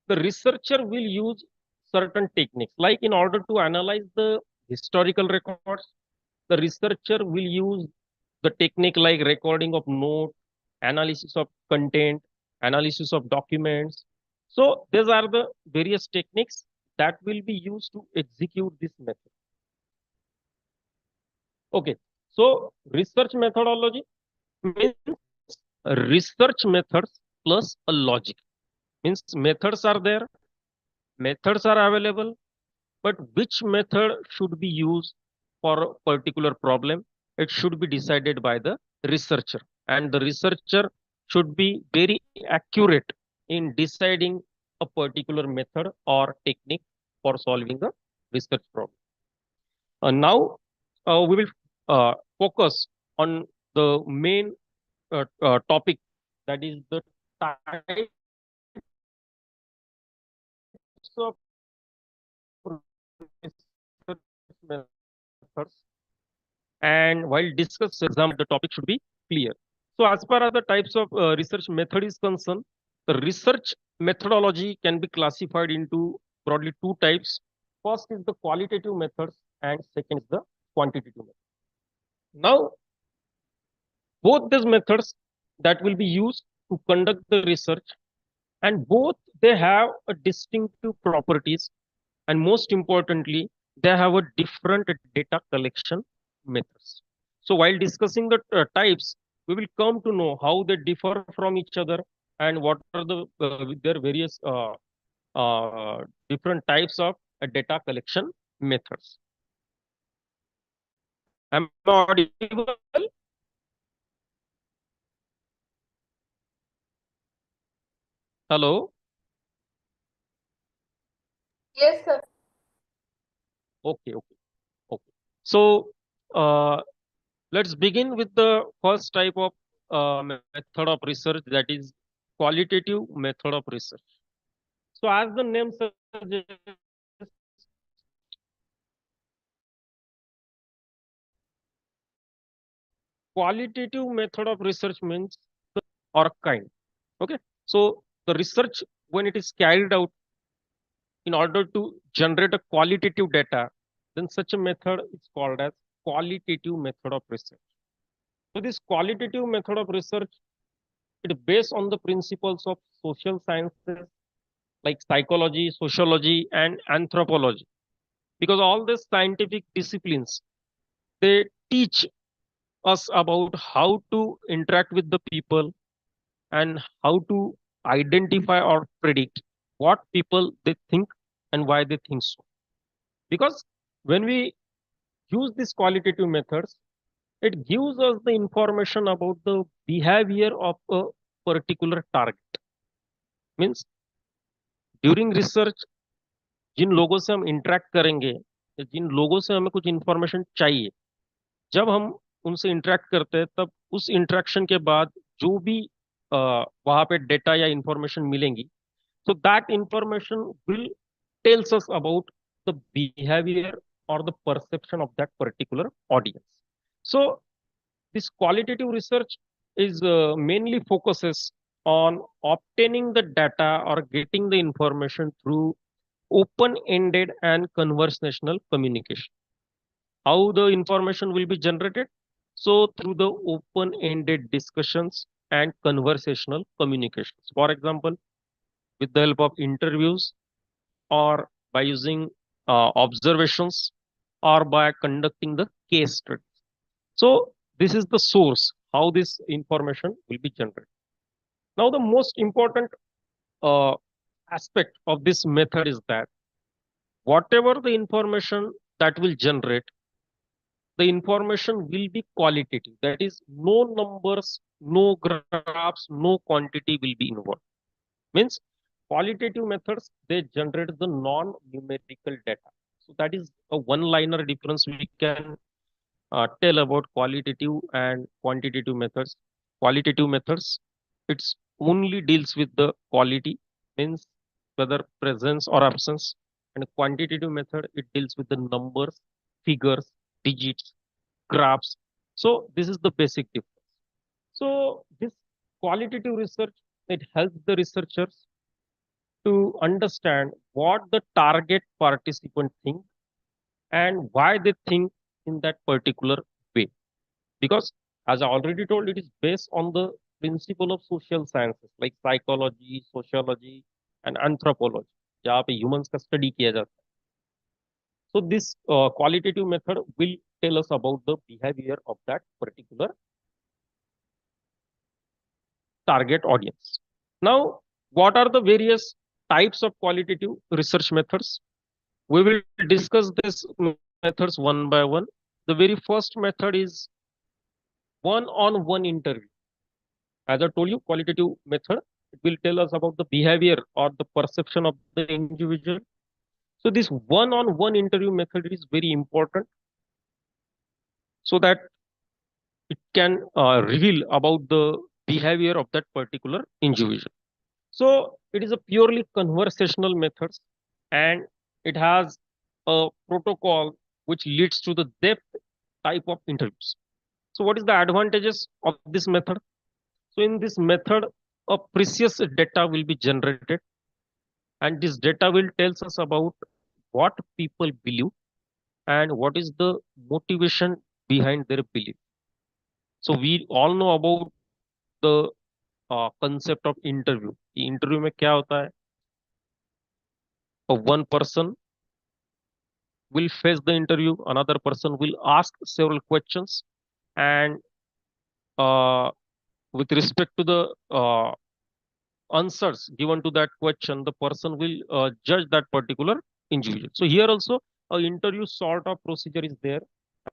Speaker 8: the researcher will use certain techniques. Like in order to analyze the historical records, the researcher will use the technique like recording of note, analysis of content, analysis of documents. So these are the various techniques that will be used to execute this method. Okay, so research methodology means research methods plus a logic. Means methods are there, methods are available, but which method should be used for a particular problem, it should be decided by the researcher. And the researcher should be very accurate in deciding a particular method or technique for solving a research problem. Now, we will focus on the main topic, that is the types of research methods. And while discussing exam, the topic should be clear. So as far as the types of research method is concerned, the research methodology can be classified into broadly two types. First is the qualitative methods and second is the quantitative method. Now, both these methods that will be used to conduct the research, and both they have a distinctive properties, and most importantly, they have a different data collection methods. So while discussing the types, we will come to know how they differ from each other and what are the their various different types of data collection methods. Am I audible? Hello?
Speaker 3: Yes, sir.
Speaker 8: Okay, okay, okay. So let's begin with the first type of method of research, that is qualitative method of research. So as the name suggests, qualitative method of research means the or kind. Okay. So the research, when it is carried out in order to generate a qualitative data, then such a method is called as qualitative method of research. So this qualitative method of research, it is based on the principles of social sciences like psychology, sociology, and anthropology. Because all these scientific disciplines, they teach us about how to interact with the people and how to identify or predict what people they think and why they think so. Because when we use these qualitative methods, it gives us the information about the behavior of a particular target. Means during research, जिन लोगों से हम interact करेंगे, जिन लोगों से हमें कुछ information चाहिए, जब हम उनसे इंटरेक्ट करते हैं, तब उस इंटरेक्शन के बाद जो भी वहां पे डेटा या इंफॉर्मेशन मिलेंगी, so that information will tells us about the behavior or the perception of that particular audience. So this qualitative research is mainly focuses on obtaining the data or getting the information through open-ended and conversational communication. How the information will be generated? So through the open-ended discussions and conversational communications. For example, with the help of interviews or by using observations or by conducting the case studies. So this is the source, how this information will be generated. Now the most important uh, aspect of this method is that whatever the information that will generate, the information will be qualitative. That is, no numbers, no graphs, no quantity will be involved. Means qualitative methods, they generate the non-numerical data. So that is a one-liner difference we can tell about qualitative and quantitative methods. Qualitative methods, it's only deals with the quality, means whether presence or absence. And a quantitative method, it deals with the numbers, figures, digits, graphs. So this is the basic difference. So this qualitative research, it helps the researchers to understand what the target participant think and why they think in that particular way. Because as I already told, it is based on the principle of social sciences like psychology, sociology, and anthropology, जहाँ पे humans का study किया जाता है. So this qualitative method will tell us about the behavior of that particular target audience. Now, what are the various types of qualitative research methods. We will discuss these methods one by one. The very first method is one-on-one interview. As I told you, qualitative method, it will tell us about the behavior or the perception of the individual. So this one-on-one interview method is very important so that it can reveal about the behavior of that particular individual. So it is a purely conversational method, and it has a protocol which leads to the depth type of interviews. So what is the advantages of this method? So in this method, a precious data will be generated, and this data will tells us about what people believe and what is the motivation behind their belief. So we all know about the concept of interview. Interview में क्या होता है? One person will face the interview, another person will ask several questions, and uh, with respect to the answers given to that question, the person will judge that particular individual. So here also a interview sort of procedure is there,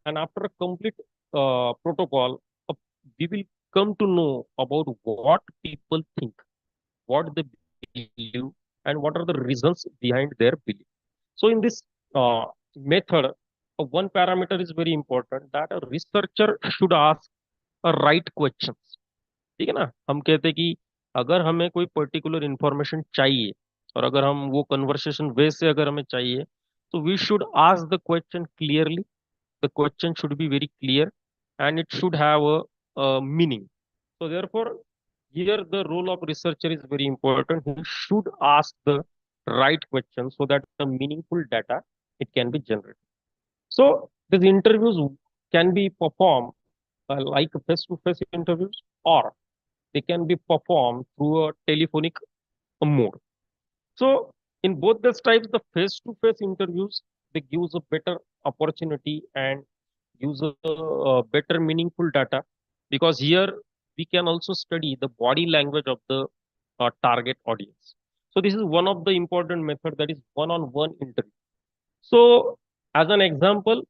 Speaker 8: and after a complete protocol, we will come to know about what people think, what they believe, and what are the reasons behind their belief. So in this method, one parameter is very important, that a researcher should ask a right questions. ठीक है ना? हम कहते हैं कि अगर हमें कोई पर्टिकुलर इंफॉर्मेशन चाहिए और अगर हम वो कन्वर्सेशन वे से अगर हमें चाहिए, तो we should ask the question clearly. The question should be very clear and it should have a meaning. So therefore, here the role of researcher is very important. He should ask the right question so that the meaningful data it can be generated. So these interviews can be performed like face-to-face interviews, or they can be performed through a telephonic mode. So in both these types, the face-to-face interviews, they gives a better opportunity and use a better meaningful data, because here we can also study the body language of the target audience. So this is one of the important method, that is one-on-one interview. So as an example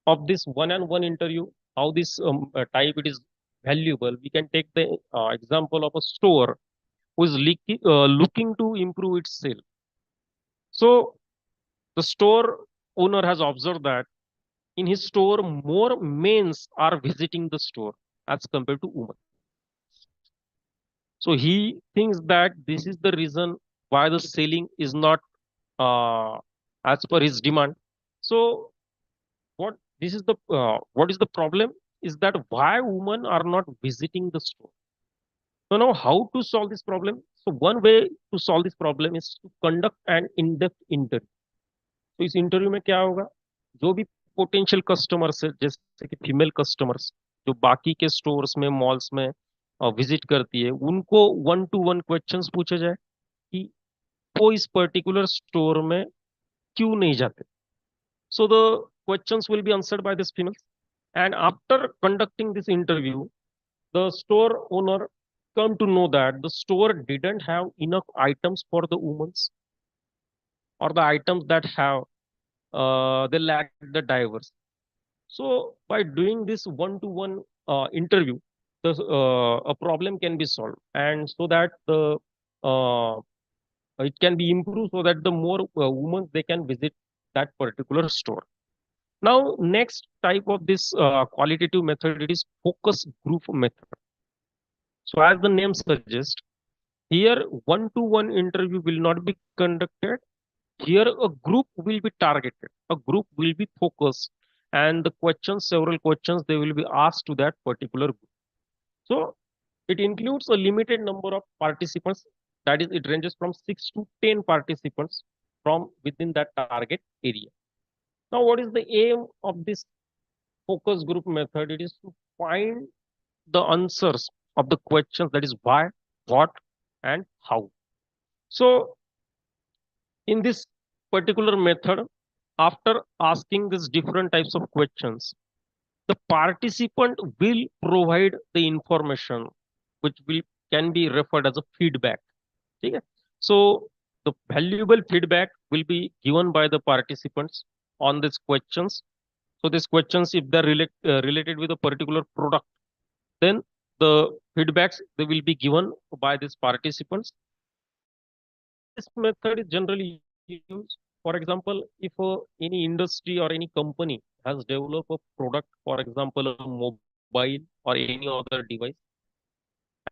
Speaker 8: of this one-on-one interview, how this type it is valuable, we can take the example of a store who is looking to improve its sale. So the store owner has observed that in his store, more men's are visiting the store as compared to women. So he thinks that this is the reason why the selling is not as per his demand. So what is the problem is that why women are not visiting the store. So now how to solve this problem? So one way to solve this problem is to conduct an in-depth interview. तो इस interview में क्या होगा, जो भी potential customers है, जैसे कि फीमेल कस्टमर्स जो बाकी के स्टोर्स में मॉल्स में विजिट करती है, उनको वन टू वन क्वेश्चंस पूछे जाए कि वो इस पर्टिकुलर स्टोर में क्यों नहीं जाते. So the questions will be answered by this females, and after conducting this interview the store owner come to know that the store didn't have enough items for the women's, or the items that have they lack the diverse. So by doing this one-to-one interview, a problem can be solved, and so that the uh, it can be improved so that the more women they can visit that particular store. Now, next type of this qualitative method, it is focus group method. So as the name suggests, here one-to-one interview will not be conducted. Here a group will be targeted, a group will be focused, and the questions, several questions, they will be asked to that particular group. So it includes a limited number of participants, that is, it ranges from 6 to 10 participants from within that target area. Now, what is the aim of this focus group method? It is to find the answers of the questions, that is why, what, and how. So in this particular method, after asking these different types of questions, the participant will provide the information which will can be referred as a feedback. Okay? So the valuable feedback will be given by the participants on these questions. So these questions, if they're related with a particular product, then the feedbacks they will be given by these participants. This method is generally used. For example, if any industry or any company has developed a product, for example, a mobile or any other device,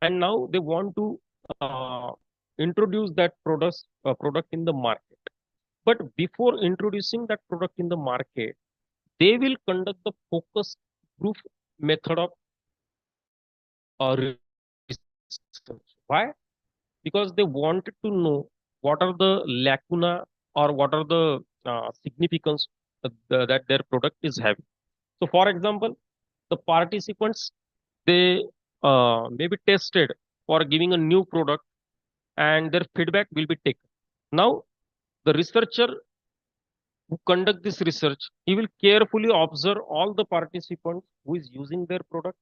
Speaker 8: and now they want to uh, introduce that product in the market. But before introducing that product in the market, they will conduct the focus group method of research. Why? Because they wanted to know what are the lacuna or what are the significance that their product is having. So, for example, the participants they may be tested for giving a new product, and their feedback will be taken. Now, the researcher who conduct this research, he will carefully observe all the participants who is using their product.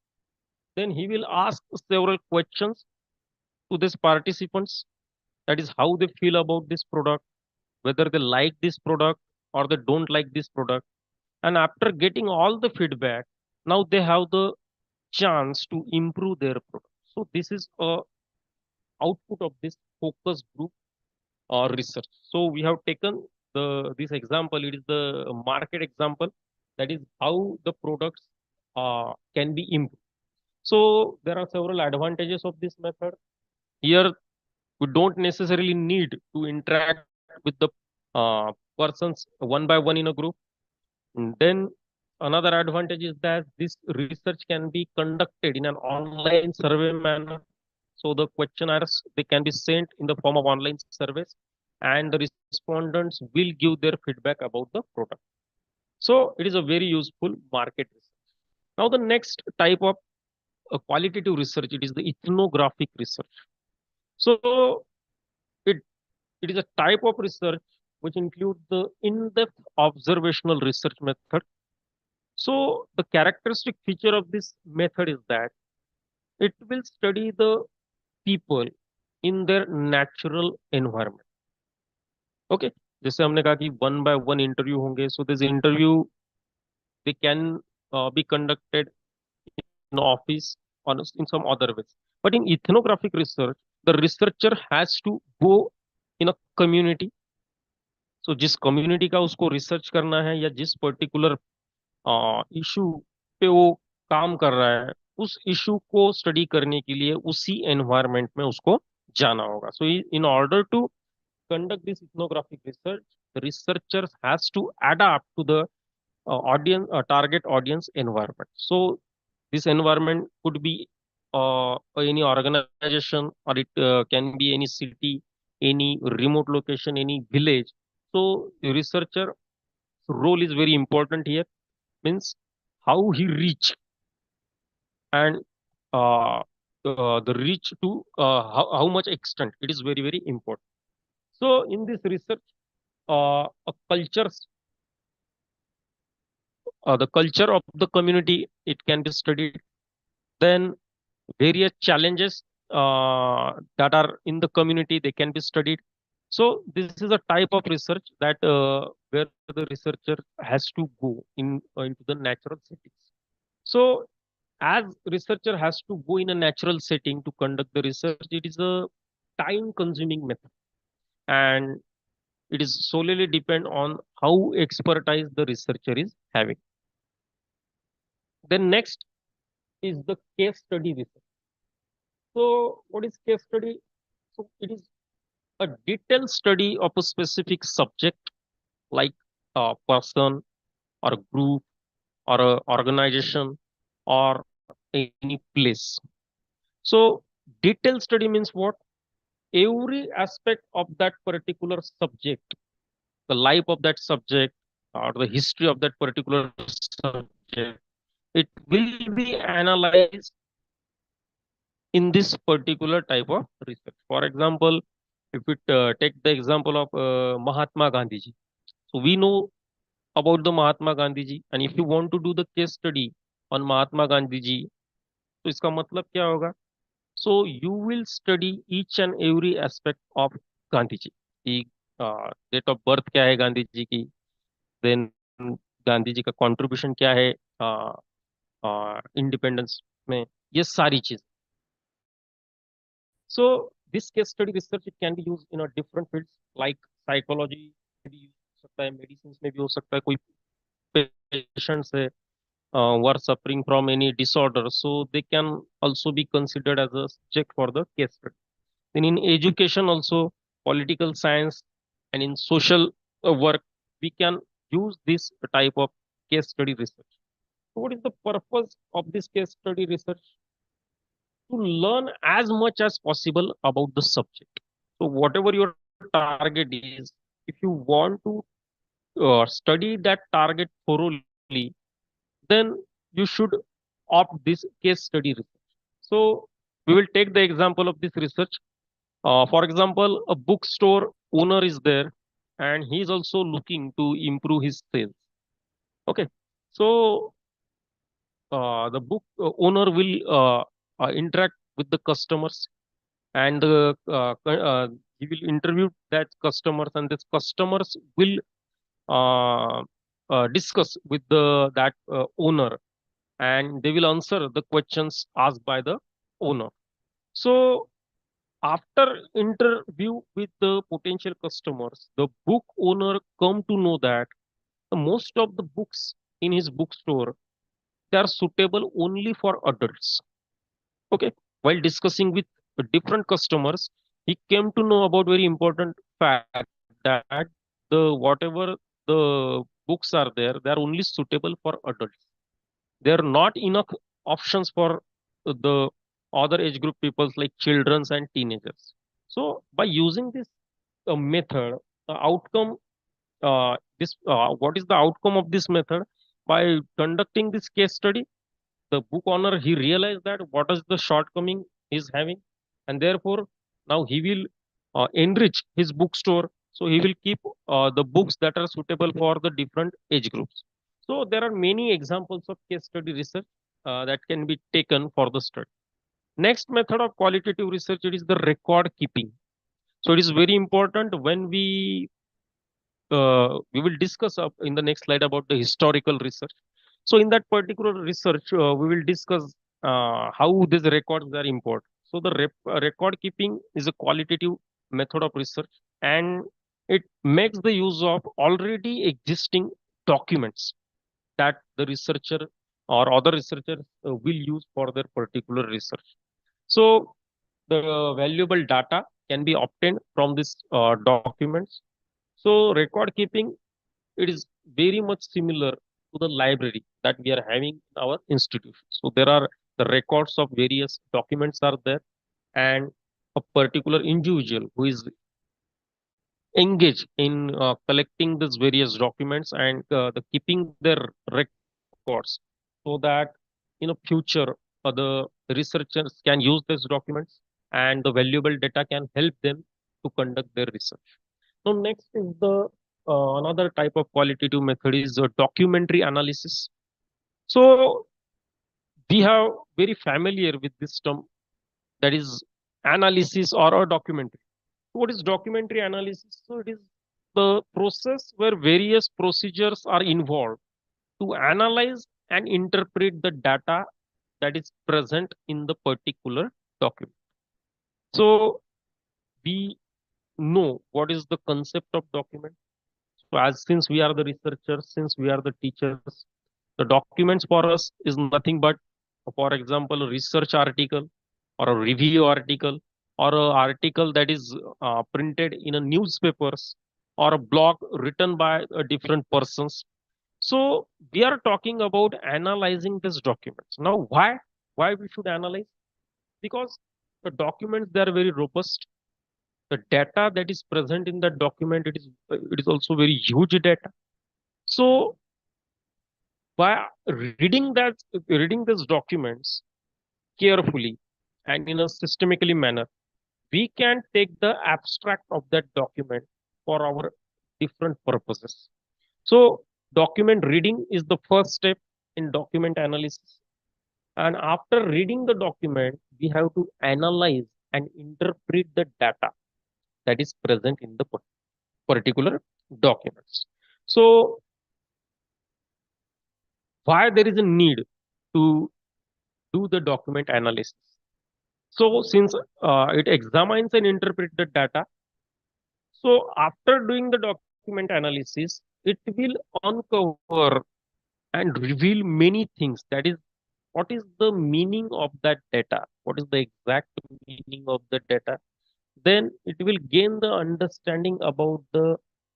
Speaker 8: Then he will ask several questions to these participants. That is how they feel about this product, whether they like this product or they don't like this product. And after getting all the feedback, now they have the chance to improve their product. So this is a output of this focus group or research. So we have taken this example. It is the market example. That is how the products can be improved. So there are several advantages of this method. Here we don't necessarily need to interact with the persons one by one in a group. And then another advantage is that this research can be conducted in an online survey manner. So the questionnaires they can be sent in the form of online surveys, and the respondents will give their feedback about the product. So it is a very useful market research. Now the next type of qualitative research, it is the ethnographic research. So it it is a type of research which includes the in-depth observational research method. So the characteristic feature of this method is that it will study the people in their natural environment. Okay, जैसे हमने कहा कि one by one interview होंगे, so this interview they can be conducted in office or in some other ways. But in ethnographic research, the researcher has to go in a community. So जिस community का उसको research करना है या जिस particular issue पे वो काम कर रहा है, उस इशू को स्टडी करने के लिए उसी एनवायरनमेंट में उसको जाना होगा. So in order to conduct this ethnographic research, the researcher has to adapt to the audience target audience environment. So this environment could be any organization, or it can be any city, any remote location, any village. So the researcher role is very important here. Means how he reach, and the reach to how much extent, it is very very important. So in this research, a the culture of the community, it can be studied. Then various challenges that are in the community, they can be studied. So this is a type of research that where the researcher has to go into the natural settings. So as researcher has to go in a natural setting to conduct the research, it is a time consuming method, and it is solely depend on how expertise the researcher is having. Then next is the case study research. So what is case study? So it is a detailed study of a specific subject, like a person or a group or a organization or any place. So detailed study means what? Every aspect of that particular subject, the life of that subject or the history of that particular subject, it will be analyzed in this particular type of research. For example, if we take the example of Mahatma Gandhi ji. So we know about the Mahatma Gandhi ji, and if you want to do the case study on Mahatma Gandhi ji, तो इसका मतलब क्या होगा? So you will study each and every aspect of Gandhi ji. कि date of birth क्या है गांधी जी की, then Gandhi ji का कंट्रीब्यूशन क्या है इंडिपेंडेंस में, ये सारी चीज. So this case study research it can be used in a different fields like psychology में भी use हो सकता है, medicines में भी हो सकता है. कोई patients है who are suffering from any disorder, so they can also be considered as a subject for the case study. Then in education also, political science, and in social work, we can use this type of case study research. So what is the purpose of this case study research? To learn as much as possible about the subject. So whatever your target is, if you want to study that target thoroughly, then you should opt this case study research. So we will take the example of this research. For example, a bookstore owner is there and he is also looking to improve his sales. Okay. So the book owner will interact with the customers and he will interview that customers, and this customers will uh, discuss with the that owner, and they will answer the questions asked by the owner. So after interview with the potential customers, the book owner come to know that the most of the books in his bookstore, they are suitable only for adults. Okay. While discussing with different customers, he came to know about very important fact that the whatever the books are there, they are only suitable for adults. There are not enough options for the other age group peoples like children and teenagers. So by using this method, the outcome this what is the outcome of this method? By conducting this case study, the book owner he realized that what is the shortcoming he's having, and therefore now he will enrich his bookstore, so he will keep the books that are suitable for the different age groups. So there are many examples of case study research that can be taken for the study. Next method of qualitative research, it is the record keeping. So it is very important when we will discuss in the next slide about the historical research. So in that particular research, we will discuss how these records are important. So the record keeping is a qualitative method of research, and it makes the use of already existing documents that the researcher or other researchers will use for their particular research. So the valuable data can be obtained from these documents. So record keeping, it is very much similar to the library that we are having in our institution. So there are the records of various documents are there, and a particular individual who is engaged in collecting these various documents and the keeping their records, so that in a future the researchers can use these documents and the valuable data can help them to conduct their research. So next is the another type of qualitative method is documentary analysis. So we have very familiar with this term, that is analysis or a documentary. What is documentary analysis? So it is the process where various procedures are involved to analyze and interpret the data that is present in the particular document. So we know what is the concept of document. So as since we are the researchers, since we are the teachers, the documents for us is nothing but, for example, a research article or a review article or an article that is printed in a newspapers or a blog written by different persons. So we are talking about analyzing these documents. Now, why we should analyze? Because the documents, they are very robust. The data that is present in that document, it is also very huge data. So by reading these documents carefully and in a systematically manner, we can take the abstract of that document for our different purposes. So document reading is the first step in document analysis. And after reading the document, we have to analyze and interpret the data that is present in the particular documents. So why there is a need to do the document analysis? So since it examines and interprets the data, so after doing the document analysis, it will uncover and reveal many things. That is, what is the meaning of that data? What is the exact meaning of the data? Then it will gain the understanding about the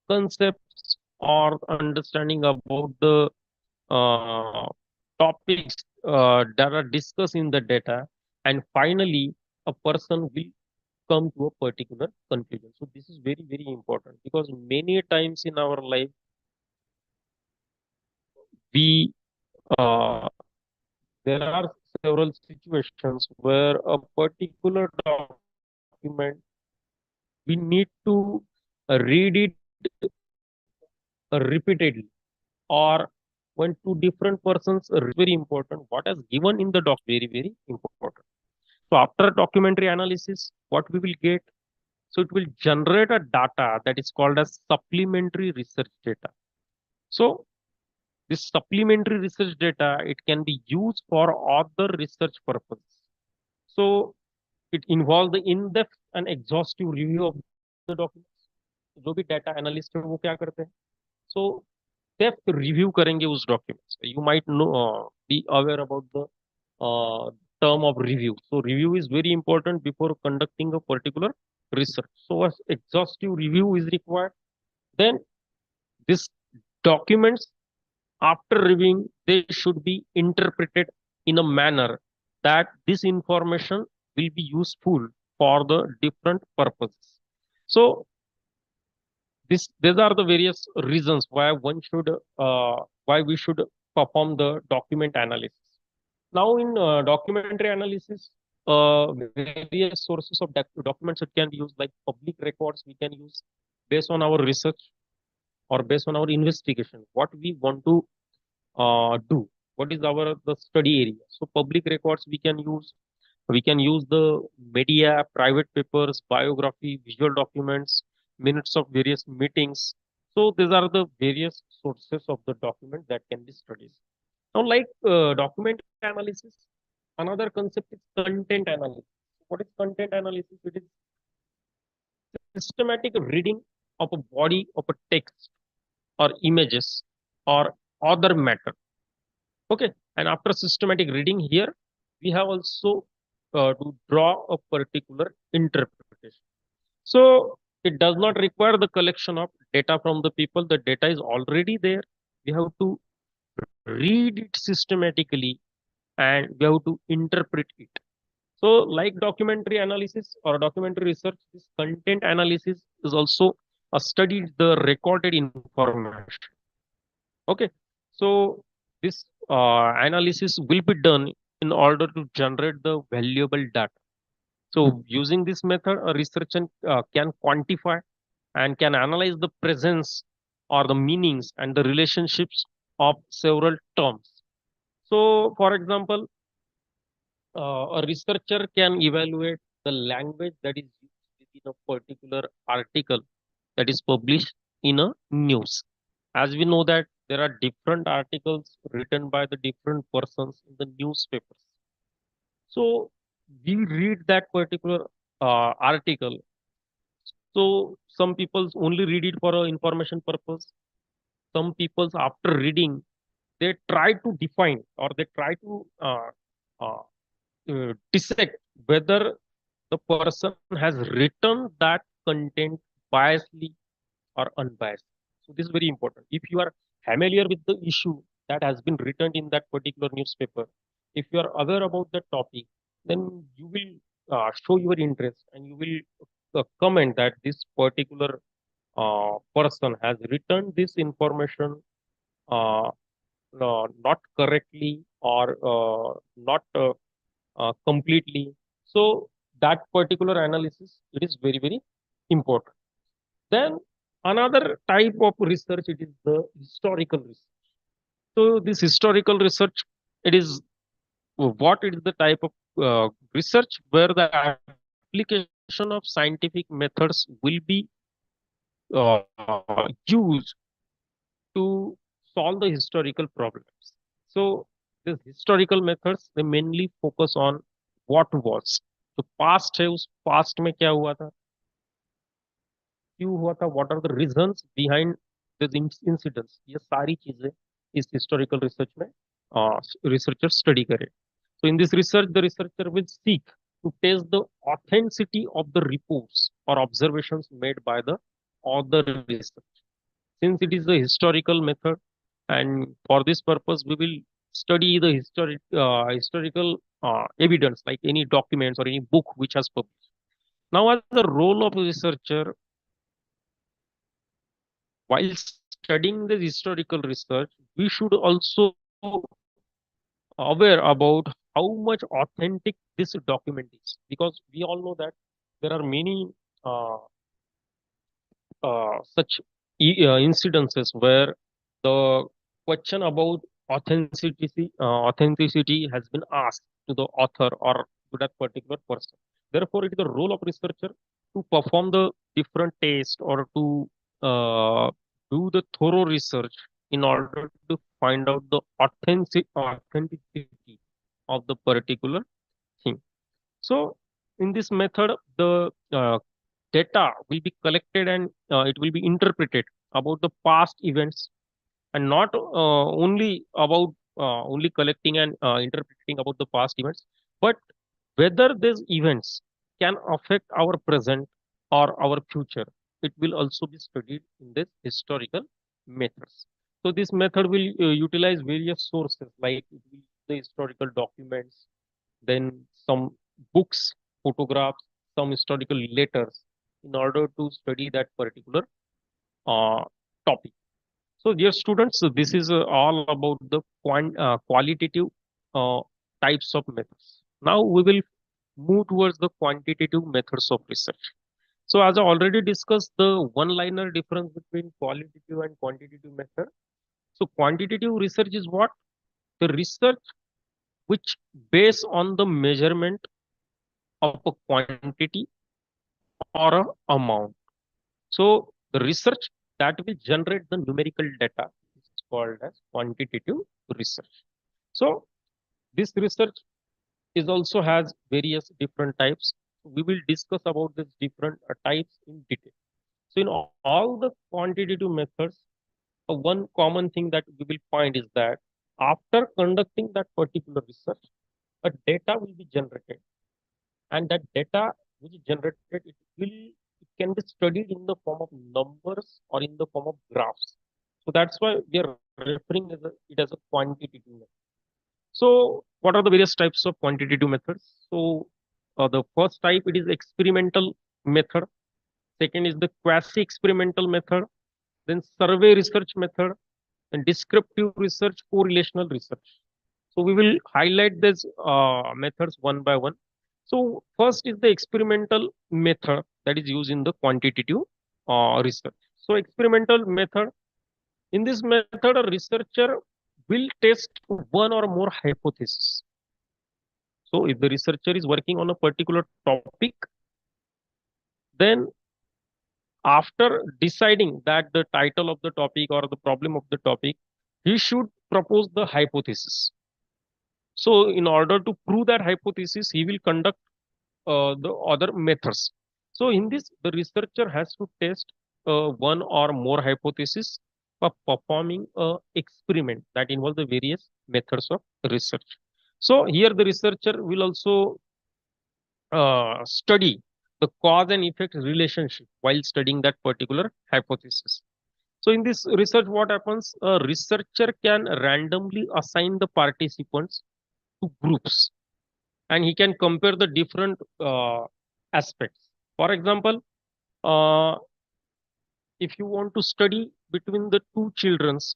Speaker 8: concepts or understanding about the uh, topics that are discussed in the data, and finally a person will come to a particular conclusion. So this is very, very important, because many times in our life we there are several situations where a particular document we need to read it repeatedly, or when two different persons very important, what is given in the doc very, very important. So after documentary analysis, what we will get, so it will generate a data that is called as supplementary research data. So this supplementary research data, it can be used for other research purpose. So it involves the in-depth and exhaustive review of the documents. जो भी data analyst है वो क्या करते हैं, so depth review करेंगे उस documents. You might know, be aware about the term of review. So review is very important before conducting a particular research. So as exhaustive review is required, then this documents, after reviewing, they should be interpreted in a manner that this information will be useful for the different purposes. So these are the various reasons why one should why we should perform the document analysis. Now in documentary analysis, various sources of documents it can be used, like public records we can use based on our research or based on our investigation, what we want to do, what is our the study area. So public records we can use the media, private papers, biography, visual documents, minutes of various meetings. So these are the various sources of the document that can be studied. Now, like document analysis, another concept is content analysis. What is content analysis? It is systematic reading of a body of a text or images or other matter. Okay, and after systematic reading here, we have also to draw a particular interpretation. So it does not require the collection of data from the people. The data is already there. We have to read it systematically and we have to interpret it. So like documentary analysis or documentary research, this content analysis is also a study the recorded information. Okay, so this analysis will be done in order to generate the valuable data. So using this method, a researcher can quantify and can analyze the presence or the meanings and the relationships of several terms. So for example, a researcher can evaluate the language that is used within a particular article that is published in a news. As we know that there are different articles written by the different persons in the newspapers. So we read that particular article. So some people only read it for information purpose. Some people after reading, they try to define or they try to uh, dissect whether the person has written that content biasly or unbiased. So this is very important. If you are familiar with the issue that has been written in that particular newspaper, if you are aware about the topic, then you will show your interest and you will comment that this particular person has written this information uh, not correctly or not completely. So that particular analysis, it is very, very important. Then another type of research, it is the historical research. So this historical research, it is what it is the type of research where the application of scientific methods will be used to solve the historical problems. So these historical methods they mainly focus on what was. तो past है उस past में क्या हुआ था क्यों हुआ था what are the reasons behind these incidents ये सारी चीजें इस historical research में researcher study करे. So in this research the researcher will seek to test the authenticity of the reports or observations made by the author research. Since it is a historical method and for this purpose we will study the historical evidence like any documents or any book which has published. Now as the role of a researcher while studying the historical research we should also aware about how much authentic this document is because we all know that there are many uh, such incidences where the question about authenticity has been asked to the author or to that particular person. Therefore, it is the role of researcher to perform the different tests or to do the thorough research in order to find out the authenticity of the particular thing. So, in this method, the data will be collected and it will be interpreted about the past events and not only about only collecting and interpreting about the past events, but whether these events can affect our present or our future. It will also be studied in this historical methods. So this method will utilize various sources like it will the historical documents, then some books, photographs, some historical letters in order to study that particular uh, topic. So, dear students, so this is all about the qualitative uh, types of methods. Now we will move towards the quantitative methods of research. So, as I already discussed, the one-liner difference between qualitative and quantitative method. So, quantitative research is what? The research which based on the measurement of a quantity or a amount. So the research that will generate the numerical data is called as quantitative research. So this research is also has various different types. We will discuss about these different types in detail. So in all the quantitative methods, one common thing that we will find is that after conducting that particular research, a data will be generated and that data which is generated it can be studied in the form of numbers or in the form of graphs. So that's why we are referring it as a quantitative method. So what are the various types of quantitative methods? So the first type it is experimental method, second is the quasi experimental method, then survey research method, and descriptive research, correlational research. So we will highlight these methods one by one. So first is the experimental method that is used in the quantitative research. So experimental method, in this method, a researcher will test one or more hypotheses. So if the researcher is working on a particular topic, then after deciding that the title of the topic or the problem of the topic, he should propose the hypothesis. So in order to prove that hypothesis, he will conduct the other methods. So in this, the researcher has to test one or more hypotheses for performing a experiment that involves the various methods of research. So here the researcher will also study the cause and effect relationship while studying that particular hypothesis. So in this research, what happens? A researcher can randomly assign the participants to groups and he can compare the different aspects. For example, uh, if you want to study between the two childrens,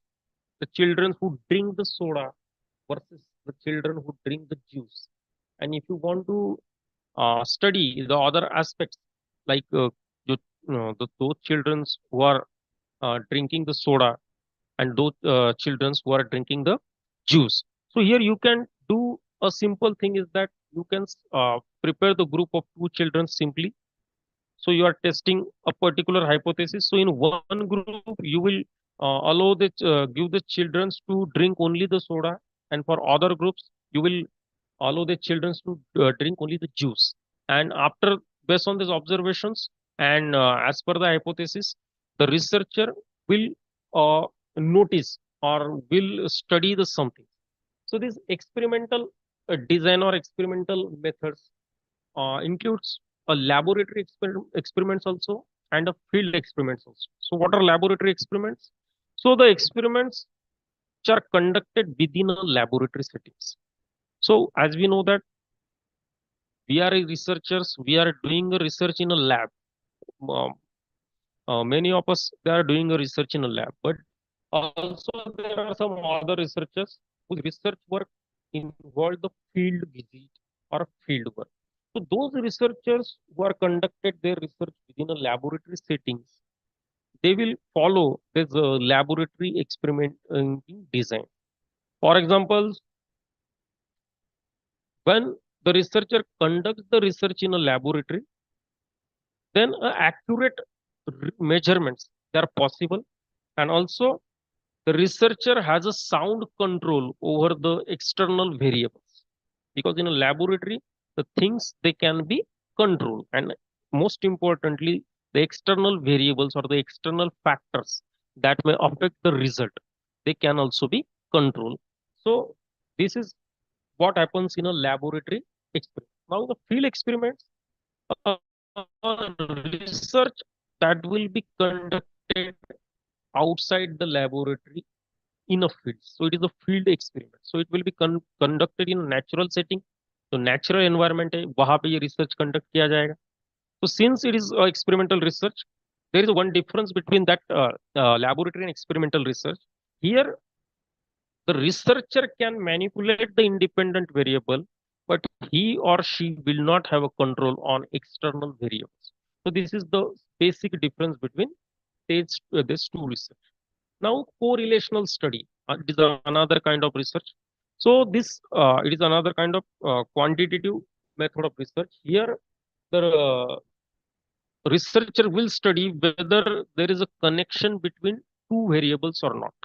Speaker 8: the children who drink the soda versus the children who drink the juice, and if you want to study the other aspects like those children who are drinking the soda and those children who are drinking the juice. So here you can do a simple thing is that you can prepare the group of two children simply. So you are testing a particular hypothesis. So in one group, you will allow the give the children to drink only the soda, and for other groups, you will allow the children to drink only the juice. And after, based on these observations and as per the hypothesis, the researcher will notice or will study the something. So this experimental design or experimental methods includes a laboratory experiments also and a field experiments also. So what are laboratory experiments? So the experiments which are conducted within a laboratory settings. So as we know that we are researchers, we are doing a research in a lab. Um, many of us they are doing a research in a lab, but also there are some other researchers whose research work involved the field visit or field work. So those researchers who are conducted their research within a laboratory settings, they will follow this laboratory experiment design. For example, when the researcher conducts the research in a laboratory, then accurate measurements they are possible, and also the researcher has a sound control over the external variables, because in a laboratory the things they can be controlled, and most importantly the external variables or the external factors that may affect the result, they can also be controlled. So this is what happens in a laboratory experiment. Now the field experiments, uh, research that will be conducted outside the laboratory in a field. So it is a field experiment. So it will be conducted in a natural setting. तो natural environment है, वहां पे ये research conduct किया जाएगा. So since it is experimental research, there is one difference between that laboratory and experimental research. Here, the researcher can manipulate the independent variable, but he or she will not have a control on external variables. So this is the basic difference between these two research. Now, correlational study, it is another kind of research. So this it is another kind of quantitative method of research. Here, the researcher will study whether there is a connection between two variables or not.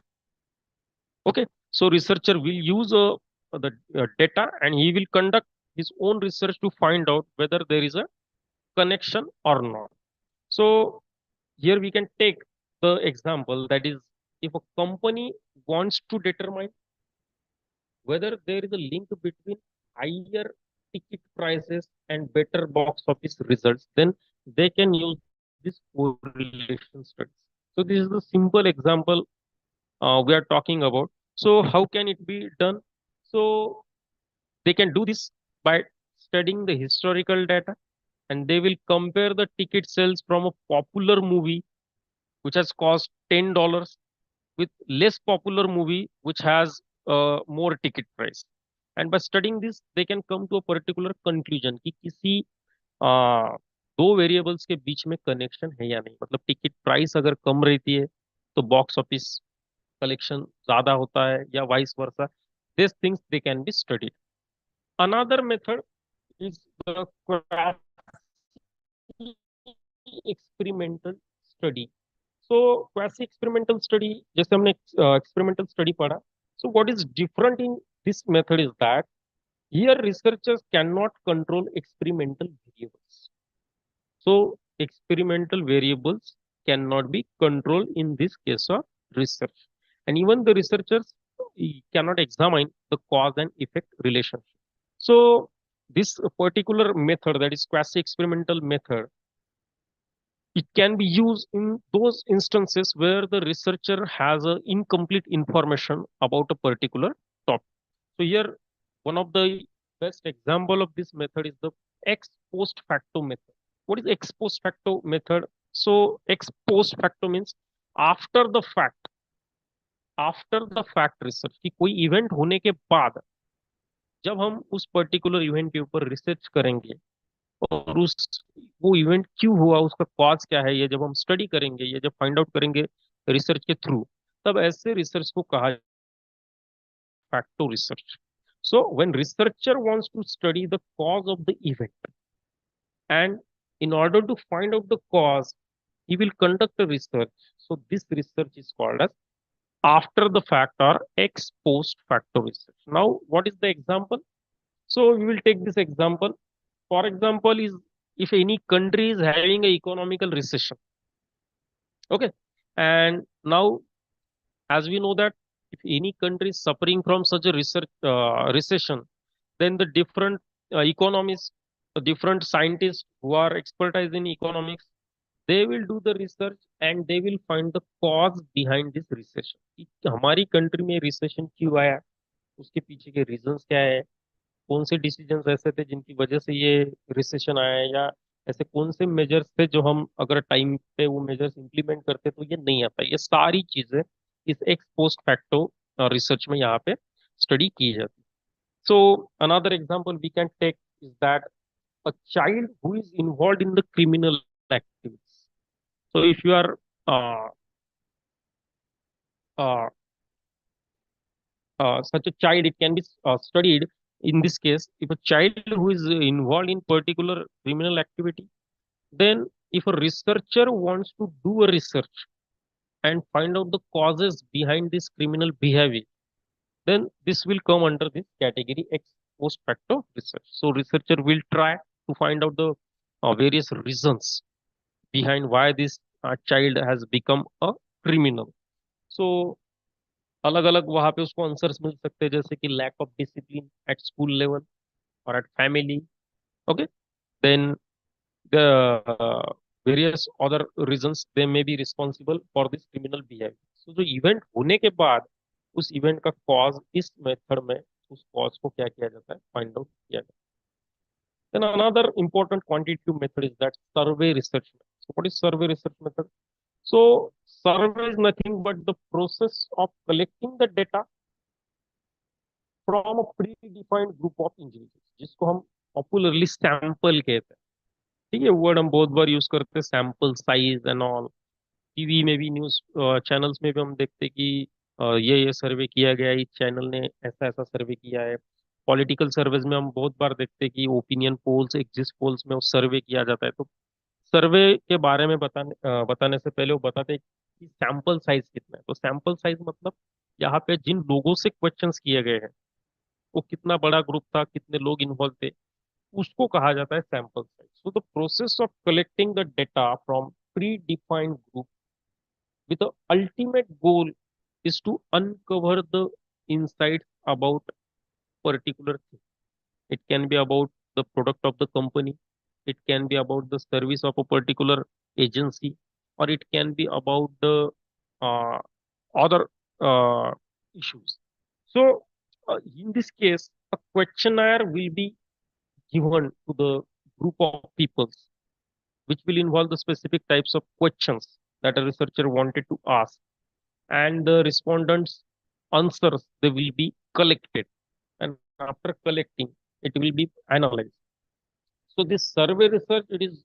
Speaker 8: Okay, so researcher will use the data and he will conduct his own research to find out whether there is a connection or not. So here we can take the example, that is, if a company wants to determine whether there is a link between higher ticket prices and better box office results, then they can use this correlation studies. So this is the simple example we are talking about. So how can it be done? So they can do this by studying the historical data, and they will compare the ticket sales from a popular movie which has cost $10 with less popular movie which has more ticket price. And by studying this, they can come to a particular conclusion कि किसी दो variables के बीच में connection है या नहीं. मतलब ticket price अगर कम रहती है तो बॉक्स ऑफिस कलेक्शन ज्यादा होता है, या vice versa. These things they can be studied. Another method is the quasi-experimental study. So quasi-experimental study, जैसे हमने experimental study पढ़ा. So what is different in this method is that here researchers cannot control experimental variables. So experimental variables cannot be controlled in this case of research. And even the researchers cannot examine the cause and effect relationship. So this particular method, that is quasi-experimental method, it can be used in those instances where the researcher has a incomplete information about a particular topic. So here, one of the best example of this method is the ex post facto method. What is ex post facto method? So ex post facto means after the fact, research कि कोई event होने के बाद जब हम उस particular event के ऊपर रिसर्च करेंगे और उस वो इवेंट क्यों हुआ, उसका कॉज क्या है, ये जब हम स्टडी करेंगे, ये जब फाइंड आउट करेंगे रिसर्च के थ्रू, तब ऐसे रिसर्च को कहा facto research. So when researcher wants to study the cause of the event and in order to find out the cause, he will conduct a research. So this research is called as after the fact or ex post facto research. Now, what is the example? So we will take this example. For example, is if any country is having a economical recession. Okay. And now, as we know that if any country is suffering from such a recession, then the different economists, different scientists who are expertise in economics, they will do the research and they will find the cause behind this recession. कि हमारी country में recession क्यों आया, उसके पीछे के reasons क्या है, कौन से डिसीजंस ऐसे थे जिनकी वजह से ये रिसेशन आया है, या ऐसे कौन से मेजर्स थे जो हम अगर टाइम पे वो मेजर्स इंप्लीमेंट करते तो ये नहीं आता। ये सारी चीजें इस एक्स पोस्ट फैक्टो रिसर्च में यहाँ पे स्टडी की जाती है। So another example we can take is that a child who is involved in the criminal activities. So if you are uh, uh, such a child, it can be studied. In this case, if a child who is involved in particular criminal activity, then if a researcher wants to do a research and find out the causes behind this criminal behavior, then this will come under this category ex post facto research. So researcher will try to find out the various reasons behind why this child has become a criminal. So अलग अलग वहां पे उसको answers मिल सकते हैं, जैसे कि lack of discipline at school level और at family. Okay, then the various other reasons they may be responsible for this criminal behaviour. सो जो इवेंट होने के बाद उस इवेंट का कॉज, इस मेथड में उस कॉज को क्या किया जाता है, फाइंड आउट किया जाता है। Then another important quantitative method is that survey research method. So what is survey research method? So survey is nothing but the process of collecting the data from a predefined group of individuals, जिसको हम popularly sample कहते हैं। ठीक है, word हम बहुत बार use करते हैं, sample size and all. TV में भी, न्यूज चैनल्स में भी हम देखते हैं कि ये सर्वे किया गया है, इस चैनल ने ऐसा ऐसा सर्वे किया है। पॉलिटिकल सर्वेज में हम बहुत बार देखते हैं कि ओपिनियन पोल्स, एग्जिट पोल्स में वो सर्वे किया जाता है। तो सर्वे के बारे में बताने से पहले वो बताते हैं कि सैंपल साइज कितना है। तो सैंपल साइज मतलब यहाँ पे जिन लोगों से क्वेश्चंस किए गए हैं वो कितना बड़ा ग्रुप था, कितने लोग इन्वॉल्व थे, उसको कहा जाता है sample size. So the process of collecting the data from pre defined group with the ultimate goal is to uncover the insights about particular thing. It can be about the product of the company, it can be about the service of a particular agency, or it can be about the uh, other issues. So in this case, a questionnaire will be given to the group of peoples, which will involve the specific types of questions that a researcher wanted to ask, and the respondents' answers, they will be collected, and after collecting, it will be analyzed. So this survey research, it is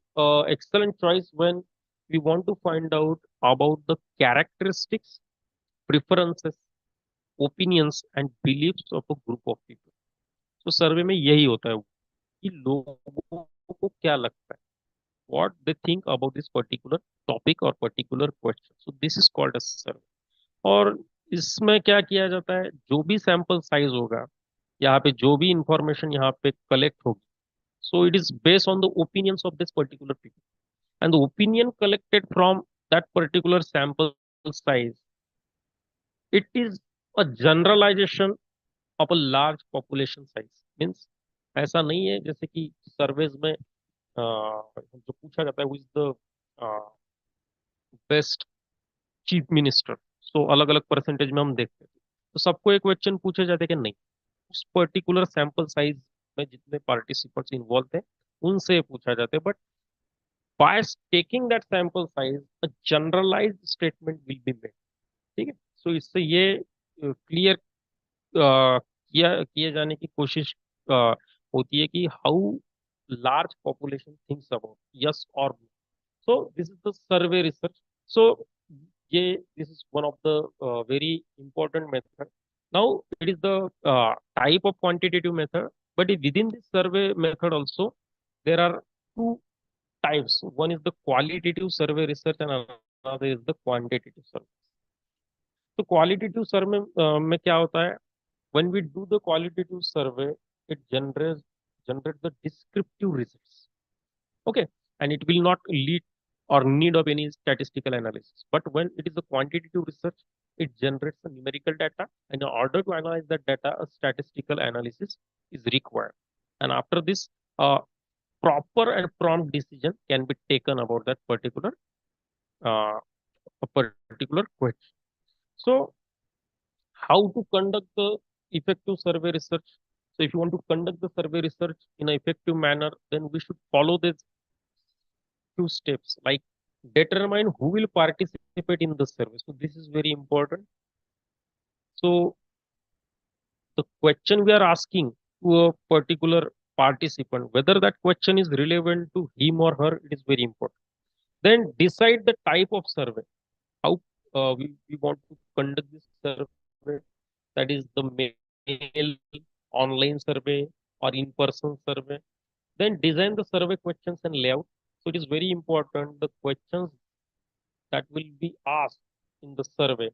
Speaker 8: excellent choice when we want to find out about the characteristics, preferences, opinions and beliefs of a group of people. So सर्वे में यही होता है कि लोगों को क्या लगता है, what they think about this particular topic or particular question. So this is called a survey. और इसमें क्या किया जाता है, जो भी सैंपल साइज होगा, यहाँ पे जो भी इंफॉर्मेशन यहाँ पे कलेक्ट होगी, so it is based on the opinions of this particular people, and the opinion collected from that particular sample size, it is a generalization of a large population size. Means ऐसा नहीं है जैसे कि surveys में जो पूछा जाता है who is the best chief minister, so अलग अलग परसेंटेज में हम देखते हैं, तो सबको एक क्वेश्चन पूछे जाते हैं कि नहीं, उस पर्टिकुलर सैंपल साइज में जितने पार्टिसिपेंट्स इन्वॉल्व थे उनसे पूछा जाता है। But by taking that sample size a generalized statement will be made. ठीक है, सो इससे ये क्लियर किया किए जाने की कोशिश होती है कि how large population thinks about yes और no. So this is the survey research. So ये this is one of the very important method. Now it is the type of quantitative method, but within this survey method also there are two types. One is the qualitative survey research and another is the quantitative survey. तो qualitative survey में क्या होता है? When we do the qualitative survey, it generates the descriptive results. Okay, and it will not lead or need of any statistical analysis. But when it is a quantitative research, it generates the numerical data, and in order to analyze that data, a statistical analysis is required. And after this, proper and prompt decision can be taken about that uh, particular question. So, how to conduct the effective survey research? So, if you want to conduct the survey research in an effective manner, then we should follow this few steps, like determine who will participate in the survey. So this is very important. So the question we are asking to a particular participant, whether that question is relevant to him or her, it is very important. Then decide the type of survey. How we want to conduct this survey. That is the mail, online survey, or in-person survey. Then design the survey questions and layout. So it is very important. The questions that will be asked in the survey,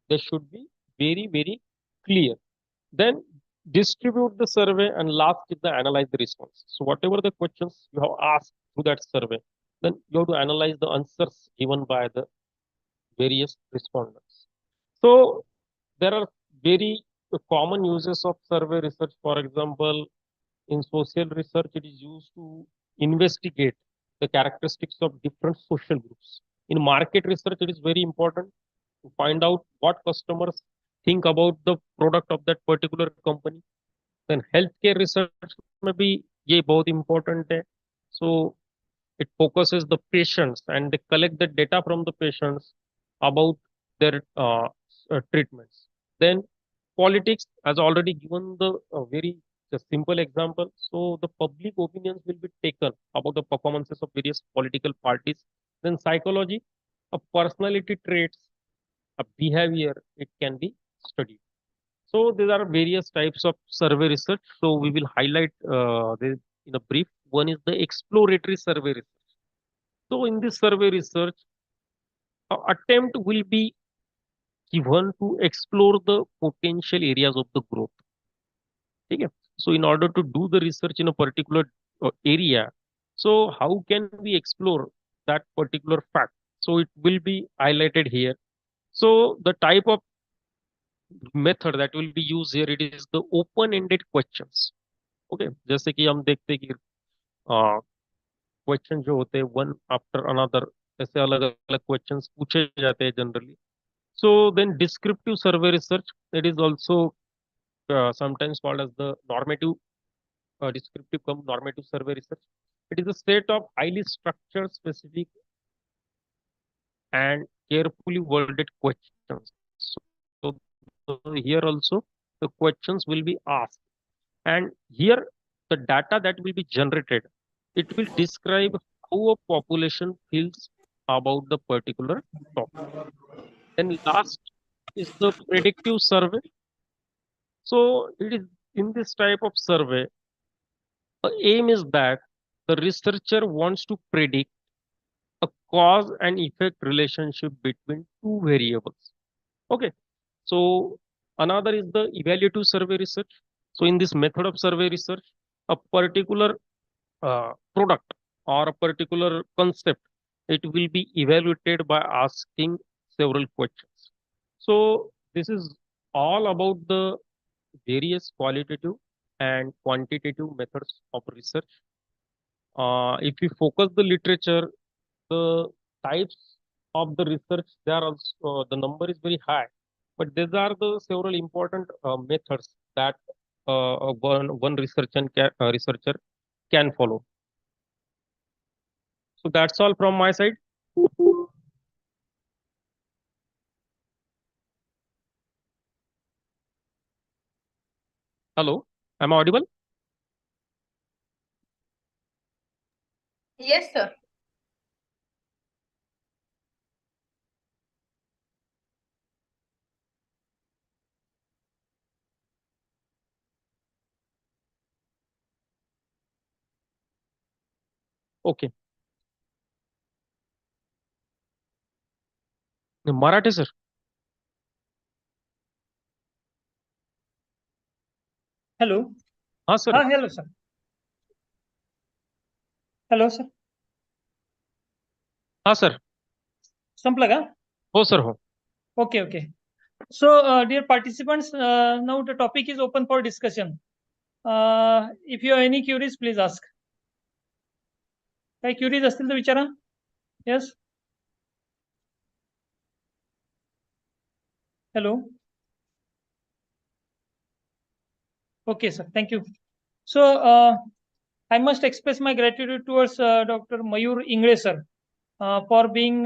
Speaker 8: they should be very clear. Then distribute the survey, and last is the analyze the response. So whatever the questions you have asked through that survey, then you have to analyze the answers given by the various respondents. So there are very common uses of survey research. For example, in social research, it is used to investigate the characteristics of different social groups. In market research, it is very important to find out what customers think about the product of that particular company. Then healthcare research may be ये बहुत important है. So it focuses the patients and they collect the data from the patients about their treatments. Then politics has already given the very simple example. So the public opinions will be taken about the performances of various political parties. Then psychology, a personality traits, a behavior, it can be studied. So there are various types of survey research. So we will highlight this in a brief. One is the exploratory survey research. So in this survey research, attempt will be given to explore the potential areas of the growth. Okay? So in order to do the research in a particular area, so how can we explore that particular fact? So it will be highlighted here. So the type of method that will be used here, it is the open-ended questions. Okay, जैसे कि हम देखते हैं कि question जो होते हैं one after another, ऐसे अलग अलग क्वेश्चंस पूछे जाते हैं generally. So then descriptive survey research, it is also sometimes called as the normative descriptive cum normative survey research. It is a set of highly structured, specific, and carefully worded questions. So here also the questions will be asked, and here the data that will be generated, it will describe how a population feels about the particular topic. Then last is the predictive survey. So it is in this type of survey, the aim is that the researcher wants to predict a cause and effect relationship between two variables. Okay. So another is the evaluative survey research. So in this method of survey research, a particular product or a particular concept, it will be evaluated by asking several questions. So this is all about the various qualitative and quantitative methods of research. If we focus the literature, the types of the research, they are also, the number is very high, but these are the several important methods that one researcher can follow. So that's all from my side. Hello, am I audible?
Speaker 3: Yes, sir.
Speaker 8: Okay. Marathi sir.
Speaker 1: Hello.
Speaker 8: हा sir.
Speaker 1: हा hello sir. Hello sir.
Speaker 8: हा sir.
Speaker 1: संपलं का?
Speaker 8: हो sir हो.
Speaker 1: Okay, okay. So, dear participants, now the topic is open for discussion. If you have any queries, please ask. काही queries असतील तर विचारा. Yes. Hello. Okay, sir. Thank you. So, I must express my gratitude towards Dr. Mayur Ingre, sir, for being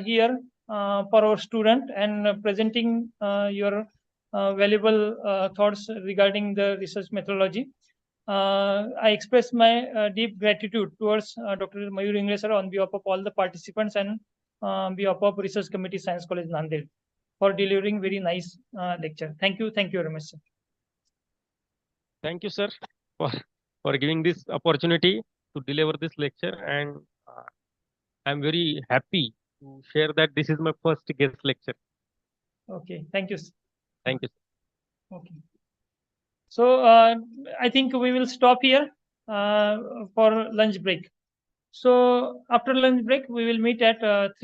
Speaker 1: here for our student and presenting your valuable thoughts regarding the research methodology. I express my deep gratitude towards Dr. Mayur Ingre, sir, on behalf of all the participants and behalf of Research Committee Science College Nanded for delivering very nice lecture. Thank you. Thank you very much, sir.
Speaker 8: Thank you, sir, for giving this opportunity to deliver this lecture, and I'm very happy to share that this is my first guest lecture.
Speaker 1: Okay. Thank you, sir.
Speaker 8: Thank you.
Speaker 1: Okay. So I think we will stop here for lunch break. So after lunch break, we will meet at 3